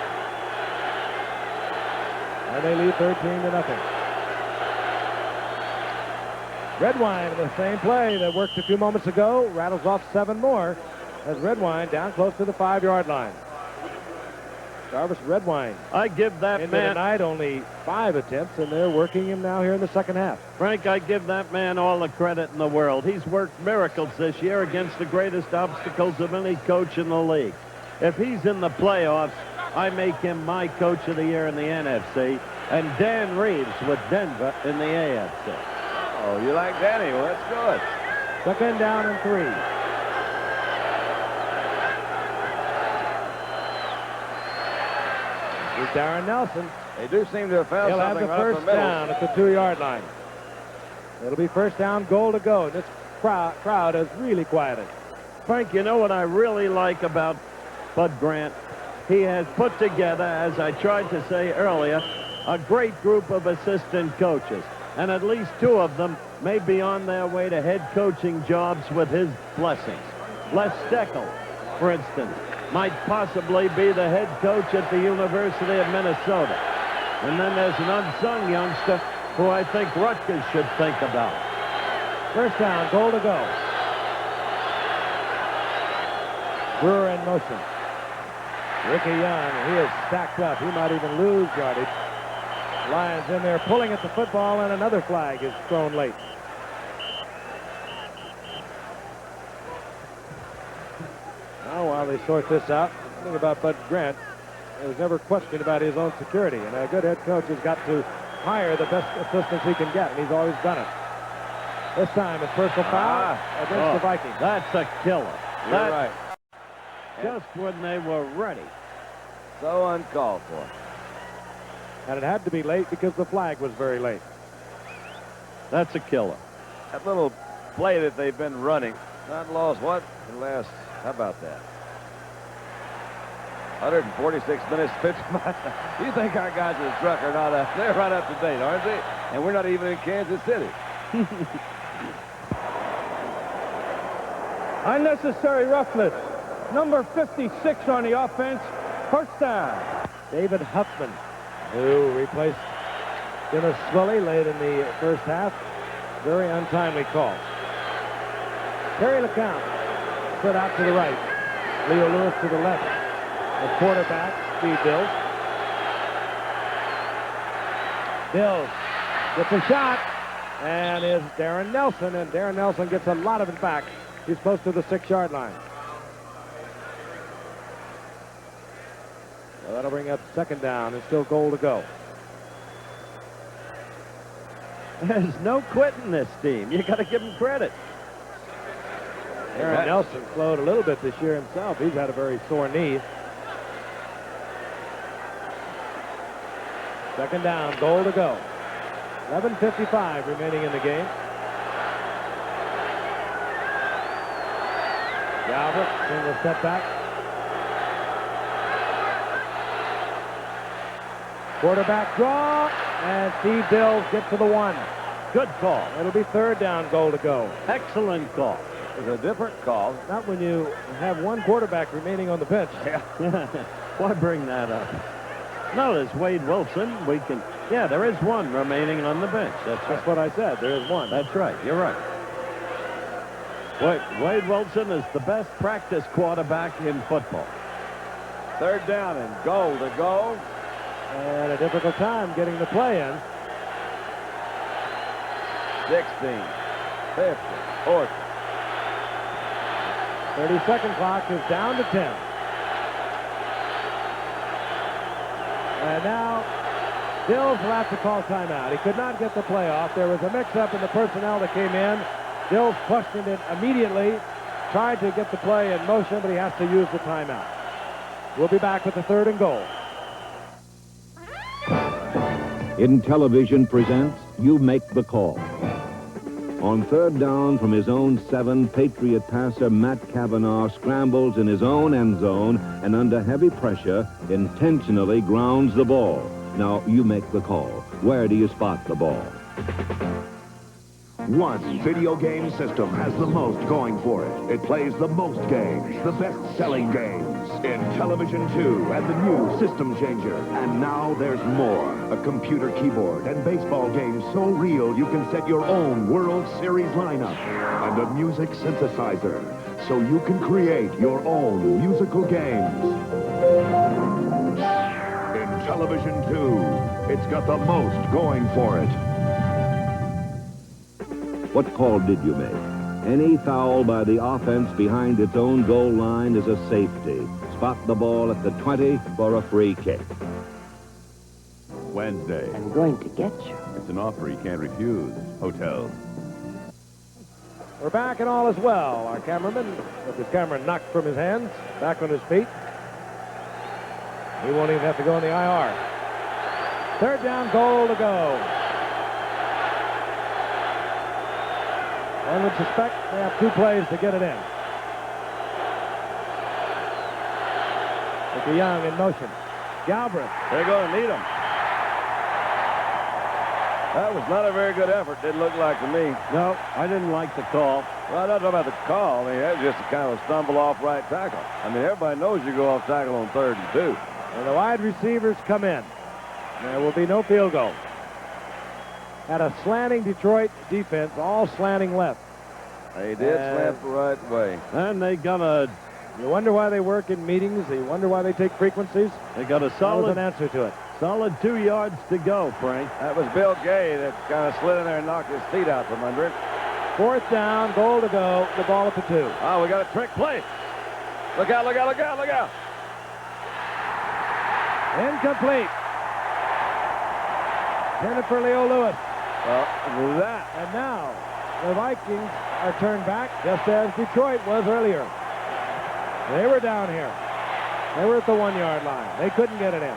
And they lead 13-0. Redwine in the same play that worked a few moments ago. Rattles off 7 more as Redwine down close to the 5-yard line. Jarvis Redwine. I give that man tonight only 5 attempts, and they're working him now here in the second half. Frank, I give that man all the credit in the world. He's worked miracles this year against the greatest obstacles of any coach in the league. If he's in the playoffs, I make him my coach of the year in the NFC, and Dan Reeves with Denver in the AFC. Oh, you like Danny? Well, that's good. 2nd down and 3. Here's Darren Nelson. They do seem to have found He'll have something the right up first the middle. down at the 2-yard line. It'll be first down, goal to go. This crowd has really quieted. Frank, you know what I really like about Bud Grant? He has put together, as I tried to say earlier, a great group of assistant coaches. And at least 2 of them may be on their way to head coaching jobs with his blessings. Les Steckel, for instance, might possibly be the head coach at the University of Minnesota. And then there's an unsung youngster who I think Rutgers should think about. First down, goal to go. Brewer in motion. Ricky Young, he is stacked up. He might even lose yardage. Lions in there pulling at the football, and another flag is thrown late. Now, while they sort this out, the thing about Bud Grant, there was never question about his own security, and a good head coach has got to hire the best assistants he can get, and he's always done it. This time, it's personal foul against the Vikings. That's a killer. You're right. Just when they were ready. So uncalled for. And it had to be late because the flag was very late. That's a killer. That little play that they've been running, not lost what? The last, how about that? 146 minutes, 50 miles. You think our guys in the truck are not up? They're right up to date, aren't they? And we're not even in Kansas City. Unnecessary roughness. Number 56 on the offense. First down. David Huffman, who replaced Dennis Swilly late in the first half. Very untimely call. Terry LeCount split out to the right. Leo Lewis to the left. The quarterback, Steve Dills. Dills gets a shot, and is Darren Nelson, and Darren Nelson gets a lot of it back. He's close to the 6-yard line. So that'll bring up second down, and still goal to go. There's no quitting this team. You got to give him credit. Darren Nelson slowed a little bit this year himself. He's had a very sore knee. Second down, goal to go. 11:55 remaining in the game. Galbraith in the setback. Quarterback draw, and Steve Dills gets to the 1. Good call. It'll be third down, goal to go. Excellent call. It's a different call. Not when you have one quarterback remaining on the bench. Yeah. Why bring that up? No, there's Wade Wilson. Yeah, there is one remaining on the bench. That's what I said. There is one. That's right. You're right. Wade Wilson is the best practice quarterback in football. Third down and goal to go. And a difficult time getting the play in. 16, 50, 40. 30-second clock is down to 10. And now Dills will have to call timeout. He could not get the play off. There was a mix-up in the personnel that came in. Dills questioned it immediately, tried to get the play in motion, but he has to use the timeout. We'll be back with the third and goal. Intellivision presents You Make the Call. On third down from his own 7, Patriot passer Matt Cavanaugh scrambles in his own end zone and under heavy pressure intentionally grounds the ball. Now you make the call. Where do you spot the ball? One video game system has the most going for it. It plays the most games, the best-selling games. In Television 2 and the new System Changer. And now there's more. A computer keyboard and baseball games so real you can set your own World Series lineup. And a music synthesizer so you can create your own musical games. In Television 2, it's got the most going for it. What call did you make? Any foul by the offense behind its own goal line is a safety. Spot the ball at the 20 for a free kick. Wednesday. I'm going to get you. It's an offer he can't refuse. Hotel. We're back and all is well. Our cameraman, with his camera knocked from his hands, back on his feet. He won't even have to go in the IR. Third down, goal to go. One would suspect they have 2 plays to get it in. Mickey Young in motion. Galbraith. They're going to need him. That was not a very good effort, didn't look like to me. No, I didn't like the call. Well, I'm not talking about the call. I mean, that was just a kind of a stumble off right tackle. I mean, everybody knows you go off tackle on 3rd and 2. And the wide receivers come in. There will be no field goal. Had a slanting Detroit defense, all slanting left. They did slant the right way. And they got a... You wonder why they work in meetings. You wonder why they take frequencies. They got a That solid... was an answer to it. Solid 2 yards to go, Frank. That was Bill Gay that kind of slid in there and knocked his feet out from under it. Fourth down, goal to go. The ball at the 2. Oh, we got a trick play. Look out, look out, look out, look out. Incomplete. Intended for Leo Lewis. Well, that. And now the Vikings are turned back just as Detroit was earlier. They were down here. They were at the 1-yard line. They couldn't get it in.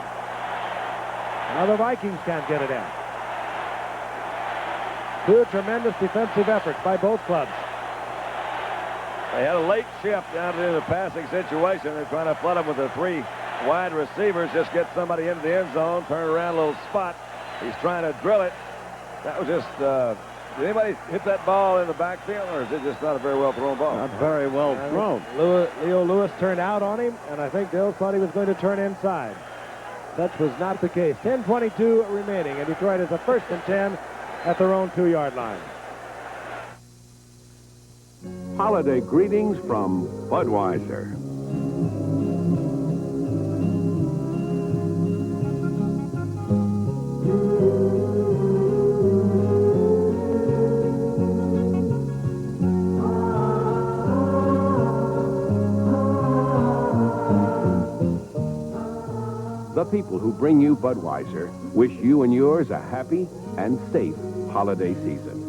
Now the Vikings can't get it in. 2 tremendous defensive efforts by both clubs. They had a late shift down into the passing situation. They're trying to flood them with the 3 wide receivers. Just get somebody into the end zone, turn around a little spot. He's trying to drill it. That was just Did anybody hit that ball in the backfield, or is it just not a very well thrown ball? Not very well thrown. Leo Lewis turned out on him, and I think Bill thought he was going to turn inside. Such was not the case. 10:22 remaining, and Detroit is a 1st and 10 at their own 2-yard line. Holiday greetings from Budweiser. The people who bring you Budweiser wish you and yours a happy and safe holiday season.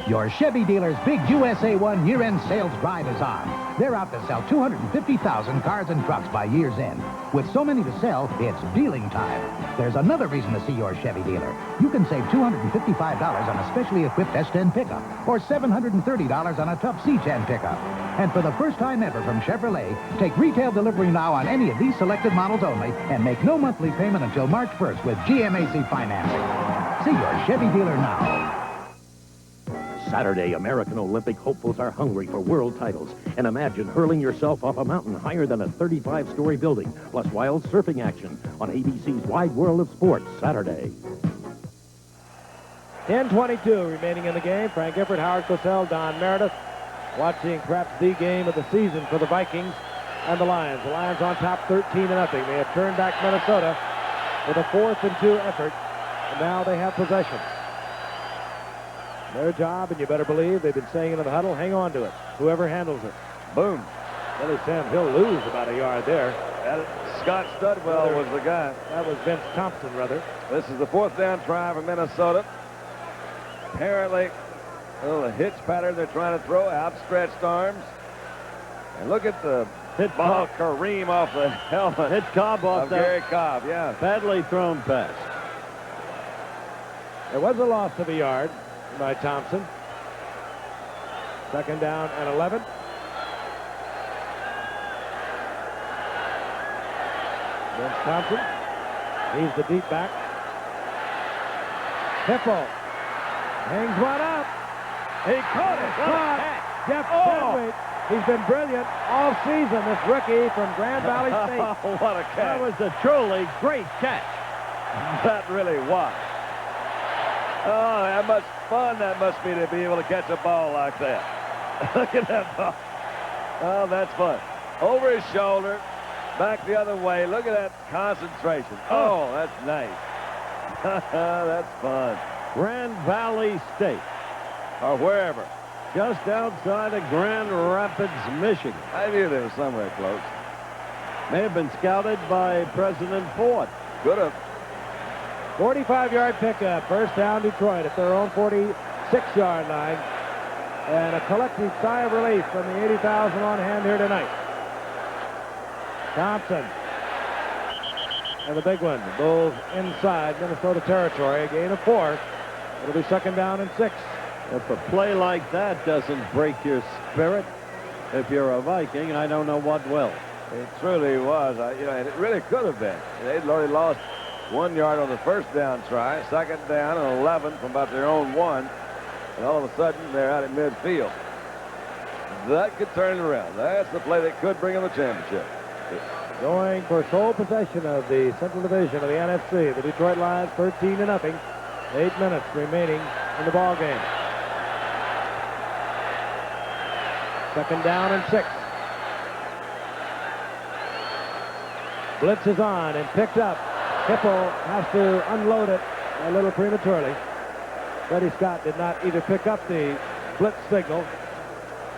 Your Chevy dealer's big USA 1 year-end sales drive is on. They're out to sell 250,000 cars and trucks by year's end. With so many to sell, it's dealing time. There's another reason to see your Chevy dealer. You can save $255 on a specially equipped S10 pickup or $730 on a tough C10 pickup. And for the first time ever from Chevrolet, take retail delivery now on any of these selected models only and make no monthly payment until March 1st with GMAC financing. See your Chevy dealer now. Saturday, American Olympic hopefuls are hungry for world titles. And imagine hurling yourself off a mountain higher than a 35-story building, plus wild surfing action on ABC's Wide World of Sports Saturday. 10:22 remaining in the game. Frank Gifford, Howard Cosell, Don Meredith, watching perhaps the game of the season for the Vikings and the Lions. The Lions on top 13-0. They have turned back Minnesota with a 4th and 2 effort, and now they have possession. Their job, and you better believe they've been saying into the huddle, hang on to it, whoever handles it. Boom. Billy Sam, he'll lose about a yard there. Scott Studwell was the guy. That was Vince Thompson, rather. This is the 4th down try for Minnesota. Apparently, a little hitch pattern they're trying to throw, outstretched arms. And look at the hit ball Kareem off the helmet. Hit Cobb off of that. Gary Cobb, yeah. Badly thrown pass. There was a loss of a yard by Thompson. 2nd down and 11. Vince Thompson. He's the deep back. Hippo hangs one up. He caught it. Jeff Sedgwick. He's been brilliant all season, this rookie from Grand Valley State. What a catch. That was a truly great catch. That really was. Oh, how much fun that must be to be able to catch a ball like that. Look at that ball. Oh, that's fun. Over his shoulder, back the other way. Look at that concentration. Oh, that's nice. That's fun. Grand Valley State. Or wherever. Just outside of Grand Rapids, Michigan. I knew they were somewhere close. May have been scouted by President Ford. Could have. 45-yard pickup. 1st down Detroit at their own 46-yard line. And a collective sigh of relief from the 80,000 on hand here tonight. Thompson. And the big one. The Bulls inside Minnesota territory. A gain of 4. It'll be 2nd down and 6. If a play like that doesn't break your spirit, if you're a Viking, I don't know what will. It truly was. And it really could have been. They'd already lost 1 yard on the 1st down try. 2nd down and 11 from about their own 1. And all of a sudden, they're out at midfield. That could turn it around. That's the play that could bring them the championship. Going for sole possession of the Central Division of the NFC. The Detroit Lions 13-0. 8 minutes remaining in the ball game. 2nd down and 6. Blitz is on and picked up. Hippo has to unload it a little prematurely. Freddie Scott did not either pick up the blitz signal.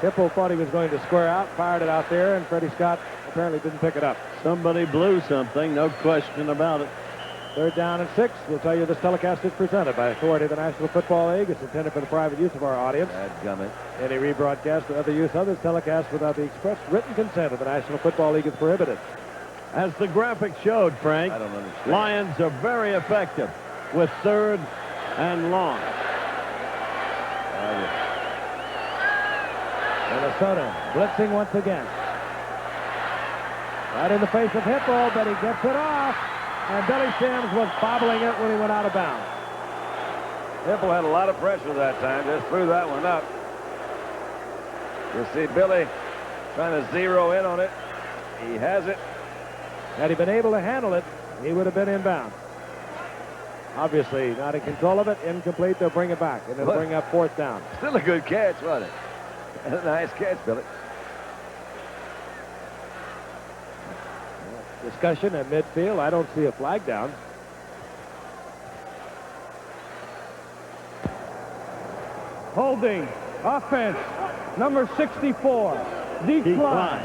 Hippo thought he was going to square out, fired it out there, and Freddie Scott apparently didn't pick it up. Somebody blew something, no question about it. 3rd down and 6. We'll tell you this telecast is presented by authority of the National Football League. It's intended for the private use of our audience. Dadgummit. Any rebroadcast or other use of this telecast without the express written consent of the National Football League is prohibited. As the graphic showed, Frank, I don't understand. Lions are very effective with 3rd and long. Minnesota blitzing once again. Right in the face of Hippo, but he gets it off. And Billy Sims was bobbling it when he went out of bounds. Hipple had a lot of pressure that time. Just threw that one up. You see Billy trying to zero in on it. He has it. Had he been able to handle it, he would have been inbound. Obviously, not in control of it. Incomplete. They'll bring it back, and they'll bring up fourth down. Still a good catch, wasn't it? A nice catch, Billy. Discussion at midfield. I don't see a flag down. Holding. Offense. Number 64. Decline.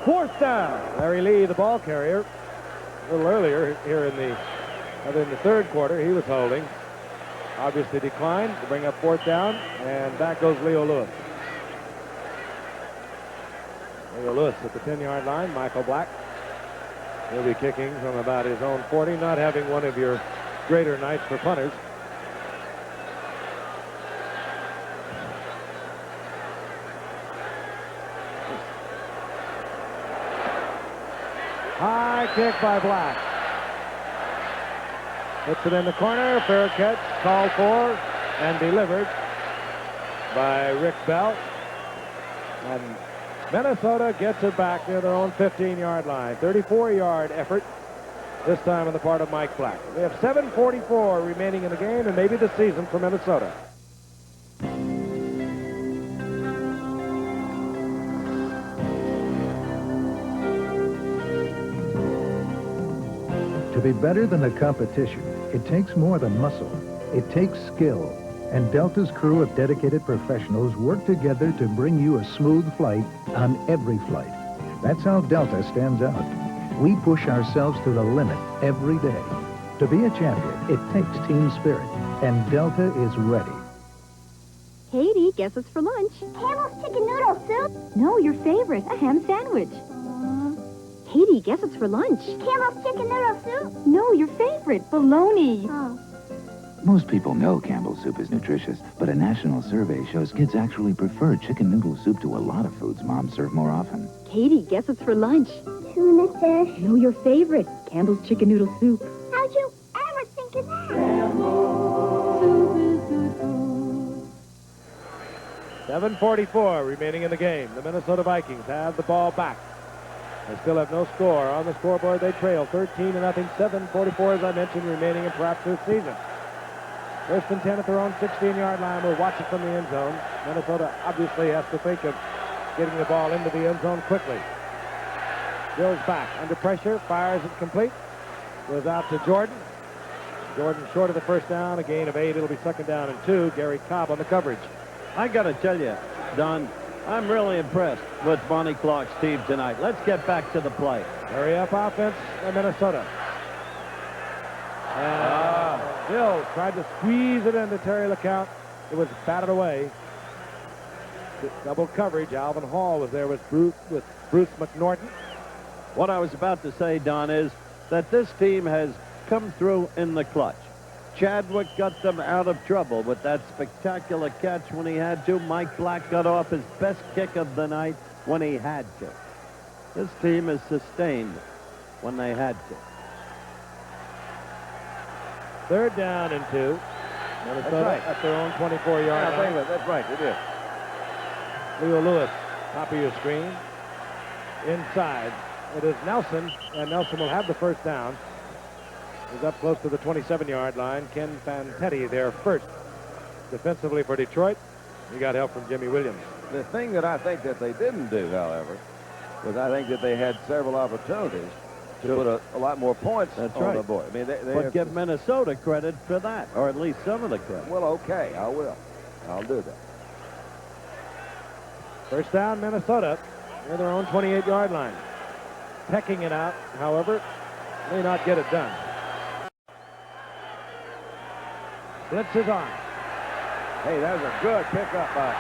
Fourth down. Larry Lee, the ball carrier. A little earlier here in the third quarter, he was holding. Obviously declined to bring up fourth down, and back goes Leo Lewis. Leo Lewis at the 10-yard line. Michael Black. He'll be kicking from about his own 40, not having one of your greater nights for punters. High kick by Black. Puts it in the corner. Fair catch called for and delivered by Rick Bell. And Minnesota gets it back near their own 15-yard line. 34-yard effort, this time on the part of Mike Black. We have 7:44 remaining in the game and maybe the season for Minnesota. To be better than the competition, it takes more than muscle. It takes skill. And Delta's crew of dedicated professionals work together to bring you a smooth flight on every flight. That's how Delta stands out. We push ourselves to the limit every day. To be a champion, it takes team spirit, and Delta is ready. Katie, guess what's for lunch? Campbell's chicken noodle soup. No, your favorite, a ham sandwich. Katie, guess what's for lunch? Campbell's chicken noodle soup. No, your favorite, bologna. Oh. Most people know Campbell's soup is nutritious, but a national survey shows kids actually prefer chicken noodle soup to a lot of foods moms serve more often. Katie, guess what's for lunch? Tuna fish. No, your favorite, Campbell's chicken noodle soup. How'd you ever think of that? 7:44 remaining in the game. The Minnesota Vikings have the ball back. They still have no score. On the scoreboard, they trail 13-0. 7:44, as I mentioned, remaining in perhaps this season. First and 10 at their own 16-yard line. We'll watch it from the end zone. Minnesota obviously has to think of getting the ball into the end zone quickly. Bill's back under pressure, fires it complete. Goes out to Jordan. Jordan short of the first down, a gain of 8. It'll be second down and 2. Gary Cobb on the coverage. I got to tell you, Don, I'm really impressed with Bonnie Clark's team tonight. Let's get back to the play. Hurry up offense in Minnesota. And Bill tried to squeeze it into Terry LeCount. It was batted away. Double coverage. Alvin Hall was there with Bruce McNorton. What I was about to say, Don, is that this team has come through in the clutch. Chadwick got them out of trouble with that spectacular catch when he had to. Mike Black got off his best kick of the night when he had to. This team is sustained when they had to. Third down and 2. Minnesota at their own 24-yard line. That's right, it is. Leo Lewis, top of your screen. Inside, it is Nelson, and Nelson will have the first down. He's up close to the 27-yard line. Ken Fantetti there first. Defensively for Detroit, he got help from Jimmy Williams. The thing that I think that they didn't do, however, was I think that they had several opportunities to put a lot more points on the board. I mean, but give Minnesota credit for that, or at least some of the credit. Well, okay, I will. I'll do that. First down, Minnesota, near their own 28-yard line. Pecking it out, however, may not get it done. Blitz is on. Hey, that was a good pickup by.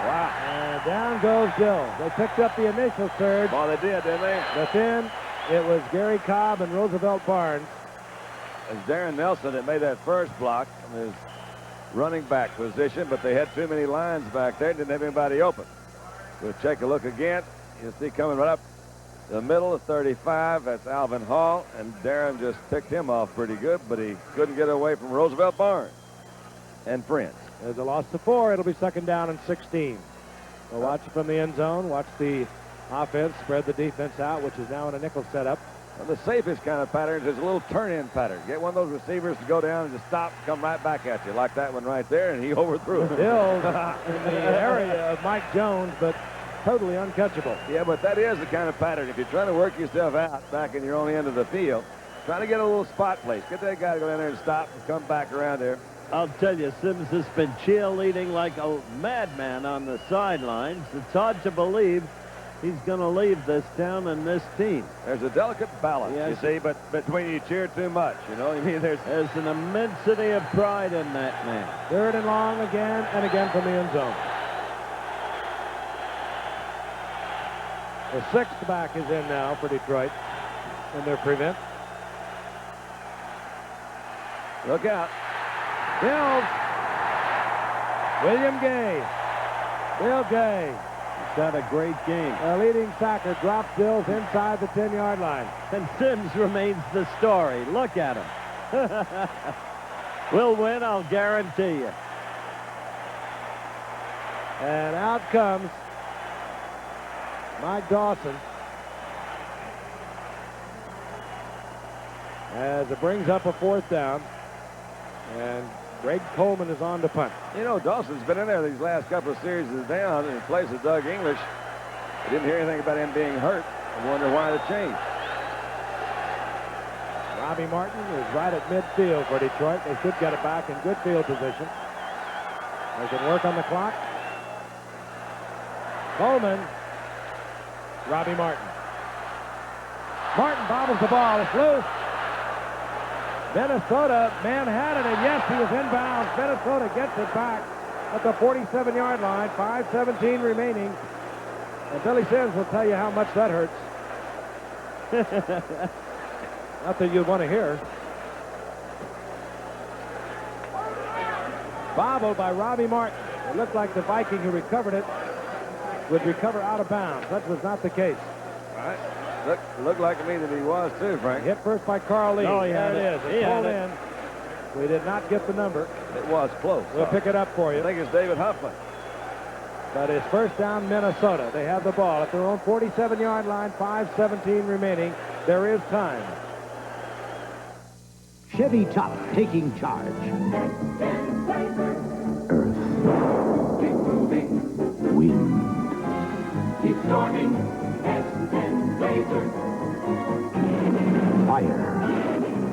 Wow. And down goes Bill. They picked up the initial surge. Oh, they did, didn't they? But then it was Gary Cobb and Roosevelt Barnes. It was Darren Nelson that made that first block from his running back position, but they had too many lines back there. Didn't have anybody open. We'll take a look again. You'll see coming right up the middle of 35. That's Alvin Hall, and Darren just picked him off pretty good, but he couldn't get away from Roosevelt Barnes. and friends. There's a loss to 4. It'll be second down and 16. So watch it from the end zone. Watch the offense spread the defense out, which is now in a nickel setup. Well, the safest kind of pattern is a little turn-in pattern. Get one of those receivers to go down and just stop and come right back at you, like that one right there, and he overthrew it. Still in the area of Mike Jones, but totally uncatchable. Yeah, but that is the kind of pattern. If you're trying to work yourself out back in your own end of the field, try to get a little spot place. Get that guy to go down there and stop and come back around there. I'll tell you, Sims has been cheerleading like a madman on the sidelines. It's hard to believe he's going to leave this town and this team. There's a delicate balance, Yes. you see, but between you cheer too much, you know? I mean, there's an immensity of pride in that man. Third and long again and again from the end zone. The sixth back is in now for Detroit in their prevent. Look out. Bills. William Gay. Bill Gay. He's had a great game. The leading sacker drops Bills inside the 10-yard line. And Sims remains the story. Look at him. We'll win, I'll guarantee you. And out comes Mike Dawson as it brings up a fourth down. And Greg Coleman is on to punt. You know, Dawson's been in there these last couple of series down in place of Doug English. I didn't hear anything about him being hurt. I wonder why the change. Robbie Martin is right at midfield for Detroit. They should get it back in good field position. They can work on the clock. Coleman. Robbie Martin. Martin bobbles the ball. It's loose. Minnesota manhandled it, and yes, he was inbounds. Minnesota gets it back at the 47-yard line. 5:17 remaining. And Billy Sims will tell you how much that hurts. Not that you'd want to hear. Bobbled by Robbie Martin. It looked like the Viking who recovered it would recover out of bounds. That was not the case. All right. Looked like to me that he was too, Frank. Hit first by Carl Lee. Oh, yeah, there it is. It's pulled in. We did not get the number. It was close. We'll pick it up for you. I think it's David Huffman. But it's first down Minnesota. They have the ball at their own 47-yard line. 5:17 remaining. There is time. Chevy Top taking charge. Earth. Wind. Keep storming. S10 Blazer. Fire.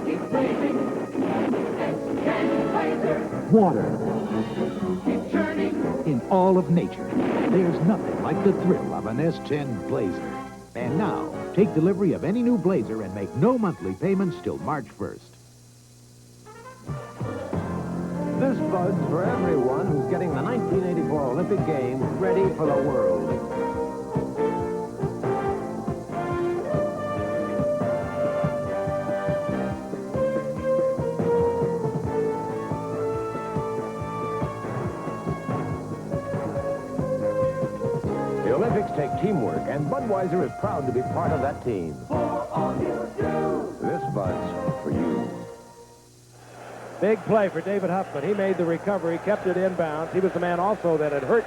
Keep blazing. S10 Blazer. Water. Keep churning. In all of nature, there's nothing like the thrill of an S10 Blazer. And now, take delivery of any new Blazer and make no monthly payments till March 1st. This bud's for everyone who's getting the 1984 Olympic Games ready for the world. The Olympics take teamwork, and Budweiser is proud to be part of that team. This bud's for you. Big play for David Huffman. He made the recovery, kept it inbounds. He was the man also that had hurt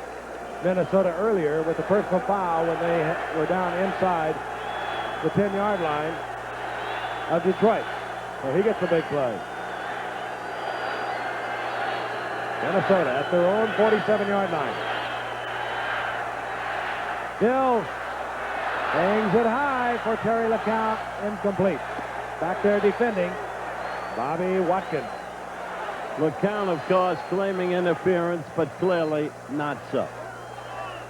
Minnesota earlier with the personal foul when they were down inside the 10-yard line of Detroit. So he gets the big play. Minnesota at their own 47-yard line. Bills hangs it high for Terry LeCount. Incomplete. Back there defending, Bobby Watkins. LeCount, of course, claiming interference, but clearly not so.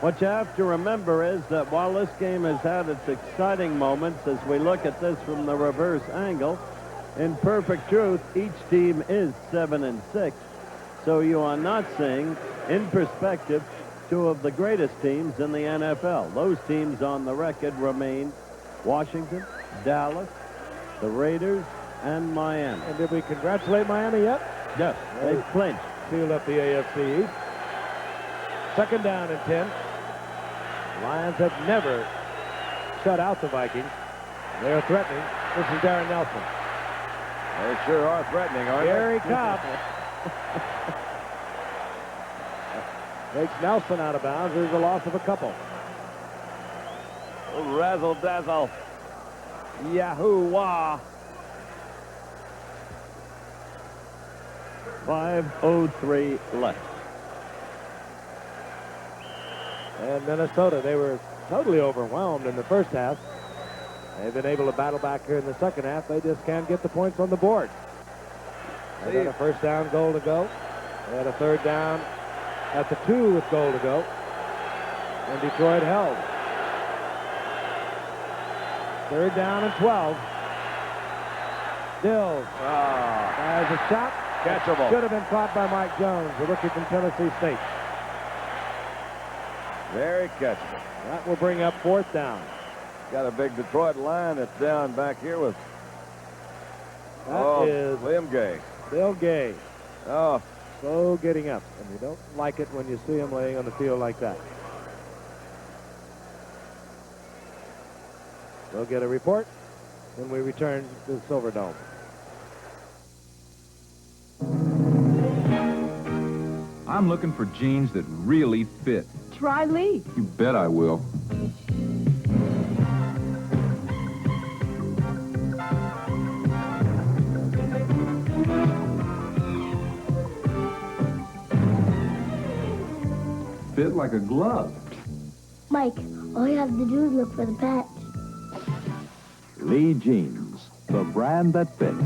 What you have to remember is that while this game has had its exciting moments, as we look at this from the reverse angle, in perfect truth, each team is 7-6. So you are not seeing, in perspective, two of the greatest teams in the NFL. Those teams on the record remain Washington, Dallas, the Raiders, and Miami. And did we congratulate Miami yet? Yes, they clinched. Sealed up the AFC East. Second down and 10. Lions have never shut out the Vikings. They're threatening. This is Darren Nelson. They sure are threatening, aren't Gary they? Cobb. Takes Nelson out of bounds. There's a loss of a couple. Oh, razzle dazzle. Yahoo-wah. 5:03 left. And Minnesota, they were totally overwhelmed in the first half. They've been able to battle back here in the second half. They just can't get the points on the board. They got a first down goal to go. They had a third down at the 2 with goal to go. And Detroit held. Third down and 12. Dills has a shot. Catchable. Should have been caught by Mike Jones, the rookie from Tennessee State. Very catchable. That will bring up fourth down. Got a big Detroit line that's down back here with That is William Gay. Bill Gay. Oh. So getting up. And you don't like it when you see him laying on the field like that. We'll get a report when we return to the Silverdome. I'm looking for jeans that really fit. Try Lee. You bet I will. Fit like a glove. Mike, all you have to do is look for the patch. Lee Jeans, the brand that fits.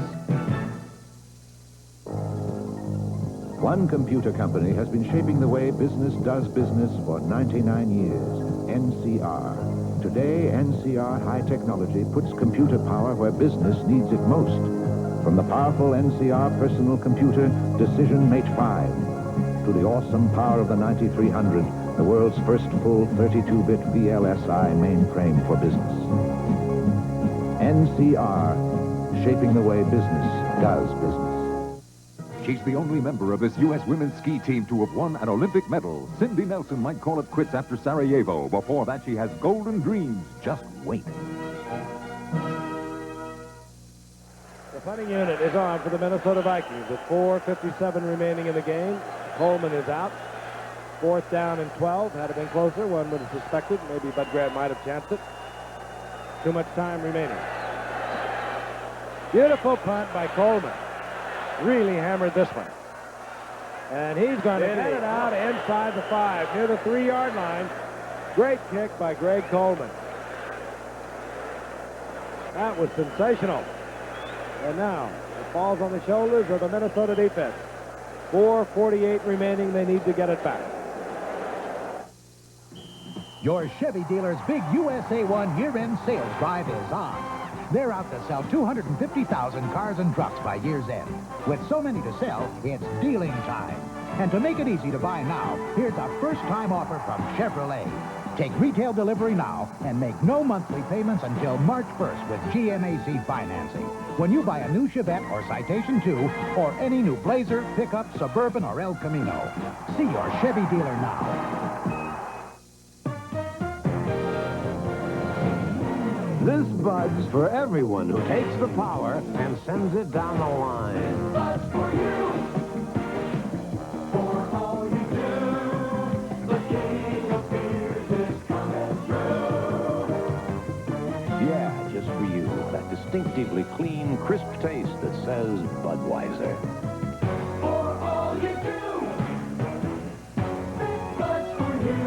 One computer company has been shaping the way business does business for 99 years, NCR. Today, NCR High Technology puts computer power where business needs it most. From the powerful NCR personal computer, Decision Mate 5, to the awesome power of the 9300, the world's first full 32-bit VLSI mainframe for business. NCR, shaping the way business does business. She's the only member of this U.S. women's ski team to have won an Olympic medal. Cindy Nelson might call it quits after Sarajevo. Before that, she has golden dreams. Just wait. The punting unit is on for the Minnesota Vikings with 4:57 remaining in the game. Coleman is out. Fourth down and 12. Had it been closer, one would have suspected. Maybe Bud Grant might have chanced it. Too much time remaining. Beautiful punt by Coleman. Really hammered this one. And he's going to get it out inside the 5, near the 3-yard line. Great kick by Greg Coleman. That was sensational. And now, it falls on the shoulders of the Minnesota defense. 4:48 remaining. They need to get it back. Your Chevy dealer's big USA 1 year-end sales drive is on. They're out to sell 250,000 cars and trucks by year's end. With so many to sell, it's dealing time. And to make it easy to buy now, here's a first-time offer from Chevrolet. Take retail delivery now and make no monthly payments until March 1st with GMAC financing. When you buy a new Chevette or Citation 2 or any new Blazer, pickup, Suburban, or El Camino. See your Chevy dealer now. This Bud's for everyone who takes the power and sends it down the line. Bud's for you. For all you do. The king of beers is coming through. Yeah, just for you. That distinctively clean, crisp taste that says Budweiser. For all you do. Bud's for you.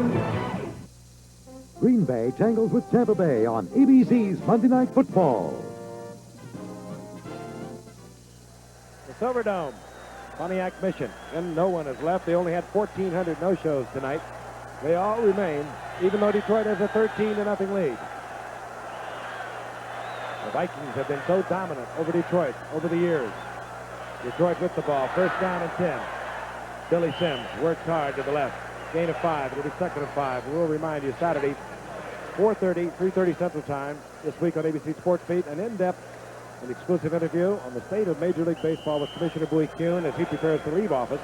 Green Bay tangles with Tampa Bay on ABC's Monday Night Football. The Silverdome, Pontiac Mission, and no one has left. They only had 1,400 no-shows tonight. They all remain, even though Detroit has a 13-0 lead. The Vikings have been so dominant over Detroit over the years. Detroit with the ball, first down and 10. Billy Sims works hard to the left. Gain of 5. It'll be second and 5. We'll remind you, Saturday, 4:30, 3:30 Central Time, this week on ABC Sports Beat, an in-depth and exclusive interview on the state of Major League Baseball with Commissioner Bowie Kuhn as he prepares to leave office,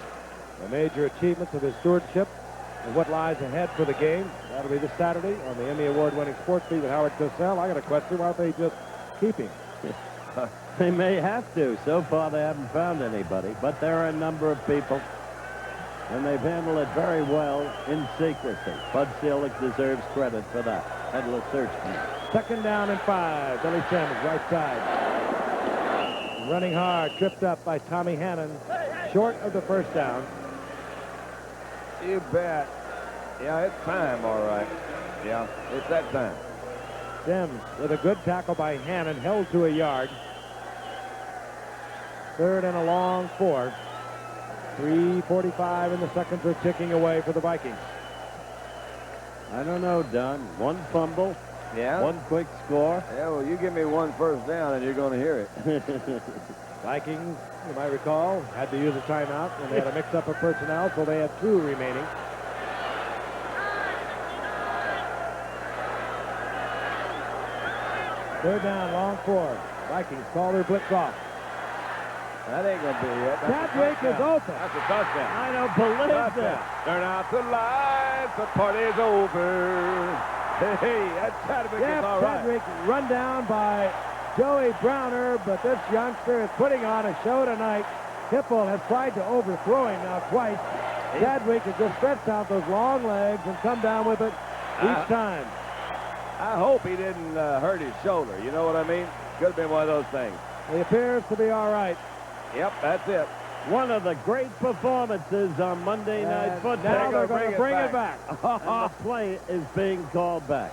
the major achievements of his stewardship, and what lies ahead for the game. That'll be this Saturday on the Emmy Award-winning Sports Beat with Howard Cosell. I got a question. Why don't they just keep him? They may have to. So far, they haven't found anybody, but there are a number of people And they've handled it very well in secrecy. Bud Selig deserves credit for that. Had a little search team. 2nd down and 5. Billy Sims, right side. Running hard, tripped up by Tommy Hannon. Short of the 1st down. You bet. Yeah, it's time, all right. Yeah, it's that time. Sims with a good tackle by Hannon, held to a yard. 3rd and a long 4. 3:45 in the seconds are ticking away for the Vikings. I don't know, Don. 1 fumble. Yeah? 1 quick score. Yeah, well, you give me 1 first down and you're going to hear it. Vikings, you might recall, had to use a timeout when they had a mix-up of personnel, so they had 2 remaining. Third down, long 4. Vikings call their blitz off. That ain't going to be it. Chadwick is open. That's a touchdown. I don't believe that. Turn out the lights. The party's over. Hey, that Chadwick is all right. Chadwick run down by Joey Browner, but this youngster is putting on a show tonight. Hipple has tried to overthrow him now twice. Chadwick has just stretched out those long legs and come down with it each time. I hope he didn't hurt his shoulder. You know what I mean? Could have been one of those things. He appears to be all right. Yep, that's it. One of the great performances on Monday Night Football. Now they're going to bring it back. And the play is being called back.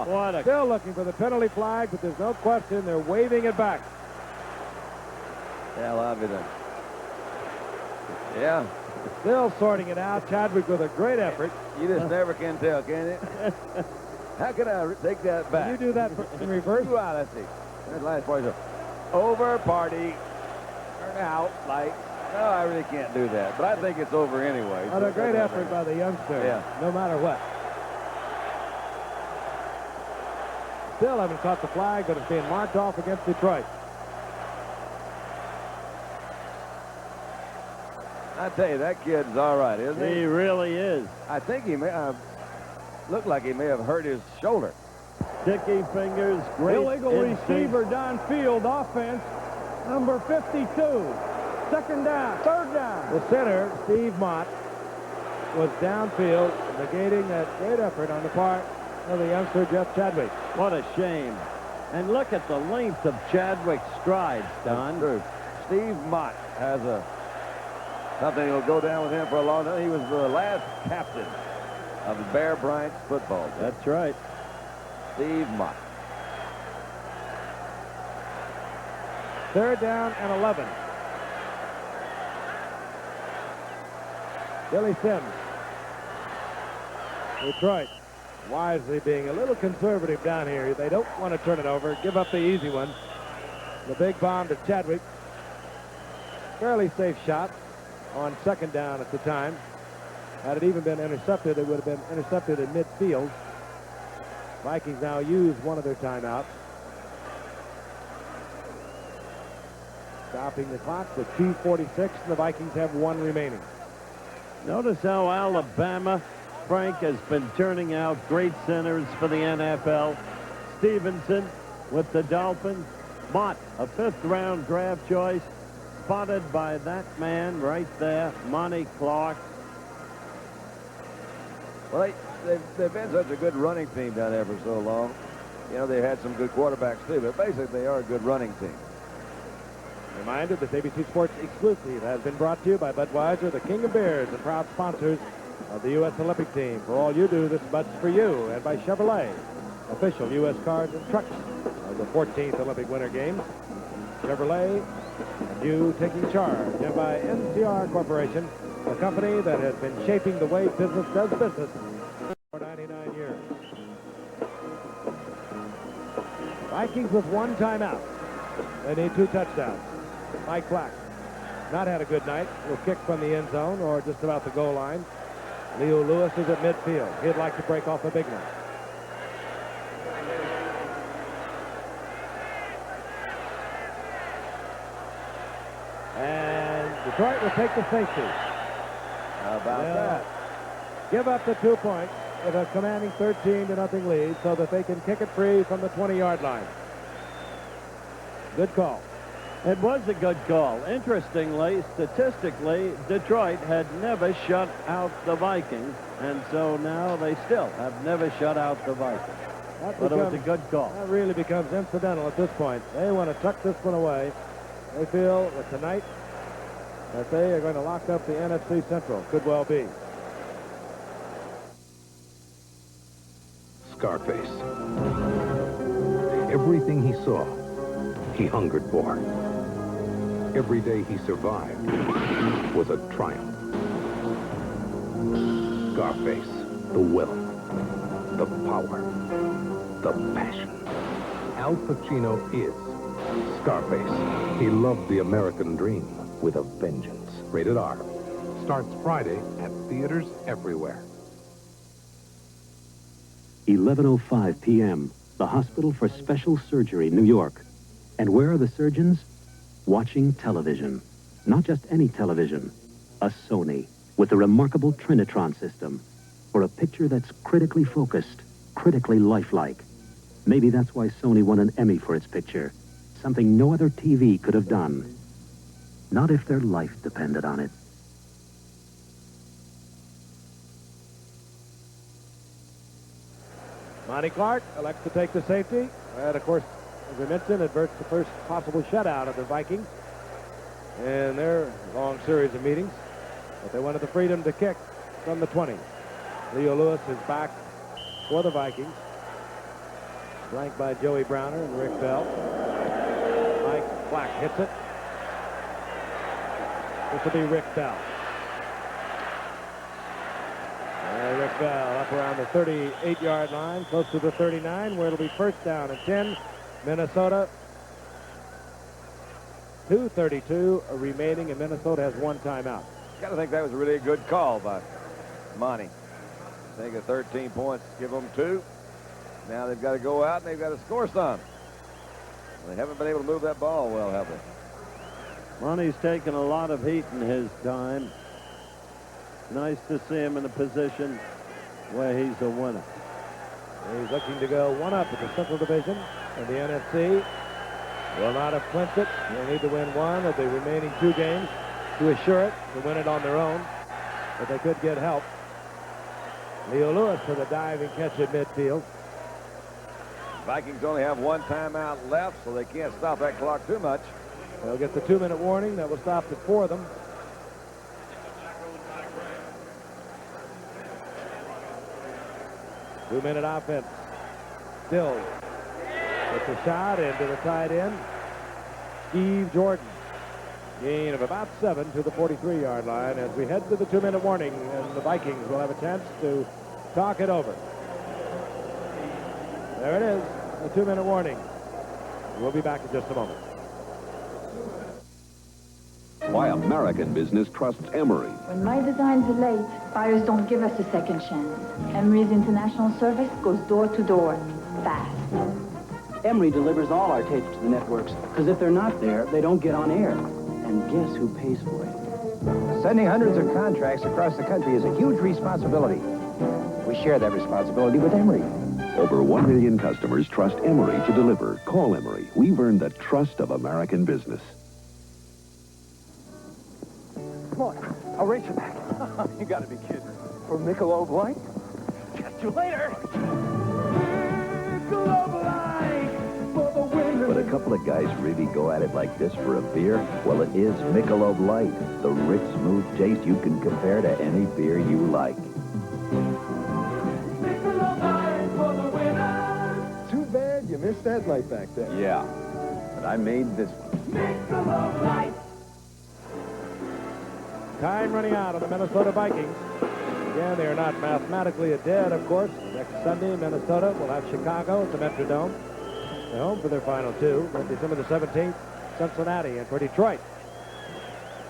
What a... Still looking for the penalty flag, but there's no question they're waving it back. Yeah, love it. Yeah. Still sorting it out. Chadwick with a great effort. You just never can tell, can you? How can I take that back? Can you do that in reverse? Wow, let's see. That last part is over party. Turn out like. No, I really can't do that. But I think it's over anyway. What a great effort by the youngster. Yeah. No matter what. Still haven't caught the flag, but it's being marked off against Detroit. I tell you, that kid's all right, isn't he? He really is. I think he may looked like he may have hurt his shoulder. Sticky fingers, great Illegal instinct. receiver downfield offense, number 52. 2nd down, 3rd down. The center, Steve Mott, was downfield, negating that great effort on the part of the youngster, Jeff Chadwick. What a shame. And look at the length of Chadwick's strides, Don. True. Steve Mott has something that will go down with him for a long time. He was the last captain of the Bear Bryant's football team. That's right. Steve Mott. 3rd down and 11. Billy Sims. Detroit wisely being a little conservative down here. They don't want to turn it over, give up the easy one. The big bomb to Chadwick. Fairly safe shot on 2nd down at the time. Had it even been intercepted, it would have been intercepted in midfield. Vikings now use one of their timeouts. Stopping the clock with 2:46, and the Vikings have 1 remaining. Notice how Alabama, Frank, has been turning out great centers for the NFL. Stevenson with the Dolphins. Mott, a 5th-round draft choice, spotted by that man right there, Monty Clark. Well, they've been such a good running team down there for so long. You know, they had some good quarterbacks, too, but basically they are a good running team. Reminder, this ABC Sports exclusive has been brought to you by Budweiser, the King of Beers, and proud sponsors of the U.S. Olympic team. For all you do, this Bud's for you. And by Chevrolet, official U.S. cars and trucks of the 14th Olympic Winter Games. Chevrolet, and you taking charge. And by NCR Corporation, a company that has been shaping the way business does business for 99 years. Vikings with 1 timeout. They need 2 touchdowns. Mike Black, not had a good night. Will kick from the end zone or just about the goal line. Leo Lewis is at midfield. He'd like to break off a big one. And Detroit will take the safety. How about that? Give up the 2 points with a commanding 13-0 lead so that they can kick it free from the 20-yard line. Good call. It was a good call. Interestingly, statistically, Detroit had never shut out the Vikings, and so now they still have never shut out the Vikings. But it was a good call. That really becomes incidental at this point. They want to tuck this one away. They feel that tonight that they are going to lock up the NFC Central. Could well be. Scarface. Everything he saw, he hungered for. Every day he survived was a triumph. Scarface, the will, the power, the passion. Al Pacino is Scarface. He loved the American dream with a vengeance. Rated R. Starts Friday at theaters everywhere. 11:05 p.m., the Hospital for Special Surgery, New York. And where are the surgeons? Watching television. Not just any television. A Sony with a remarkable Trinitron system for a picture that's critically focused, critically lifelike. Maybe that's why Sony won an Emmy for its picture. Something no other TV could have done. Not if their life depended on it. Monty Clark elects to take the safety. And, of course, as we mentioned, averts the first possible shutout of the Vikings in their long series of meetings. But they wanted the freedom to kick from the 20. Leo Lewis is back for the Vikings. Flanked by Joey Browner and Rick Bell. Mike Black hits it. This will be Rick Bell. Rick Bell up around the 38-yard line, close to the 39, where it'll be first down and 10. Minnesota, 2:32 remaining, and Minnesota has one timeout. Got to think that was really a good call by Monty. Take a 13 points, give them 2. Now they've got to go out and they've got to score some. They haven't been able to move that ball well, have they? Monty's taken a lot of heat in his time. Nice to see him in a position where he's a winner. He's looking to go one up in the Central Division, and the NFC will not have clinched it. They'll need to win one of the remaining 2 games to assure it, to win it on their own, but they could get help. Leo Lewis for the diving catch at midfield. Vikings only have one timeout left, so they can't stop that clock too much. They'll get the 2-minute warning that will stop it for them. Two-minute offense. Still with the shot into the tight end. Steve Jordan. Gain of about 7 to the 43-yard line as we head to the 2-minute warning, and the Vikings will have a chance to talk it over. There it is, the 2-minute warning. We'll be back in just a moment. Why American business trusts Emery. When my designs are late, buyers don't give us a second chance. Emery's international service goes door to door, fast. Emery delivers all our tapes to the networks, because if they're not there, they don't get on air. And guess who pays for it? Sending hundreds of contracts across the country is a huge responsibility. We share that responsibility with Emery. Over 1 million customers trust Emery to deliver. Call Emery. We've earned the trust of American business. Come on, I'll race you back. You gotta be kidding. For Michelob Light? Catch you later. Michelob Light for the winner. But a couple of guys really go at it like this for a beer? Well, it is Michelob Light. The rich, smooth taste you can compare to any beer you like. Michelob Light for the winner. Too bad you missed that light back there. Yeah, but I made this one. Michelob Light. Time running out on the Minnesota Vikings. Again, they are not mathematically dead, of course. Next Sunday, Minnesota will have Chicago at the Metrodome. They're home for their final 2. Then December the 17th, Cincinnati. And for Detroit,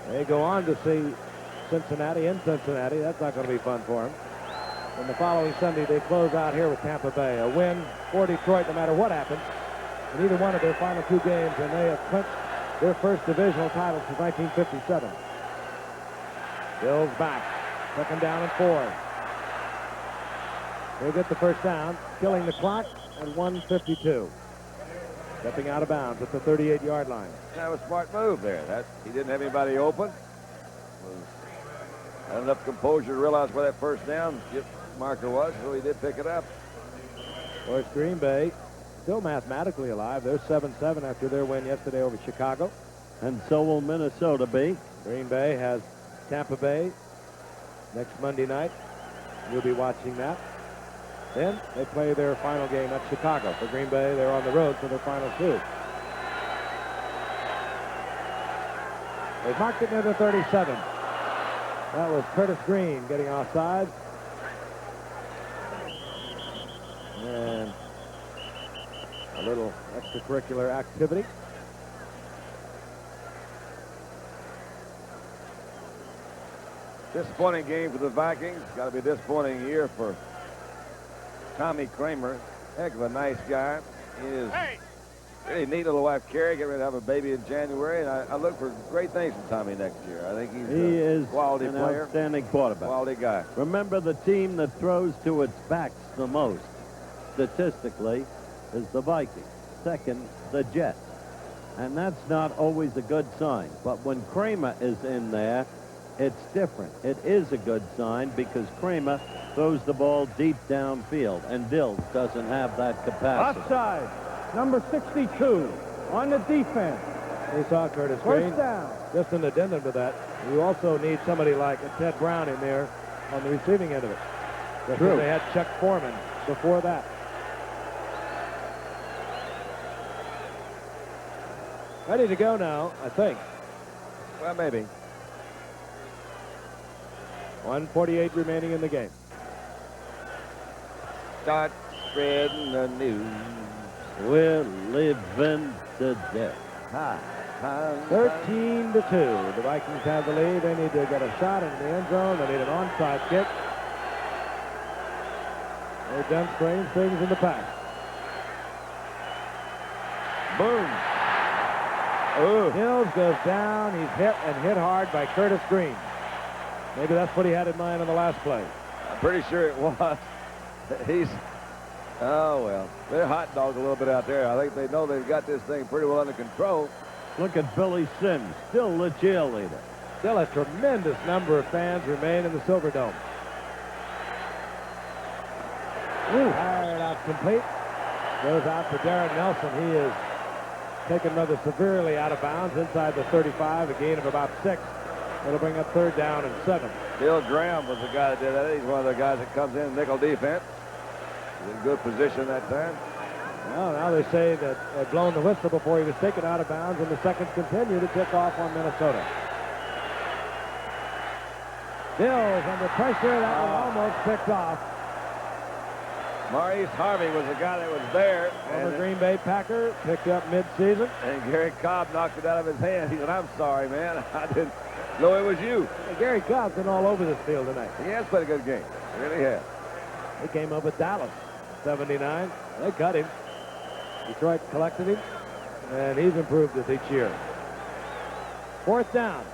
they go on to see Cincinnati in Cincinnati. That's not going to be fun for them. And the following Sunday, they close out here with Tampa Bay. A win for Detroit no matter what happens in either one of their final 2 games, and they have clinched their first divisional title since 1957. Bills back. 2nd down and 4. They'll get the first down, killing the clock at 1:52. Stepping out of bounds at the 38-yard line. Kind of a smart move there. He didn't have anybody open. Had enough composure to realize where that first down marker was, so he did pick it up. Of course, Green Bay still mathematically alive. They're 7-7 after their win yesterday over Chicago. And so will Minnesota be. Green Bay has Tampa Bay next Monday night. You'll be watching that. Then they play their final game at Chicago. For Green Bay, they're on the road for their final two. They've marked it near the 37. That was Curtis Green getting offside. And a little extracurricular activity. Disappointing game for the Vikings. Got to be a disappointing year for Tommy Kramer. Heck of a nice guy. He is really neat little wife, Carrie, getting ready to have a baby in January, and I look for great things from Tommy next year. I think he is a quality an player. Outstanding quarterback. Quality guy. Remember, the team that throws to its backs the most, statistically, is the Vikings. Second, the Jets. And that's not always a good sign. But when Kramer is in there, it's different. It is a good sign because Kramer throws the ball deep downfield, and Dills doesn't have that capacity. Offside, number 62 on the defense. We saw Curtis Green. First down. Just an addendum to that, you also need somebody like Ted Brown in there on the receiving end of it. True. They had Chuck Foreman before that. Ready to go now, I think. Well, maybe. 1:48 remaining in the game. Start spreading the news. We're living to death. 13-2. The Vikings have the lead. They need to get a shot in the end zone. They need an onside kick. They've done strange things in the past. Boom. Hills goes down. He's hit and hit hard by Curtis Green. Maybe that's what he had in mind on the last play. I'm pretty sure it was. Oh, well, they're hot dogs a little bit out there. I think they know they've got this thing pretty well under control. Look at Billy Sims, still the cheerleader. Still a tremendous number of fans remain in the Silverdome. Fired out complete. Goes out to Darren Nelson. He is taken rather severely out of bounds inside the 35, a gain of about 6. It'll bring up 3rd down and 7. Bill Graham was the guy that did that. He's one of the guys that comes in nickel defense. He's in good position that time. Well, now they say that they'd blown the whistle before he was taken out of bounds, and the seconds continue to tick off on Minnesota. Bills under pressure. That one almost picked off. Maurice Harvey was the guy that was there. Former Green Bay Packer, picked up mid-season. And Gary Cobb knocked it out of his hand. He said, I'm sorry, man. I didn't know it was you. Hey, Gary Cobb's been all over this field tonight. He has played a good game. He really has. He came up with Dallas, 79. They cut him. Detroit collected him, and he's improved this each year. 4th down.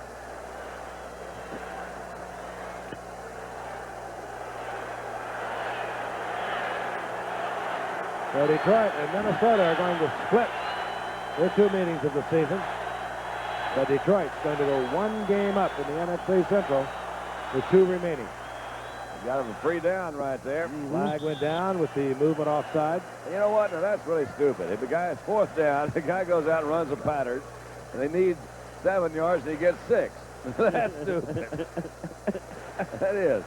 So Detroit and Minnesota are going to split their 2 meetings of the season. But Detroit's going to go 1 game up in the NFC Central with 2 remaining. Got him a free down right there. Flag went down with the movement offside. You know what? Now, that's really stupid. If the guy is 4th down, the guy goes out and runs a pattern, and they need 7 yards, and he gets 6. That's stupid. That is.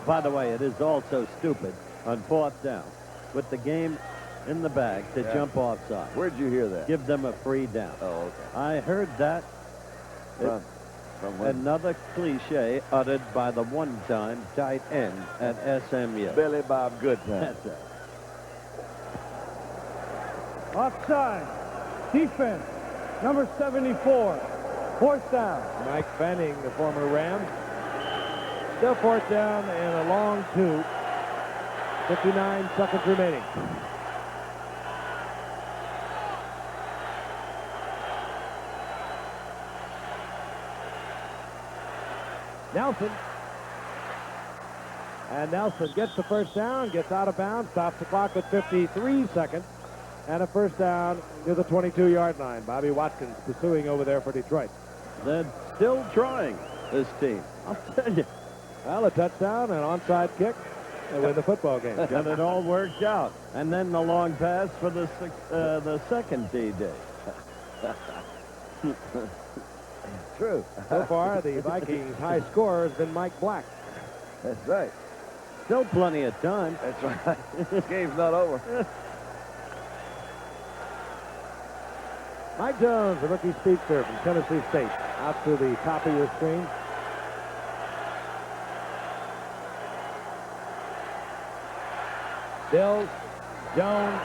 By the way, it is also stupid on 4th down with the game in the bag to jump offside. Where'd you hear that? Give them a free down. Oh, okay. I heard that. Another cliche uttered by the one-time tight end at SMU. Billy Bob Goodtime. That's it. Offside. Defense. Number 74. 4th down. Mike Fanning, the former Ram. Still 4th down and a long 2. 59 seconds remaining. Nelson. And Nelson gets the first down, gets out of bounds, stops the clock with 53 seconds, and a first down to the 22-yard line. Bobby Watkins pursuing over there for Detroit. They're still trying, this team. I'll tell you. Well, a touchdown, an onside kick, and win the football game. Got it all worked out. And then the long pass for the second TD. True. So far, the Vikings' high scorer has been Mike Black. That's right. Still plenty of time. That's right. This game's not over. Mike Jones, the rookie speedster from Tennessee State, out to the top of your screen. Dills, Jones,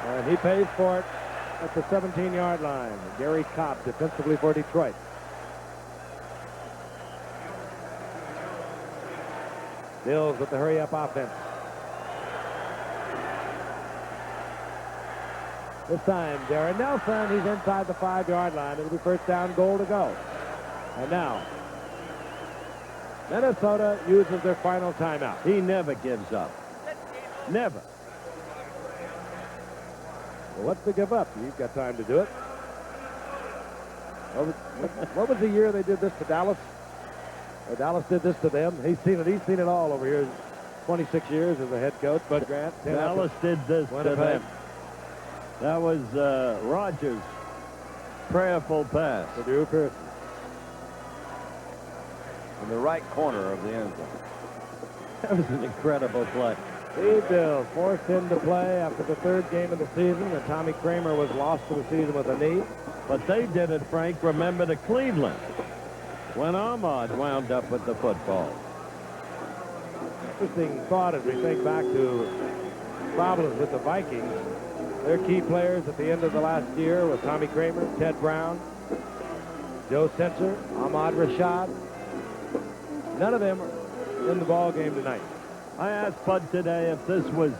and he pays for it at the 17-yard line. Gary Cobb defensively for Detroit. Dills with the hurry-up offense. This time, Darren Nelson, he's inside the 5-yard line. It'll be first down, goal to go. And now, Minnesota uses their final timeout. He never gives up. Never. Well, what's to give up? You've got time to do it. What was the year they did this to Dallas? Or Dallas did this to them. He's seen it all over here. 26 years as a head coach. Bud Grant. Dallas did this to them. That was Rogers' prayerful pass. To Drew Pearson. In the right corner of the end zone. That was an incredible play. Steve Dills forced him to play after the third game of the season, and Tommy Kramer was lost for the season with a knee. But they did it, Frank, remember, to Cleveland, when Ahmad wound up with the football. Interesting thought as we think back to problems with the Vikings. Their key players at the end of the last year were Tommy Kramer, Ted Brown, Joe Sensor, Ahmad Rashad. None of them are in the ball game tonight. I asked Bud today if this was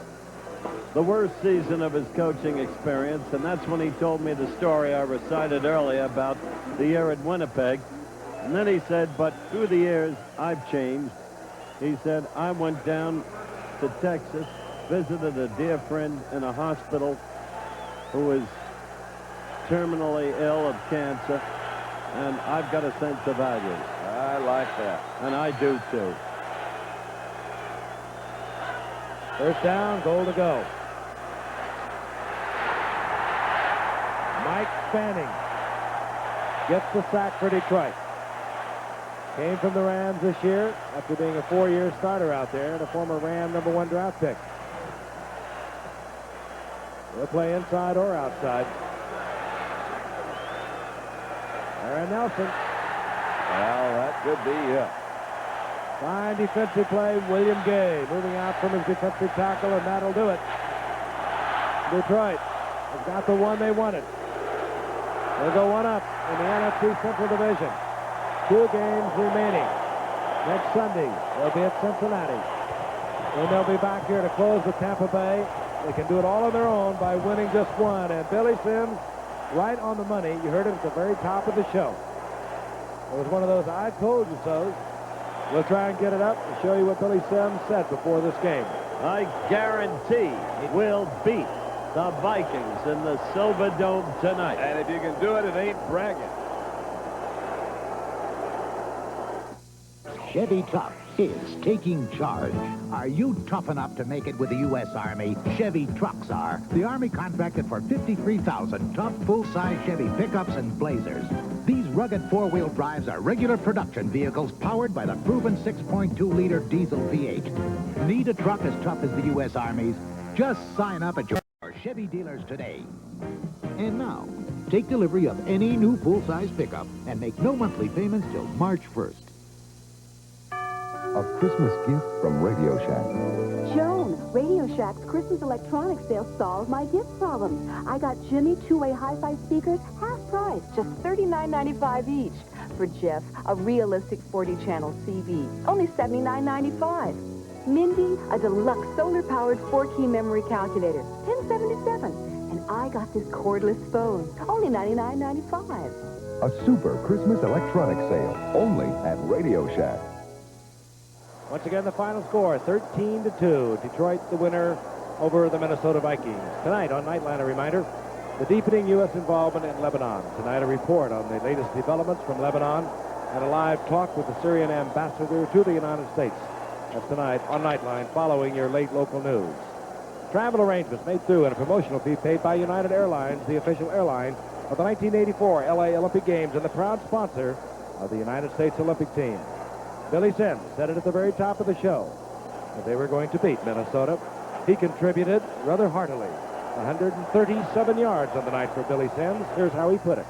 the worst season of his coaching experience, and that's when he told me the story I recited earlier about the year at Winnipeg. And then he said, but through the years, I've changed. He said, I went down to Texas, visited a dear friend in a hospital who was terminally ill of cancer, and I've got a sense of value. I like that. And I do, too. First down, goal to go. Mike Fanning gets the sack for Detroit. Came from the Rams this year after being a 4-year starter out there and a former Ram #1 draft pick. They'll play inside or outside. Aaron Nelson. Well, that could be it. Fine defensive play. William Gay moving out from his defensive tackle, and that'll do it. Detroit has got the one they wanted. They'll go one up in the NFC Central Division. 2 games remaining. Next Sunday, they'll be at Cincinnati. Then they'll be back here to close with Tampa Bay. They can do it all on their own by winning just one. And Billy Sims, right on the money. You heard it at the very top of the show. It was one of those I told you so. We'll try and get it up and show you what Billy Sims said before this game. I guarantee we'll beat the Vikings in the Silver Dome tonight. And if you can do it, it ain't bragging. Chevy Tough is taking charge. Are you tough enough to make it with the U.S. Army? Chevy trucks are. The Army contracted for 53,000 tough full-size Chevy pickups and Blazers. These rugged 4-wheel drives are regular production vehicles powered by the proven 6.2-liter diesel V8. Need a truck as tough as the U.S. Army's? Just sign up at your Chevy dealers today. And now, take delivery of any new full-size pickup and make no monthly payments till March 1st. A Christmas gift from Radio Shack. Joan, Radio Shack's Christmas electronics sale solved my gift problems. I got Jimmy 2-way hi-fi speakers, half price, just $39.95 each. For Jeff, a realistic 40-channel CV, only $79.95. Mindy, a deluxe solar-powered 4-key memory calculator, $10.77. And I got this cordless phone, only $99.95. A super Christmas electronics sale, only at Radio Shack. Once again, the final score, 13-2. Detroit, the winner over the Minnesota Vikings. Tonight on Nightline, a reminder, the deepening U.S. involvement in Lebanon. Tonight, a report on the latest developments from Lebanon and a live talk with the Syrian ambassador to the United States. That's tonight on Nightline, following your late local news. Travel arrangements made through and a promotional fee paid by United Airlines, the official airline of the 1984 L.A. Olympic Games and the proud sponsor of the United States Olympic team. Billy Sims said it at the very top of the show that they were going to beat Minnesota. He contributed rather heartily. 137 yards on the night for Billy Sims. Here's how he put it.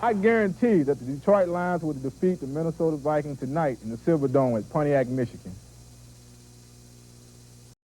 I guarantee that the Detroit Lions will defeat the Minnesota Vikings tonight in the Silverdome at Pontiac, Michigan.